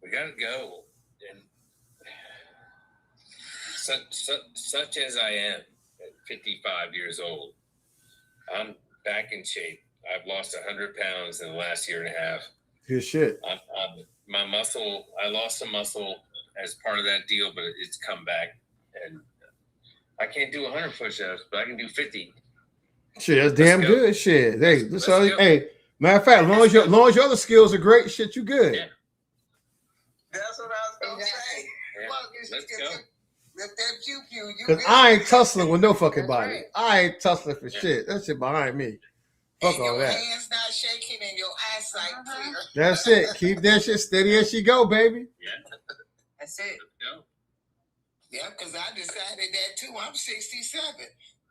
We gotta go. And such as I am at 55 years old, I'm back in shape. I've lost 100 pounds in the last year and a half. Good shit. My muscle, I lost some muscle as part of that deal, but it's come back. And I can't do 100 push-ups, but I can do 50. Shit, that's damn good shit. Hey, hey, matter of fact, as long as your other skills are great, shit, you good. Yeah. That's what I was gonna say. Yeah. Let's go. Lift that pew. Because I ain't tussling with no fucking body. Right. I ain't tussling for shit. That shit behind me. Fuck all that. Your hands not shaking and your eyesight clear. That's it. Keep that shit steady as she go, baby. Yeah. That's it. Yeah, because I decided that too. I'm 67.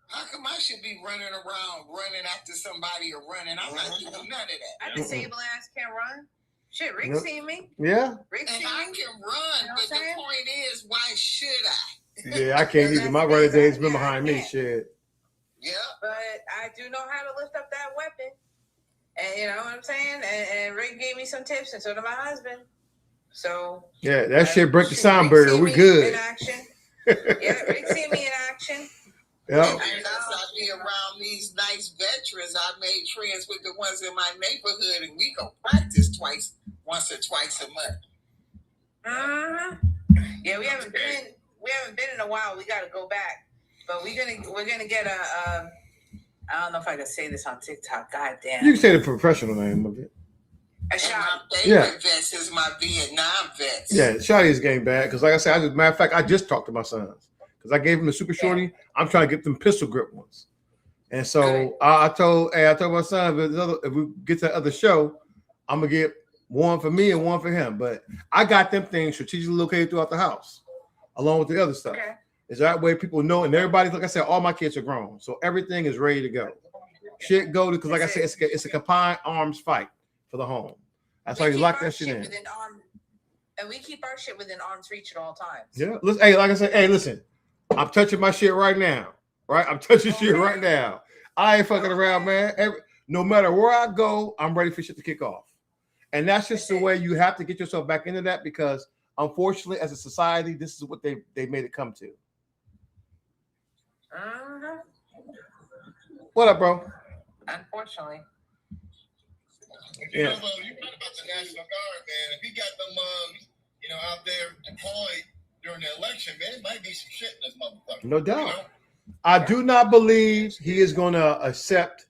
How come I should be running around, running after somebody or running? I'm not doing none of that. I disabled ass can't run. Shit, Rick seen me. Yeah. Rick and I can run, but the point is, why should I? Yeah, I can't either. My running days been behind me. Shit. Yeah. But I do know how to lift up that weapon. And you know what I'm saying? And Rick gave me some tips, and so did my husband. So yeah, that shit break the sound barrier. We good. In action. Yeah, Rick seen me in action. Yeah. And as I be around these nice veterans, I made friends with the ones in my neighborhood, and we go practice once or twice a month. Yeah, we haven't been in a while. We got to go back, but we're gonna get a. I don't know if I can say this on TikTok. God damn. You can say the professional name of it. A shot. My favorite vets is my Vietnam vets. Yeah, Shotty is getting bad because, like I said, matter of fact, I just talked to my sons because I gave them the super shorty. Yeah. I'm trying to get them pistol grip ones, and so I told my son if we get to the other show, I'm gonna get one for me and one for him. But I got them things strategically located throughout the house, along with the other stuff. Okay. Is that way people know, and everybody, like I said, all my kids are grown, so everything is ready to go. Shit go to because, like I said, it's a combined arms fight for the home. That's how you lock that shit in. And we keep our shit within arm's reach at all times. Yeah. Listen, hey, like I said, hey, listen, I'm touching my shit right now. Right? I'm touching shit right now. I ain't fucking around, man. No matter where I go, I'm ready for shit to kick off. And that's just the way you have to get yourself back into that because, unfortunately, as a society, this is what they made it come to. What up, bro? Unfortunately. You know, you talk about the National Guard, man. If he got them, out there deployed during the election, man, it might be some shit in this motherfucker. No doubt. You know? I do not believe he is going to accept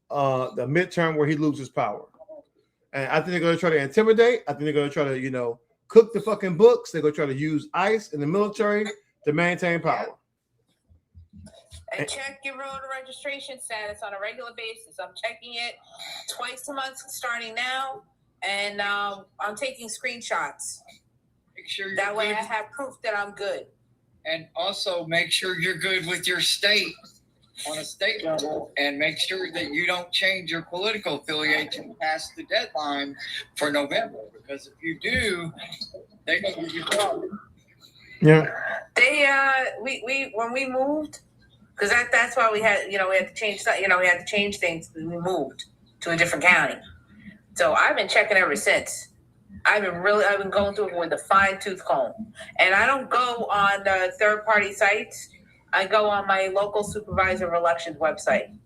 the midterm where he loses power. And I think they're going to try to intimidate. I think they're going to try to, cook the fucking books. They're going to try to use ICE and the military to maintain power. And check your voter registration status on a regular basis. I'm checking it twice a month starting now, and I'm taking screenshots. Make sure that way I have proof that I'm good. And also make sure you're good with your state on a state level, and make sure that you don't change your political affiliation past the deadline for November, because if you do, they're going to give you a problem. Yeah. We when we moved. Because that's why we had to change, we had to change things. We moved to a different county. So I've been checking ever since. I've been going through it with a fine tooth comb. And I don't go on the third party sites. I go on my local supervisor of elections website.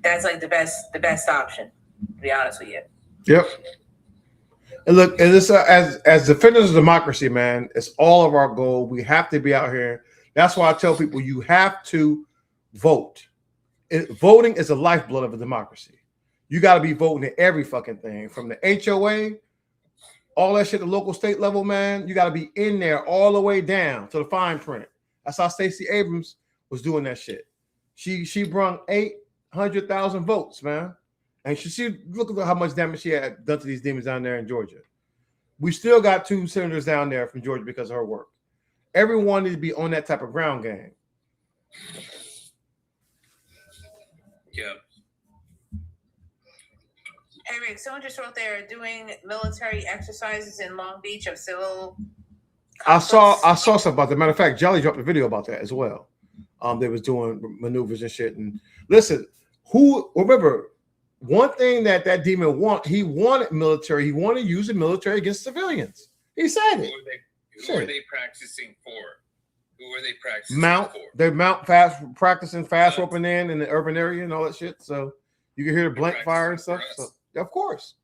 That's like the best option, to be honest with you. Yep. And look, and this as defenders of democracy, man, it's all of our goal. We have to be out here. That's why I tell people you have to vote. Voting is the lifeblood of a democracy. You got to be voting at every fucking thing, from the HOA, all that shit at the local state level, man. You got to be in there all the way down to the fine print. That's how Stacey Abrams was doing that shit. She brung 800,000 votes, man. And she look at how much damage she had done to these demons down there in Georgia. We still got 2 senators down there from Georgia because of her work. Everyone needs to be on that type of ground game. Yeah. Hey, Rick, someone just wrote they're doing military exercises in Long Beach of civil conflicts. I saw something about that. Matter of fact, Jelly dropped a video about that as well. They was doing maneuvers and shit. And listen, remember, one thing that demon he wanted military. He wanted to use the military against civilians. He said it. Who are they practicing for? Who were they practicing practicing fast roping in the urban area and all that shit. So you can hear the blank fire and stuff. So of course.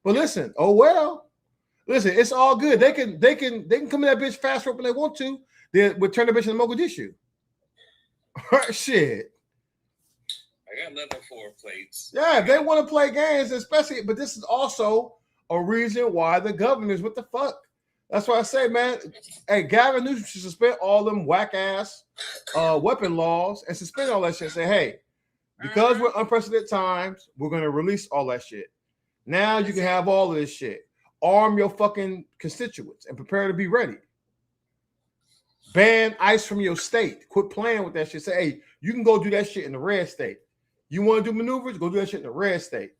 But listen, listen, it's all good. They can come in that bitch fast roping they want to. They would turn the bitch into Mogadishu. Shit. I got level 4 plates. Yeah, they want to play games, especially, but this is also a reason why the governors, what the fuck? That's why I say, man, hey, Gavin Newsom should suspend all them whack ass weapon laws and suspend all that shit. Say, hey, because we're unprecedented times, we're gonna release all that shit. Now you can have all of this shit. Arm your fucking constituents and prepare to be ready. Ban ICE from your state. Quit playing with that shit. Say, hey, you can go do that shit in the red state. You want to do maneuvers? Go do that shit in the red state.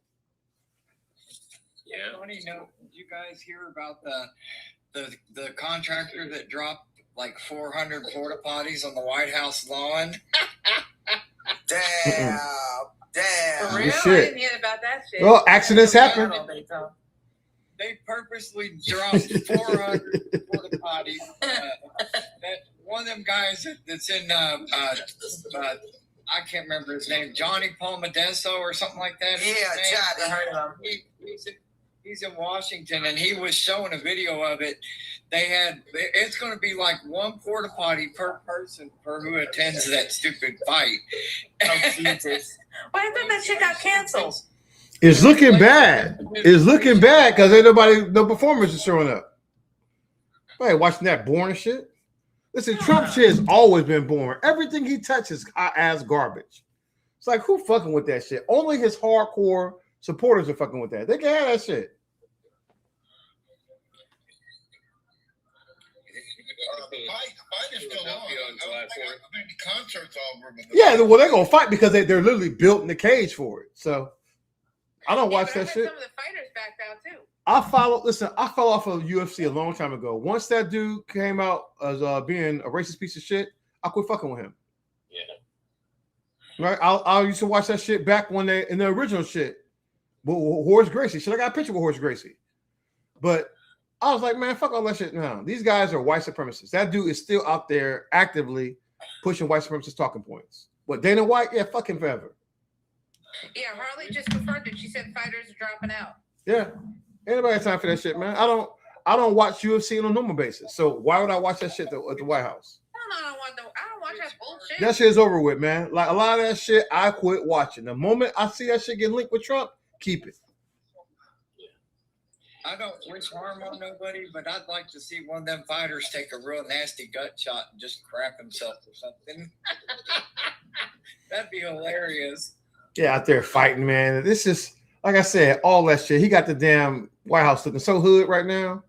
Yeah. Funny note, did you guys hear about the contractor that dropped like 400 porta potties on the White House lawn? Damn. For real? Shit. I didn't hear about that shit. Well, accidents happen. They purposely dropped 400 porta potties. That one of them guys that's in I can't remember his name, Johnny Palmadesso or something like that. Yeah, Johnny. He's in Washington, and he was showing a video of it. It's going to be like one porta potty per person for who attends that stupid fight. Oh, Jesus. Why I thought that shit got canceled? It's looking bad. It's looking bad because ain't no performers are showing up. Hey, watching that boring shit. Listen, Trump shit has always been boring. Everything he touches as garbage. It's like, who fucking with that shit? Only his hardcore supporters are fucking with that. They can have that shit. Fight is still on. I think the concert's over. Yeah, well, they're gonna fight because they're literally built in the cage for it. So I don't watch that shit. Some of the fighters backed out too. I fell off of UFC a long time ago. Once that dude came out as being a racist piece of shit, I quit fucking with him. Yeah. Right? I used to watch that shit back when they in the original shit. With Horace Gracie. Shit, I got a picture with Horace Gracie. But I was like, man, fuck all that shit now. These guys are white supremacists. That dude is still out there actively pushing white supremacist talking points. But Dana White, yeah, fuck him forever. Yeah, Harley just confirmed it. She said fighters are dropping out. Yeah. Anybody have time for that shit, man? I don't watch UFC on a normal basis. So why would I watch that shit at the White House? I don't watch that bullshit. That shit's over with, man. Like a lot of that shit, I quit watching. The moment I see that shit get linked with Trump, keep it. I don't wish harm on nobody, but I'd like to see one of them fighters take a real nasty gut shot and just crap himself or something. That'd be hilarious. Yeah, out there fighting, man. This is, like I said, all that shit. He got the damn White House looking so hood right now.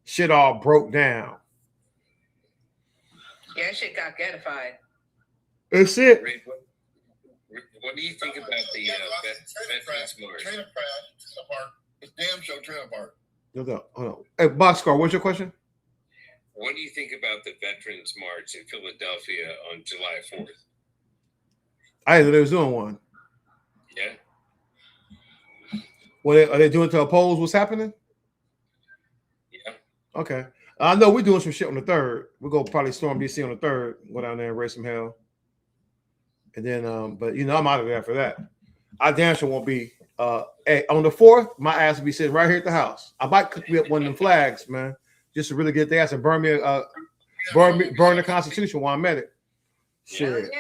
Shit all broke down. Yeah, that shit got ghettified. That's it. What do you think about the Veterans March? Trailer park. It's damn show trailer park. Hold on. Hey, Boxcar, what's your question? What do you think about the Veterans March in Philadelphia on July 4th? I didn't know they was doing one. Yeah. What are they doing to oppose what's happening? Yeah. Okay. I know we're doing some shit on the 3rd. We're gonna probably storm DC on the 3rd, go down there and raise some hell. And then but you know, I'm out of there for that. I damn sure won't be hey, on the 4th, my ass will be sitting right here at the house. I might cook me up one of them flags, man, just to really get the ass and burn the Constitution while I'm at it. Shit.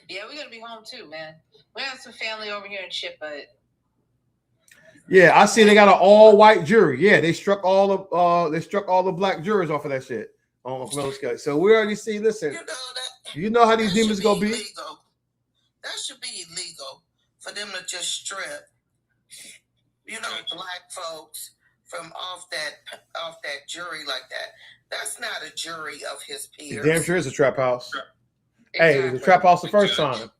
Yeah, we're gonna be home too, man. We have some family over here and shit, but yeah, I see they got an all-white jury. Yeah, they struck all the black jurors off of that shit on those guys. So we already see. Listen, you know how these demons gonna be. Illegal. That should be illegal for them to just strip, black folks from off that jury like that. That's not a jury of his peers. It damn sure is a trap house. Hey, it was a trap house the first time.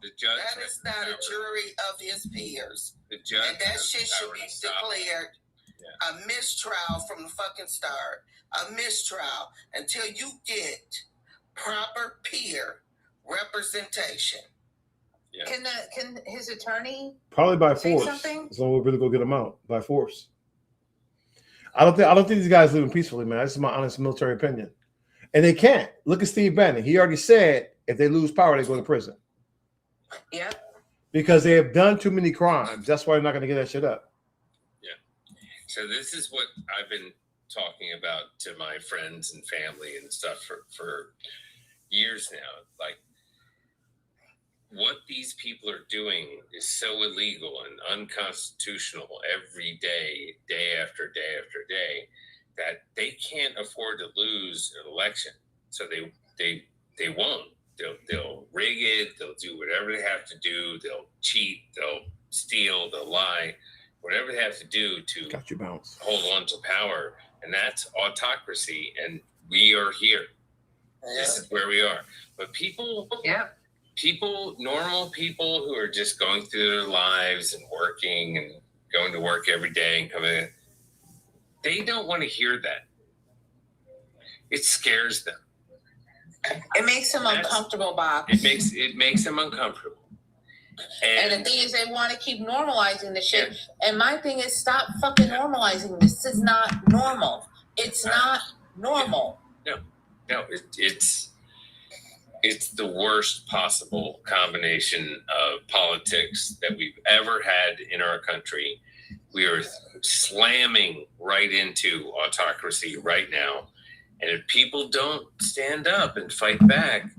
The judge. That is not a jury of his peers. The judge. And that shit should be declared a mistrial from the fucking start. A mistrial until you get proper peer representation. Yeah. Can his attorney probably by say force? Something? As long as we really go get them out by force. I don't think these guys living peacefully, man. This is my honest military opinion. And they can't. Look at Steve Bannon. He already said if they lose power, they go to prison. Yeah. Because they have done too many crimes. That's why they're not going to get that shit up. Yeah. So this is what I've been talking about to my friends and family and stuff for years now. Like, what these people are doing is so illegal and unconstitutional every day, day after day after day, that they can't afford to lose an election. So they won't. They'll rig it. They'll do whatever they have to do. They'll cheat. They'll steal. They'll lie. Whatever they have to do to hold on to power. And that's autocracy. And we are here. Yeah. This is where we are. But people, normal people who are just going through their lives and working and going to work every day and coming in, they don't want to hear that. It scares them. It makes them uncomfortable, Bob. It makes them uncomfortable. And the thing is, they want to keep normalizing the shit. Yeah. And my thing is, stop fucking normalizing this. This is not normal. It's not normal. No, it's the worst possible combination of politics that we've ever had in our country. We are slamming right into autocracy right now. And if people don't stand up and fight back,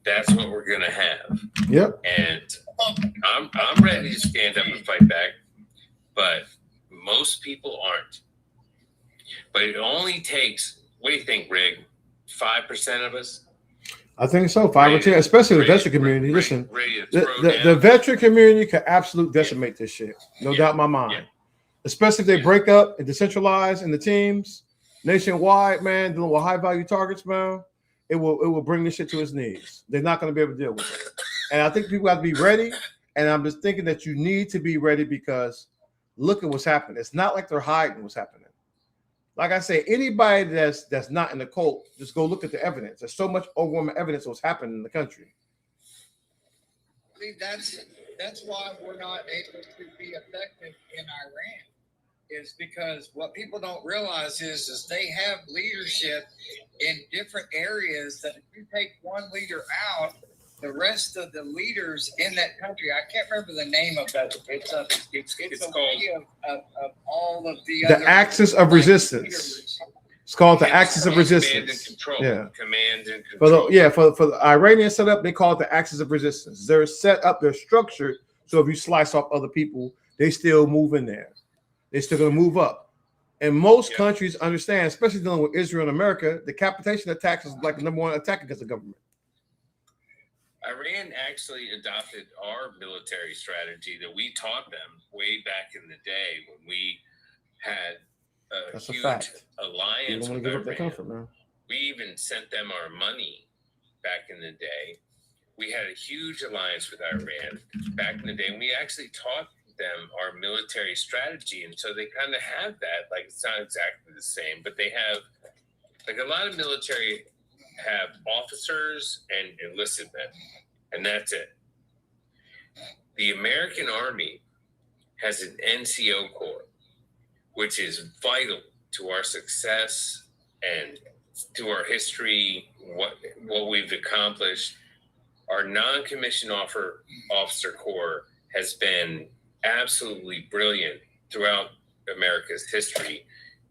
that's what we're going to have. Yep. And I'm ready to stand up and fight back, but most people aren't. But it only takes, what do you think, Rig? 5% of us? I think so, 5 or 10, especially the veteran community. Listen, the veteran community can absolutely decimate this shit. No doubt in my mind. Yeah. Especially if they break up and decentralize in the teams nationwide, man, dealing with high value targets, man. It will bring this shit to its knees. They're not going to be able to deal with it. And I think people have to be ready. And I'm just thinking that you need to be ready because look at what's happening. It's not like they're hiding what's happening. Like I say, anybody that's not in the cult, just go look at the evidence. There's so much overwhelming evidence of what's happening in the country. I mean, that's why we're not able to be effective in Iran. Is because what people don't realize is they have leadership in different areas that if you take one leader out, the rest of the leaders in that country, I can't remember the name of that. It's a way of all of the other axis of resistance. Leaders. It's called the axis of resistance. Command and control. For the Iranian setup, they call it the axis of resistance. They're set up, they're structured, so if you slice off other people, they still move in there. They're still going to move up. And most countries understand, especially dealing with Israel and America, the capitation attacks is like the number one attack against the government. Iran actually adopted our military strategy that we taught them way back in the day when we had a huge alliance with Iran. We even sent them our money back in the day. We had a huge alliance with Iran back in the day, and we actually taught them our military strategy, and so they kind of have that. Like, it's not exactly the same, but they have, like, a lot of military have officers and enlisted men, and that's it. The American Army has an NCO Corps, which is vital to our success and to our history, what we've accomplished. Our non-commissioned officer corps has been absolutely brilliant throughout America's history,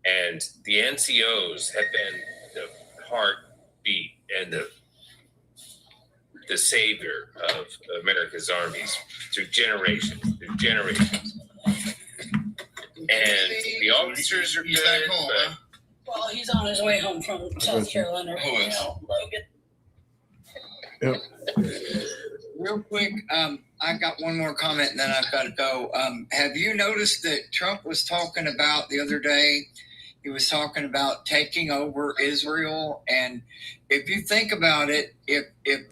and the NCOs have been the heartbeat and the savior of America's armies through generations. And the officers are good. Back home, well, he's on his way home from South Carolina. Logan. Yep. Real quick, I got one more comment and then I've got to go. Have you noticed that Trump was talking about the other day? He was talking about taking over Israel. And if you think about it, if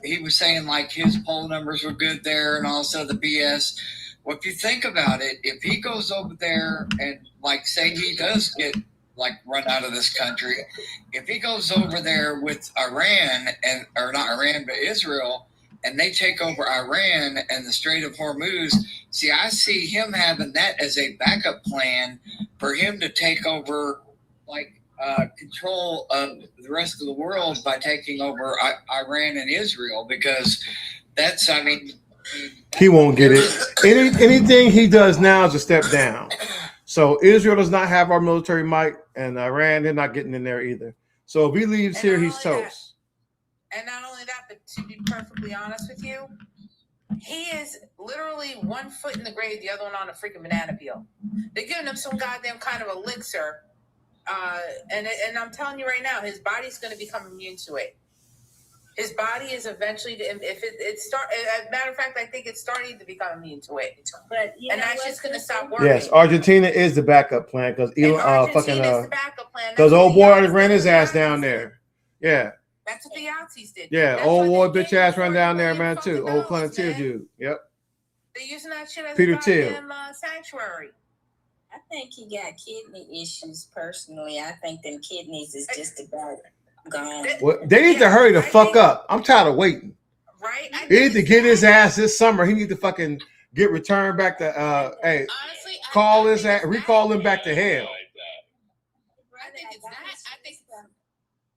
he was saying like his poll numbers were good there and also the BS, well, if you think about it, if he goes over there and like say he does get like run out of this country, if he goes over there with Iran or not Iran, but Israel, and they take over Iran and the Strait of Hormuz, see, I see him having that as a backup plan for him to take over like control of the rest of the world by taking over Iran and Israel, because that's, I mean, he won't get it. Anything he does now is a step down. So Israel does not have our military might, and Iran, they're not getting in there either. So if he leaves here, he's toast. And not only that, but to be perfectly honest with you, he is literally one foot in the grave, the other one on a freaking banana peel. They're giving him some goddamn kind of elixir, and I'm telling you right now, his body's going to become immune to it. His body is eventually, if it start. As a matter of fact, I think it's starting to become immune to it. But and that's just going to stop working. Yes, Argentina is the backup plan because because old boy ran his ass down there. Yeah. That's what the Yazis did. Yeah, old boy bitch ass run down there, man, too. Old Planeteer dude. Yep. They're using that shit as Peter a goddamn sanctuary. I think he got kidney issues personally. I think them kidneys is just about gone. Well, they need to hurry the fuck up. I'm tired of waiting. Right? He need to get his ass this summer. He need to fucking get returned back to hey, honestly, call his ass, recall him back to hell. I think it's that.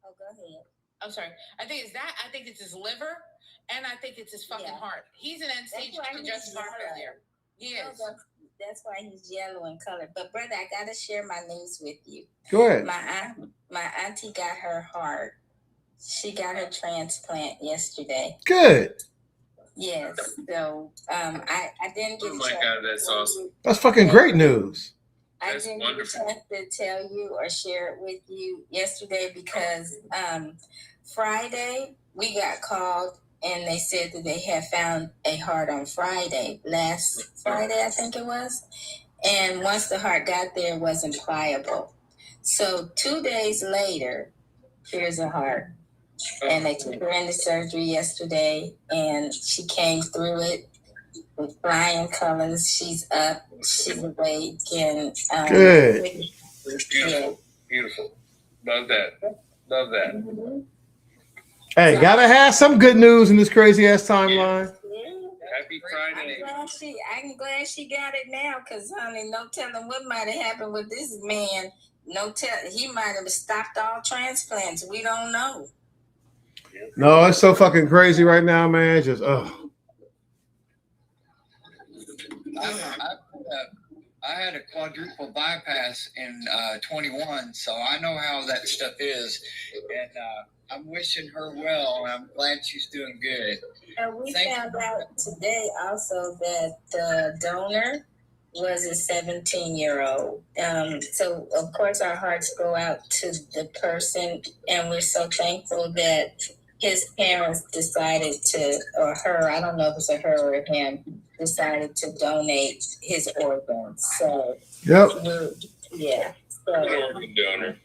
Oh, go ahead. I'm sorry. I think it's that. I think it's his liver, and I think it's his fucking heart. He's an end stage congestive heart failure. He is. That's why he's yellow in color. But brother, I gotta share my news with you. Go ahead. My auntie got her heart. She got her transplant yesterday. Good. Yes. So I didn't get. Oh my God, that's awesome. That's fucking great news. I didn't get a chance to tell you or share it with you yesterday because Friday we got called and they said that they had found a heart on Friday, last Friday I think it was. And once the heart got there, it wasn't pliable. So 2 days later, here's a heart. And they took her into surgery yesterday and she came through it with flying colors. She's up, she's awake, and good. Beautiful, beautiful. Love that. Love that. Mm-hmm. Hey, gotta have some good news in this crazy ass timeline. Happy Friday. I'm glad she got it now, because honey, no telling what might have happened with this man. He might have stopped all transplants. We don't know. No, it's so fucking crazy right now, man. It's just I had a quadruple bypass in 21, so I know how that stuff is, and I'm wishing her well, and I'm glad she's doing good. And we found out today also that the donor was a 17-year-old. So, of course, our hearts go out to the person, and we're so thankful that his parents decided to, or her, I don't know if it's a her or him, decided to donate his organs. So, yep. Yeah. So, Organ donor.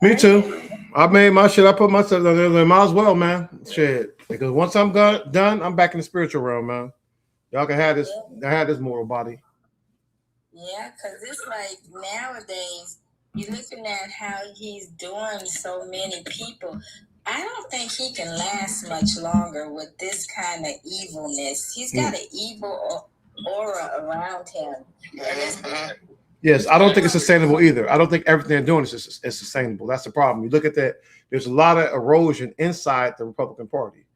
Me too. I made my shit. I put myself on there. Might as well, man. Shit. Because once I'm done, I'm back in the spiritual realm, man. Y'all can have this. I had this mortal body. Yeah, because it's like nowadays, you're looking at how he's doing so many people. I don't think he can last much longer with this kind of evilness. He's got an evil aura around him. Yes, I don't think it's sustainable either. I don't think everything they're doing is sustainable. That's the problem. You look at that, there's a lot of erosion inside the Republican Party.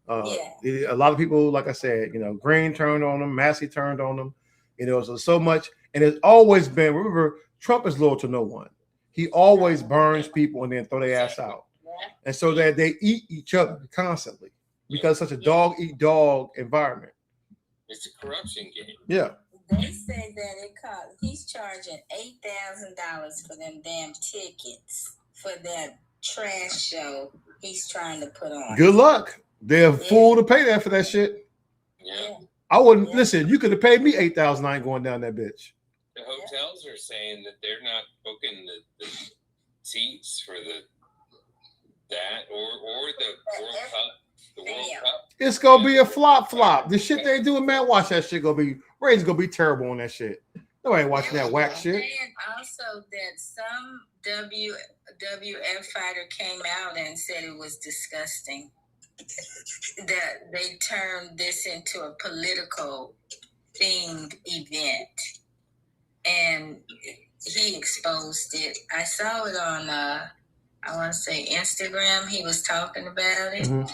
A lot of people, like I said, Green turned on them, Massey turned on them. So much. And it's always been, remember, Trump is loyal to no one. He always burns people and then throw their ass out. And so that they eat each other constantly because it's such a dog-eat-dog environment. It's a corruption game. Yeah. They say that he's charging $8,000 for them damn tickets for that trash show he's trying to put on. Good luck. They're full to pay that for that shit. Yeah. I wouldn't listen. You could have paid me $8,000. I ain't going down that bitch. The hotels are saying that they're not booking the seats for that or the World Cup. The World Cup. It's gonna be a flop. The shit they do, man. Watch that shit. Ratings gonna be terrible on that shit. Nobody ain't watching that whack shit. And also that some WWF fighter came out and said it was disgusting that they turned this into a political themed event. And he exposed it. I saw it on, I want to say Instagram. He was talking about it. Mm-hmm.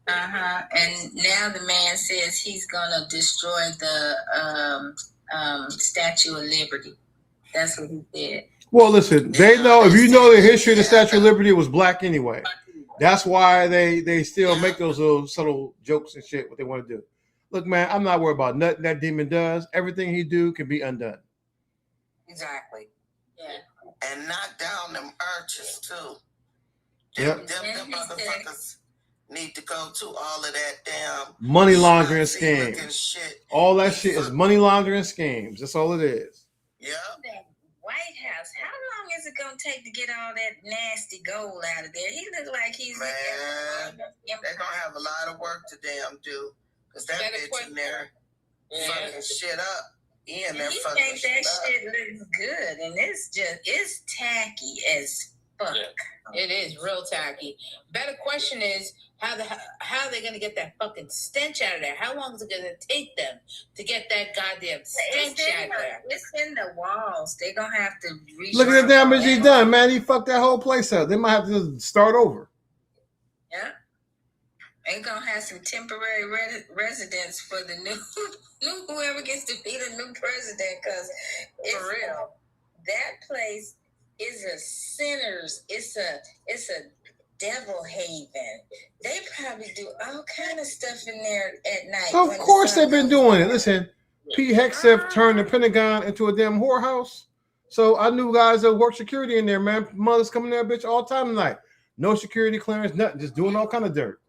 And now the man says he's gonna destroy the Statue of Liberty. That's what he said. Well, listen, they know, if you know the history of the Statue of Liberty, it was black anyway. That's why they still make those little subtle jokes and shit, what they want to do. Look, man, I'm not worried about nothing that demon does. Everything he do can be undone. Exactly. Yeah. And knock down them arches too. Yep. Them motherfuckers need to go to all of that damn money laundering scheme. schemes. All that shit is money laundering schemes. That's all it is. Yeah. That White House. How long is it gonna take to get all that nasty gold out of there? He looks like he's man. They're gonna have a lot of work to damn do, because that bitch in there fucking shit up. He thinks that shit looks good, and it's tacky as fuck. Yeah. It is real tacky. Better question is how are they gonna get that fucking stench out of there? How long is it gonna take them to get that goddamn stench out of there? It's in the walls. They're gonna have to look at the damage he done, man. He fucked that whole place up. They might have to just start over. Yeah. They're gonna have some temporary residents for the new whoever gets to be the new president, because for real, that place is a sinner's. It's a devil haven. They probably do all kind of stuff in there at night. Of course they've been doing it. Listen, Pete Hegseth turned the Pentagon into a damn whorehouse. So I knew guys that work security in there, man. Mothers coming there, bitch, all time tonight. No security clearance, nothing. Just doing all kind of dirt.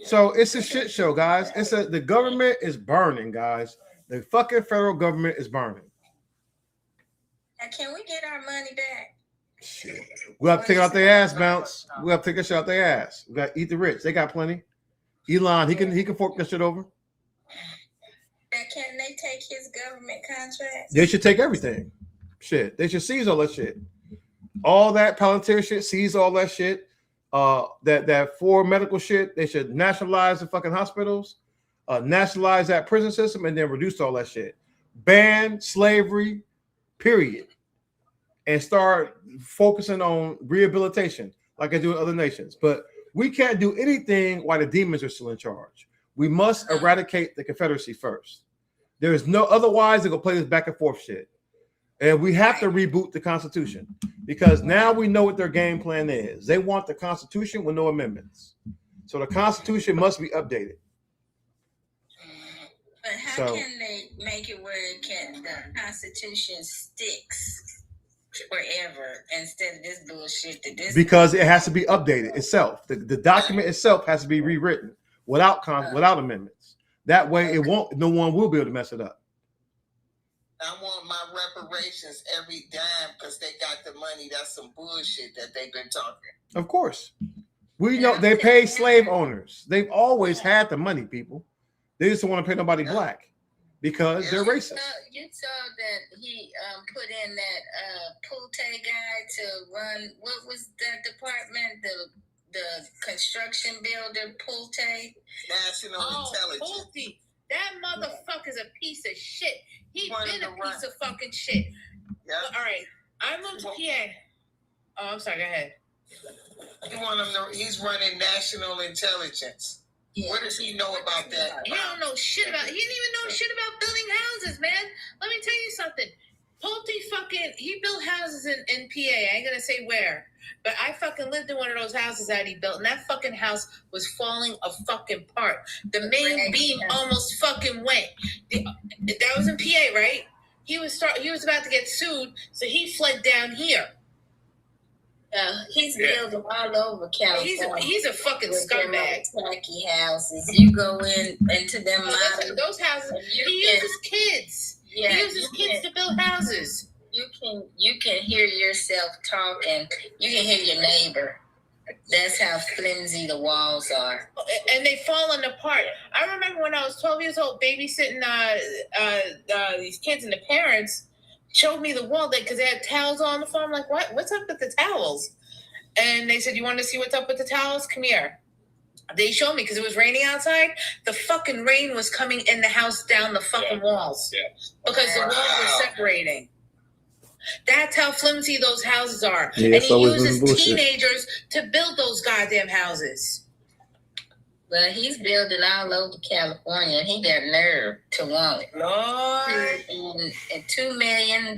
So it's a shit show, guys. The government is burning, guys. The fucking federal government is burning. Now, can we get our money back? Shit. We have to take it out their ass, Bounce. We have to take that shit out their ass. We got to eat the rich. They got plenty. Elon, he can fork that shit over. Now, can they take his government contracts? They should take everything. Shit. They should seize all that shit. All that Palantir shit, seize all that shit. That for medical shit, they should nationalize the fucking hospitals, nationalize that prison system, and then reduce all that shit. Ban slavery, period. And start focusing on rehabilitation like I do in other nations. But we can't do anything while the demons are still in charge. We must eradicate the Confederacy first. There is no otherwise they're gonna play this back and forth shit. And we have to reboot the Constitution, because now we know what their game plan is. They want the Constitution with no amendments. So the Constitution must be updated. But how can they make it where the Constitution sticks forever instead of this bullshit because it has to be updated itself. The document itself has to be rewritten without amendments. That way no one will be able to mess it up. I want my reparations every dime because they got the money. That's some bullshit that they've been talking. Of course. We know they pay slave owners. They've always had the money, people. They just don't want to pay nobody black because they're racist. You saw that he put in that Pulte guy to run, what was that department? The construction builder, Pulte? National Intelligence. Pulte. That motherfucker's a piece of shit. He's been a piece of fucking shit. Yep. All right. I moved to PA. Oh, I'm sorry. Go ahead. He's running National Intelligence. Yeah. What does he know about that? He don't know shit about. He didn't even know shit about building houses, man. Let me tell you something. Pulte he built houses in PA. I ain't gonna say where, but I fucking lived in one of those houses that he built, and that fucking house was falling apart. The main beam almost fucking went. That was in PA, right? He was about to get sued, so he fled down here. He's building all over California. He's a fucking scumbag. Tacky houses. You go into them those houses. He uses kids. Yeah, he uses kids to build houses. You can hear yourself talking. You can hear your neighbor. That's how flimsy the walls are. And they falling apart. I remember when I was 12 years old, babysitting these kids, and the parents showed me the wall because they had towels on the floor. I'm like, what's up with the towels? And they said, you want to see what's up with the towels? Come here. They showed me because it was raining outside. The fucking rain was coming in the house down the fucking walls because the walls were separating. That's how flimsy those houses are. Yeah, and he uses bullshit. teenagers to build those goddamn houses. Well, he's building all over California. He got nerve to want it. Lord. And $2 million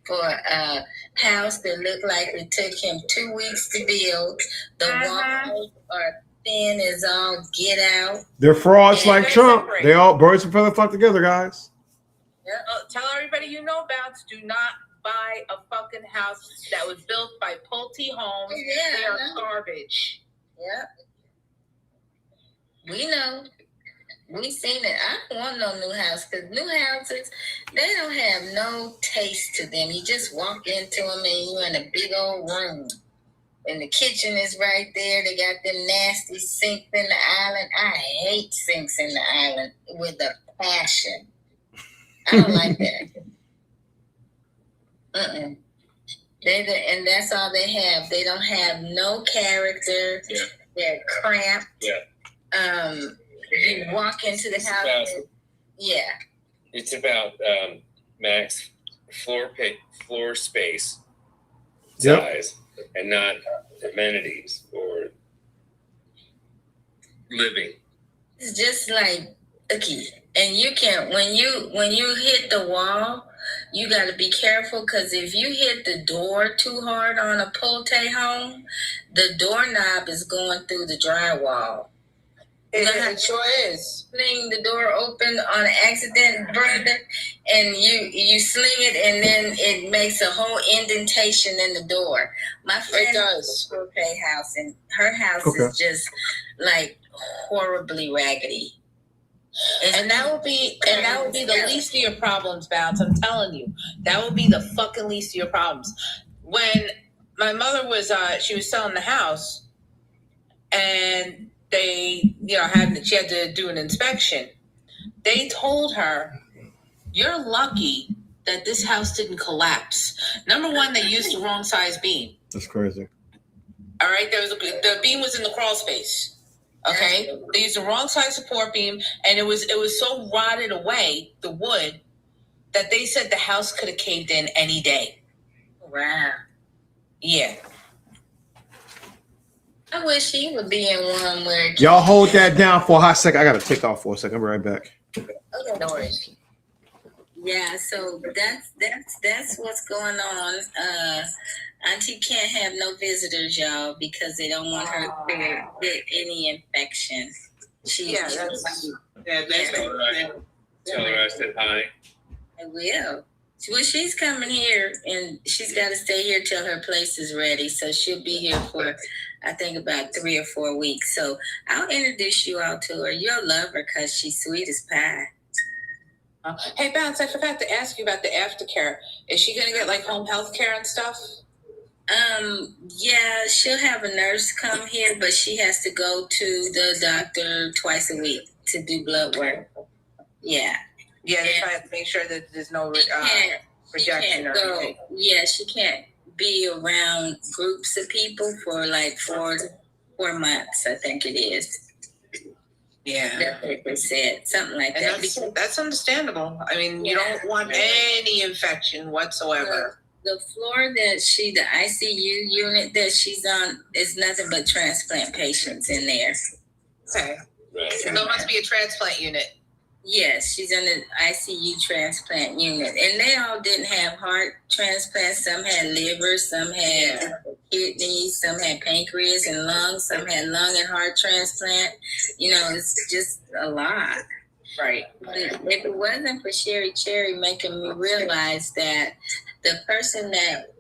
for a house that looked like it took him 2 weeks to build. The walls are thin as all get out. They're frauds like Trump. Separate. They all birds and feathers flock together, guys. Tell everybody you know about. Do not buy a fucking house that was built by Pulte Homes. Yeah, they are garbage. Yeah. We know. We seen it. I don't want no new house because new houses, they don't have no taste to them. You just walk into them and you're in a big old room. And the kitchen is right there. They got them nasty sinks in the island. I hate sinks in the island with a passion. I don't like that. And that's all they have. They don't have no character. Yeah. They're cramped. Yeah. You walk into the house. It's about max floor space size and not amenities or living. It's just like and you can't when you hit the wall, you got to be careful because if you hit the door too hard on a Pulte home, the doorknob is going through the drywall. It sure is. Fling the door open on accident, Brenda, and you sling it, and then it makes a whole indentation in the door. My friend does a Pulte house, and her house is just like horribly raggedy. And that would be the least of your problems, Bounce. I'm telling you, that would be the fucking least of your problems. When my mother was she was selling the house, and they she had to do an inspection. They told her, "You're lucky that this house didn't collapse. Number one, they used the wrong size beam. That's crazy. All right, the beam was in the crawl space. Okay, they used the wrong size support beam, and it was so rotted away, the wood, that they said the house could have caved in any day. Wow. Yeah. I wish he would be in one where Y'all hold that down for a hot second. I gotta take off for a second. I'll be right back. Okay, no worries. Yeah, so that's what's going on. Auntie can't have no visitors, y'all, because they don't want her to get any infection. Tell her I said hi. I will. Well, she's coming here, and she's got to stay here till her place is ready. So she'll be here for, I think, about 3 or 4 weeks. So I'll introduce you all to her. You'll love her because she's sweet as pie. Hey, Bounce, I forgot to ask you about the aftercare. Is she going to get, like, home health care and stuff? Yeah, she'll have a nurse come here, but she has to go to the doctor twice a week to do blood work. Yeah. Yeah, they try to make sure that there's no rejection or anything. Yeah, she can't be around groups of people for like 4 months, I think it is. Yeah. That's what they said, something like that. That's understandable. I mean, you don't want any infection whatsoever. The floor that the ICU unit that she's on is nothing but transplant patients in there. Okay. So there must be a transplant unit. Yes, she's in the ICU transplant unit. And they all didn't have heart transplants. Some had liver, some had kidneys, some had pancreas and lungs, some had lung and heart transplant. It's just a lot. Right. If it wasn't for Sherry Cherry making me realize that the person that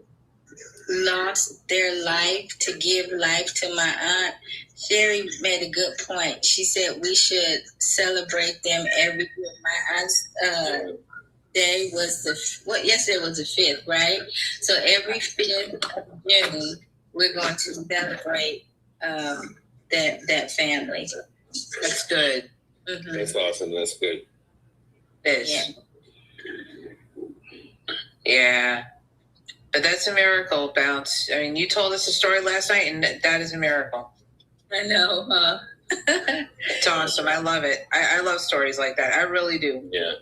lost their life to give life to my aunt, Sherry made a good point. She said we should celebrate them every year. My aunt's day was yesterday was the 5th, right? So every 5th of June, we're going to celebrate that family. That's good. Mm-hmm. That's awesome. That's good. Yeah. But that's a miracle, Bounce. I mean, you told us a story last night, and that is a miracle. I know, huh? It's awesome. I love it. I love stories like that. I really do. Yeah.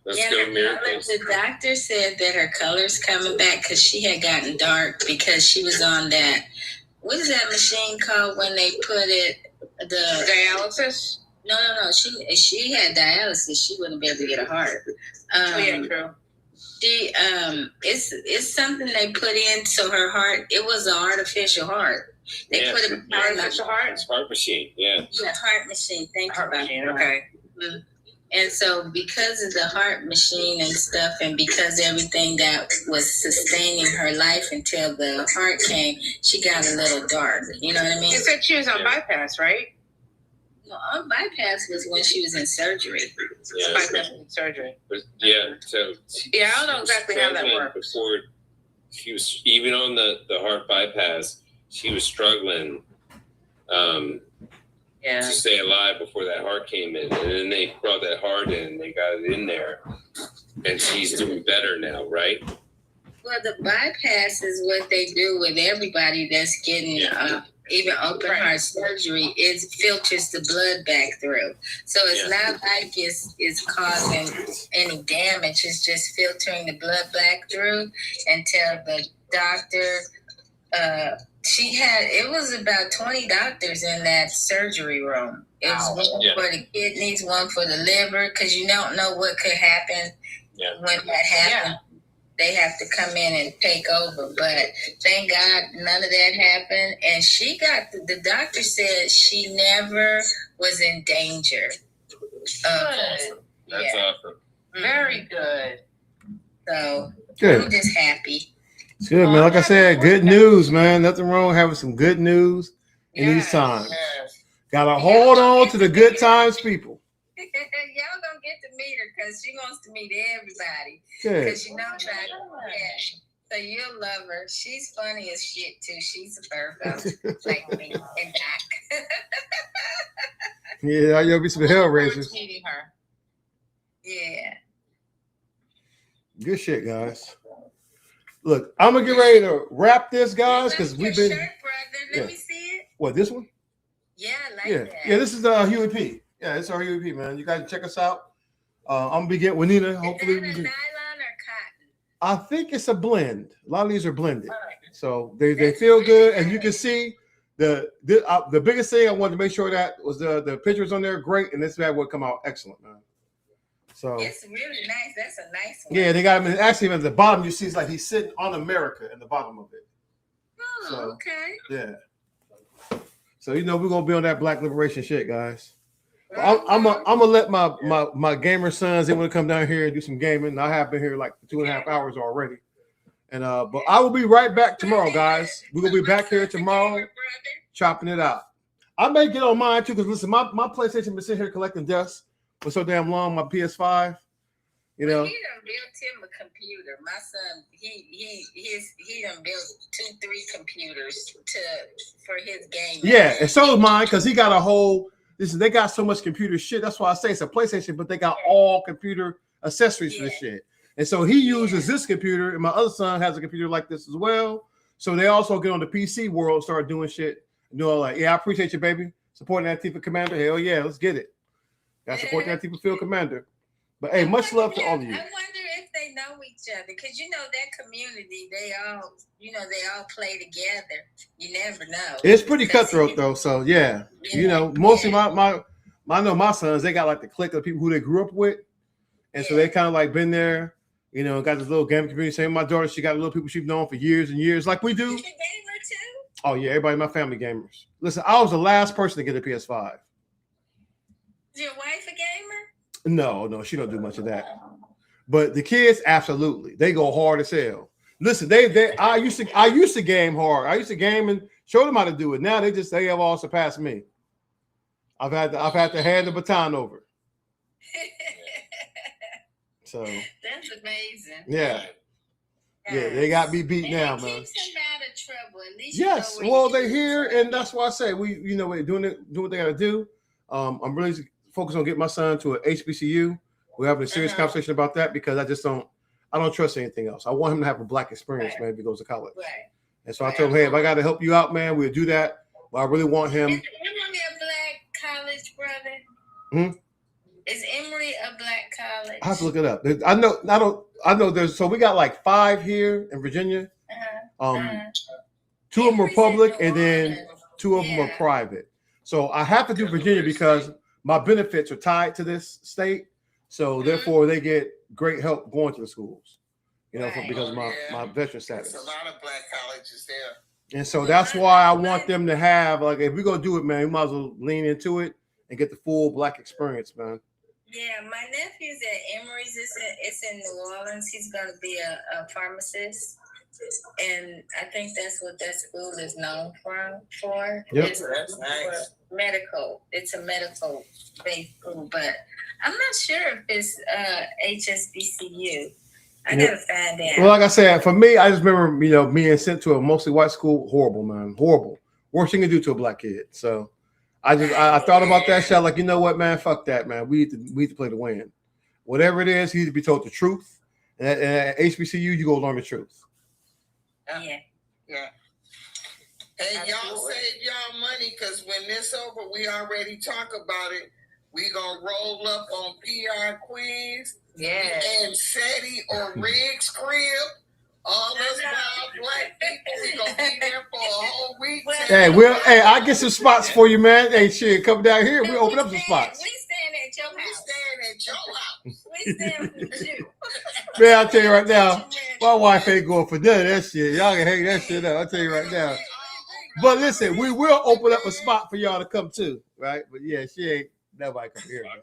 Let's Yeah, go her miracles. colors, the doctor said that her color's coming back because she had gotten dark because she was on that. What is that machine called when they put it? The dialysis? No. She had dialysis. She wouldn't be able to get a heart. Oh yeah, true. She it's something they put in so her heart. It was an artificial heart. They put it in artificial heart. It's heart machine. Yeah. Yeah, heart machine. Thank Heart you. machine. Okay. Mm-hmm. And so because of the heart machine and stuff, and because everything that was sustaining her life until the heart came, she got a little dark. You know what I mean? You said she was on bypass, right? No, on bypass was when she was in surgery. Yeah. Bypass surgery. But yeah. So. Yeah, I don't know exactly how that works. Before she was even on the heart bypass, she was struggling. To stay alive before that heart came in, and then they brought that heart in, they got it in there, and she's doing better now, right? Well, the bypass is what they do with everybody that's getting even open heart surgery. It filters the blood back through, so it's not like it's causing any damage. It's just filtering the blood back through until the doctor. It was about 20 doctors in that surgery room. It was one for the kidneys, one for the liver, because you don't know what could happen when that happens. They have to come in and take over. But thank God none of that happened. And she got, the doctor said she never was in danger. That's awesome. Very good. So Good. I'm just happy. It's good, man. Like I said, good news, man. Nothing wrong with having some good news in these times. Gotta hold on to the good times, people. Y'all don't get to meet her because she wants to meet everybody. Good. Because you know that. So you'll love her. She's funny as shit too. She's a Virgo, like me and Jack. Yeah, you'll be some hell raisers. Meeting her. Yeah. Good shit, guys. Look, I'm gonna get ready to wrap this, guys, because we've been. Shirt, brother. Let me see it. What, this one? Yeah, I like that. Yeah. This is Huey P. Yeah, it's our Huey P, man. You guys can check us out. I'm gonna be getting with Nina. Hopefully, is that a nylon or cotton? I think it's a blend. A lot of these are blended, so they feel good, and you can see the biggest thing I wanted to make sure that was the pictures on there great, and this bag would come out excellent, man. So it's really nice. That's a nice one. Yeah, they got him. Actually, at the bottom, you see it's like he's sitting on America at the bottom of it. Oh, So, okay. Yeah. So we're gonna be on that Black liberation shit, guys. I'm gonna let my gamer sons, they want to come down here and do some gaming. I have been here like 2.5 hours already, and but I will be right back tomorrow, guys. We're gonna be back here tomorrow, chopping it out. I may get on mine too, because listen, my PlayStation been sitting here collecting dust for so damn long. My PS5, you know. Well, he done built him a computer. My son, he done built 2-3 computers for his game. Yeah, and so is mine, because he got a whole. They got so much computer shit. That's why I say it's a PlayStation, but they got all computer accessories for the shit. And so he uses this computer, and my other son has a computer like this as well. So they also get on the PC world, start doing shit. Like, yeah, I appreciate you, baby, supporting Antifa Commander. Hell yeah, let's get it. Got to support the Antifa Field Commander. But hey, much love to all of you. I wonder if they know each other, because that community, they all play together. You never know. It's pretty cutthroat though, so yeah. Mostly I know my sons, they got like the clique of people who they grew up with, and so they kind of like been there, got this little gaming community. Same my daughter, she got little people she's known for years and years, like we do. You a gamer too? Oh yeah, everybody in my family gamers. Listen, I was the last person to get a PS5. Is your wife a gamer? No, she don't do much of that. But the kids, absolutely, they go hard as hell. Listen, I used to game hard. I used to game and show them how to do it. Now they have all surpassed me. I've had to hand the baton over. So that's amazing. Yeah, they got me beat now, man. Keeps them out of trouble. At least yes, well, they're here, and that's why I say we're doing what they got to do. I'm really focused on getting my son to an HBCU. We're having a serious conversation about that, because I don't trust anything else. I want him to have a Black experience, man, if he goes to college. Right. And so I told him, hey, if I got to help you out, man, we'll do that. but I really want him. Is Emory a black college, brother? Hmm? Is Emory a black college? I have to look it up. I know there's, so we got like 5 here in Virginia. Two of them are public and then 2 of them are private. So I have to do Virginia because my benefits are tied to this state. So therefore they get great help going to the schools, you know, because of my veteran status. There's a lot of black colleges there. And so that's why I want them to have, like, if we're gonna do it, man, we might as well lean into it and get the full black experience, man. Yeah, my nephew's at Emory's. It's in New Orleans. He's gonna be a pharmacist, and I think that's what that school is known for. Yep. That's nice. Medical. It's a medical based school, but I'm not sure if it's HSBCU. I gotta find out. Well, like I said, for me, I just remember, you know, being sent to a mostly white school. Horrible, man. Horrible. Worst thing you can do to a black kid. So I thought about that shit. Like, you know what, man? Fuck that, man. We need to play to win. Whatever it is, he needs to be told the truth. And at HBCU, you go learn the truth. Yeah. Hey, y'all save y'all money because when this over, we already talk about it. We gonna roll up on PR Queens, and Seti or Riggs crib. All us wild black people, we gonna be there for a whole week. Hey, I get some spots for you, man. Hey, shit, come down here. We open up some spots. We staying at your house. We staying with you. Man, I'll tell you right now, my wife ain't going for none of that shit. Y'all can hang that shit up. I'll tell you right now. But listen, we will open up a spot for y'all to come to, right? But yeah, she ain't nobody come here. Man.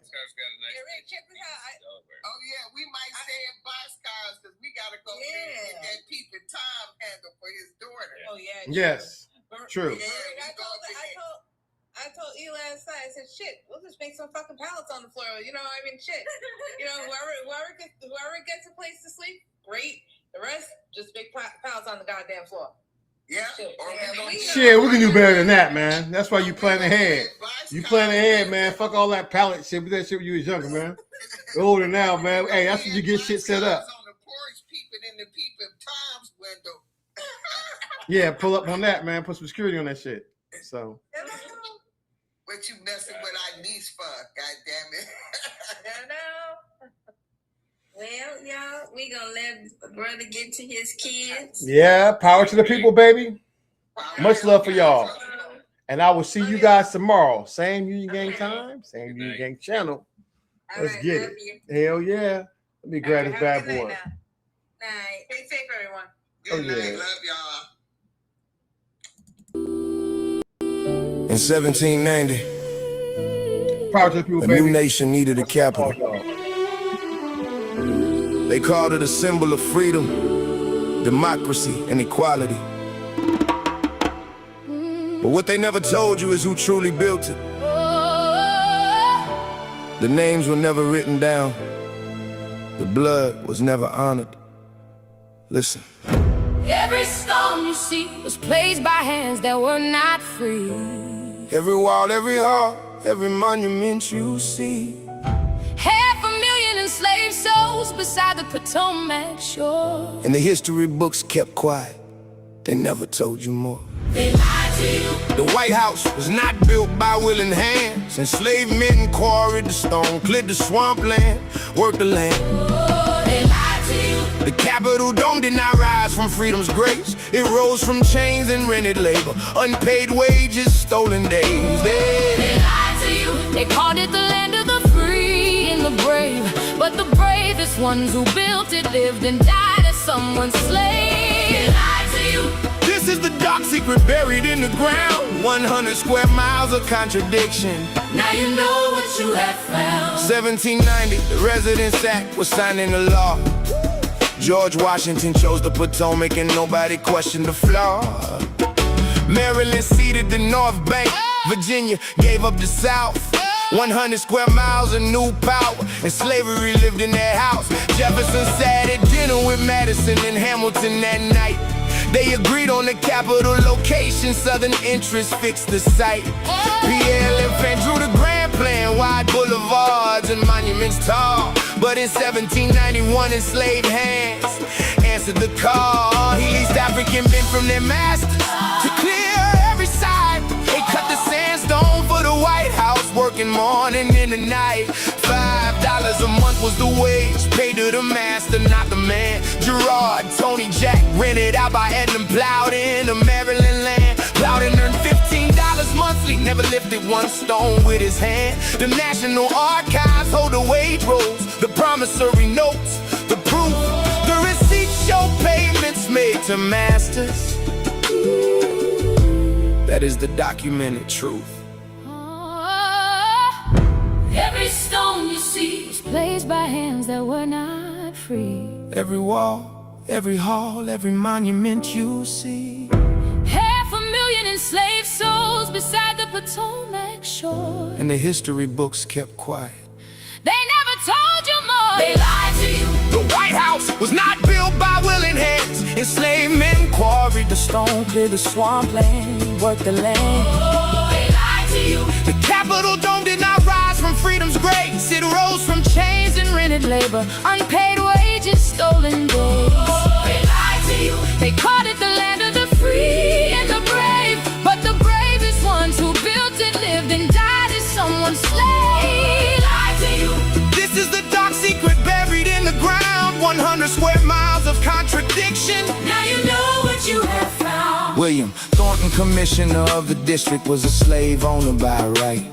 Oh yeah, we might stay at Boxcars because we gotta go get that peeping Tom handle for his daughter. Oh yeah. Yes, true. I told Eli last night, I said, shit, we'll just make some fucking pallets on the floor. You know, I mean, shit. You know, whoever gets a place to sleep, great. The rest, just make pallets on the goddamn floor. Yeah. Shit, we can do better than that, man. That's why you plan ahead. You plan ahead, man. Fuck all that pallet shit. But that shit when you was younger, man. You're older now, man. Hey, that's when you get shit set up. On the porch, peeping in the peeping Tom's window. Yeah, pull up on that, man. Put some security on that shit. So. What you messing with our niece for? God damn it. Well, y'all, we gonna let brother get to his kids. Yeah, power to the people, baby. Much love for y'all. And I will see you guys tomorrow. Same Union Gang time, same Union Gang channel. Let's get it. Hell yeah. Let me grab this bad boy. Night. Stay safe, everyone. Oh yeah. Love y'all. In 1790, Power to the people, a baby. new nation needed a capital. They called it a symbol of freedom, democracy, and equality. But what they never told you is who truly built it. The names were never written down. The blood was never honored. Listen. Every stone you see was placed by hands that were not free. Every wall, every hall, every monument you see. 500,000 enslaved souls beside the Potomac shore. And the history books kept quiet. They never told you more. They lied to you. The White House was not built by willing hands. Enslaved men quarried the stone, cleared the swampland, worked the land. Oh, they lied to you. The Capitol dome did not rise from freedom's grace. It rose from chains and rented labor, unpaid wages, stolen days. They lied to you. They called it the land of the free and the brave. But the bravest ones who built it lived and died as someone's slave. They lied to you. This is the dark secret buried in the ground. 100 square miles of contradiction. Now you know what you have found. 1790, the Residence Act was signed into law. George Washington chose the Potomac and nobody questioned the flaw. Maryland ceded the North Bank. Virginia gave up the South. 100 square miles of new power, and slavery lived in their house. Jefferson sat at dinner with Madison and Hamilton that night. They agreed on the capital location, Southern interests fixed the site. Pierre L'Enfant drew the grand plan, wide boulevards and monuments tall. But in 1791, enslaved hands answered the call. He leased African men from their masters to clear every side. White House, working morning and the night. $5 a month was the wage, paid to the master, not the man. Gerard, Tony, Jack, rented out by Edmund, plowed into Maryland land. Plowed and earned $15 monthly, never lifted one stone with his hand. The National Archives hold the wage rolls, the promissory notes, the proof. The receipts show payments made to masters. That is the documented truth. Every stone you see was placed by hands that were not free. Every wall, every hall, every monument you see. 500,000 enslaved souls beside the Potomac shore. And the history books kept quiet. They never told you more. They lied to you. The White House was not built by willing hands. Enslaved men quarried the stone, cleared the swampland, worked the land. Oh, they lied to you. The Capitol dome did not rise from freedom's grace. It rose from chains and rented labor, unpaid wages, stolen days. Oh, they lied to you. They called it the land of the free and the brave, but the bravest ones who built it lived and died as someone's slave. They lied to you. This is the dark secret buried in the ground. 100 square miles of contradiction. Now you know what you have found. William Thornton, commissioner of the district, was a slave owner by right.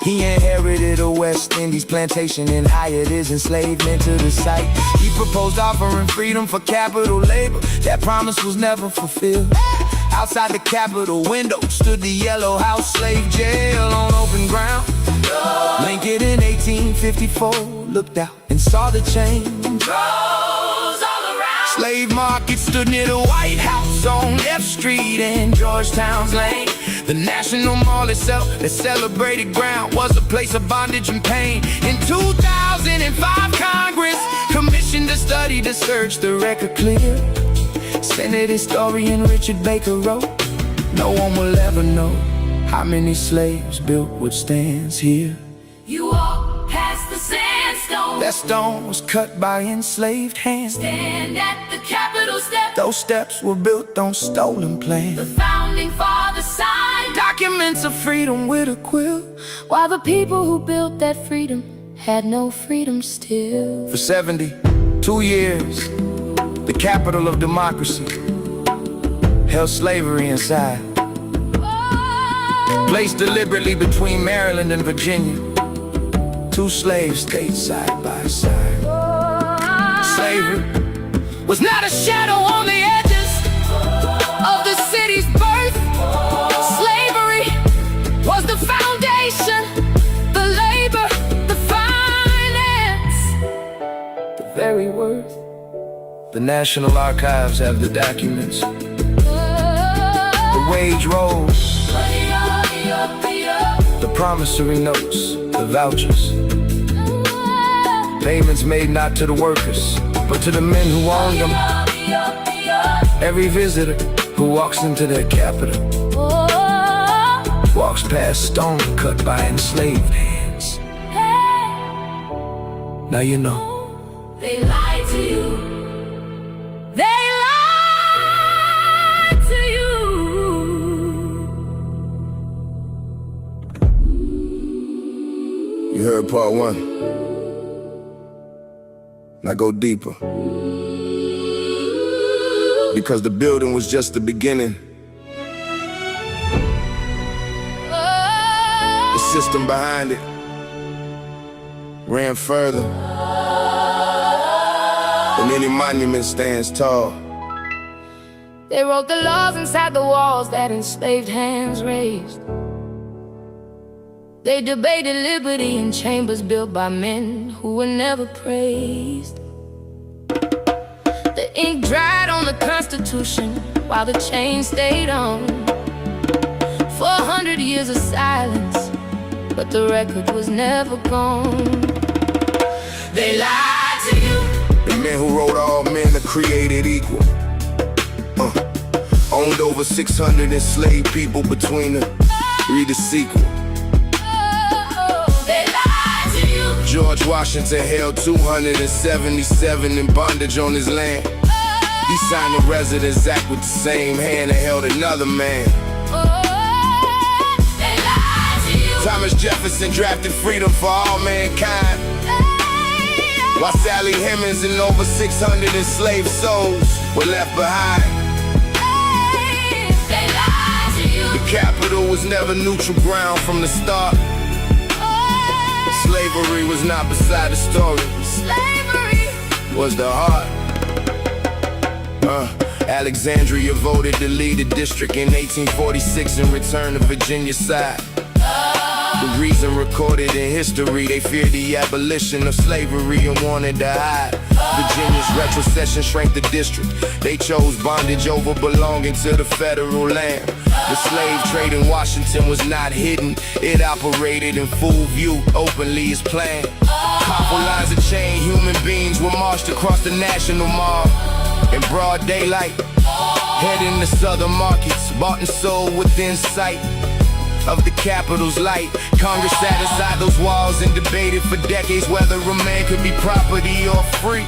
He inherited a West Indies plantation and hired his enslaved men to the site. He proposed offering freedom for capital labor. That promise was never fulfilled. Outside the Capitol window stood the yellow house, slave jail on open ground. Lincoln in 1854 looked out and saw the change. Rose all around. Slave market stood near the White House on F Street in Georgetown's lane. The National Mall itself, that celebrated ground, was a place of bondage and pain. In 2005, Congress commissioned a study to search the record clear. Senate historian Richard Baker wrote, no one will ever know how many slaves built what stands here. You walk past the sandstone. That stone was cut by enslaved hands. Stand at the Capitol steps. Those steps were built on stolen plans. The founding fathers signed documents of freedom with a quill, while the people who built that freedom had no freedom still. For 72 years, the capital of democracy held slavery inside. Placed deliberately between Maryland and Virginia, two slave states side by side. Slavery was not a shadow on the edges of the city's birth. Slavery was the foundation, the labor, the finance, the very worth. The National Archives have the documents, the wage rolls, the promissory notes, the vouchers. Payments made not to the workers, but to the men who owned them. Every visitor who walks into their capital walks past stone cut by enslaved hands. Now you know. They lied to you. They lied to you. You heard part one. Now go deeper. Because the building was just the beginning. The system behind it ran further than any monument stands tall. They wrote the laws inside the walls that enslaved hands raised. They debated liberty in chambers built by men who were never praised. The ink dried on the Constitution while the chain stayed on. 400 years of silence, but the record was never gone. They lied to you. The men who wrote all men are created equal. Owned over 600 enslaved people between them. Read the sequel. George Washington held 277 in bondage on his land. He signed the Residence Act with the same hand and held another man. Thomas Jefferson drafted freedom for all mankind, while Sally Hemings and over 600 enslaved souls were left behind. They lied to you. The capital was never neutral ground from the start. Slavery was not beside the story. Slavery Was the heart. Alexandria voted to lead the district in 1846 and return to Virginia's side. The reason recorded in history, they feared the abolition of slavery and wanted to hide. Virginia's retrocession shrank the district. They chose bondage over belonging to the federal land. The slave trade in Washington was not hidden. It operated in full view, openly as planned. Powerful lines of chain, human beings were marched across the National Mall in broad daylight, heading to southern markets, bought and sold within sight of the capital's light. Congress sat inside those walls and debated for decades whether a man could be property or free.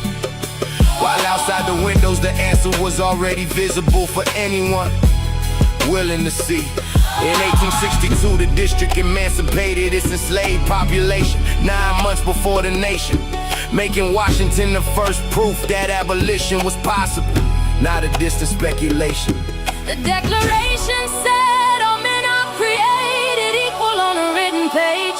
While outside the windows the answer was already visible for anyone willing to see. In 1862 the district emancipated its enslaved population 9 months before the nation, making Washington the first proof that abolition was possible, not a distant speculation. The Declaration said all men are created equal on a written page,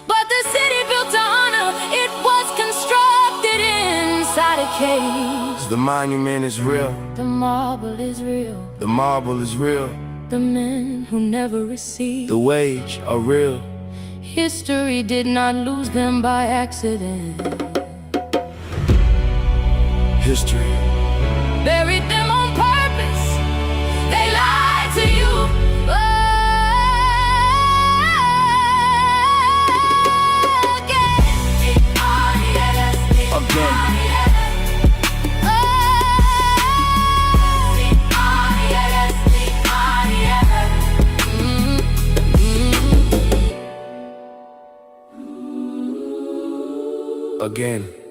but the city built to honor it was constructed inside a cage. The monument is real. The marble is real. The marble is real. The men who never received The wage are real. history did not lose them by accident. History Buried them on purpose. They lied to you. again. Again.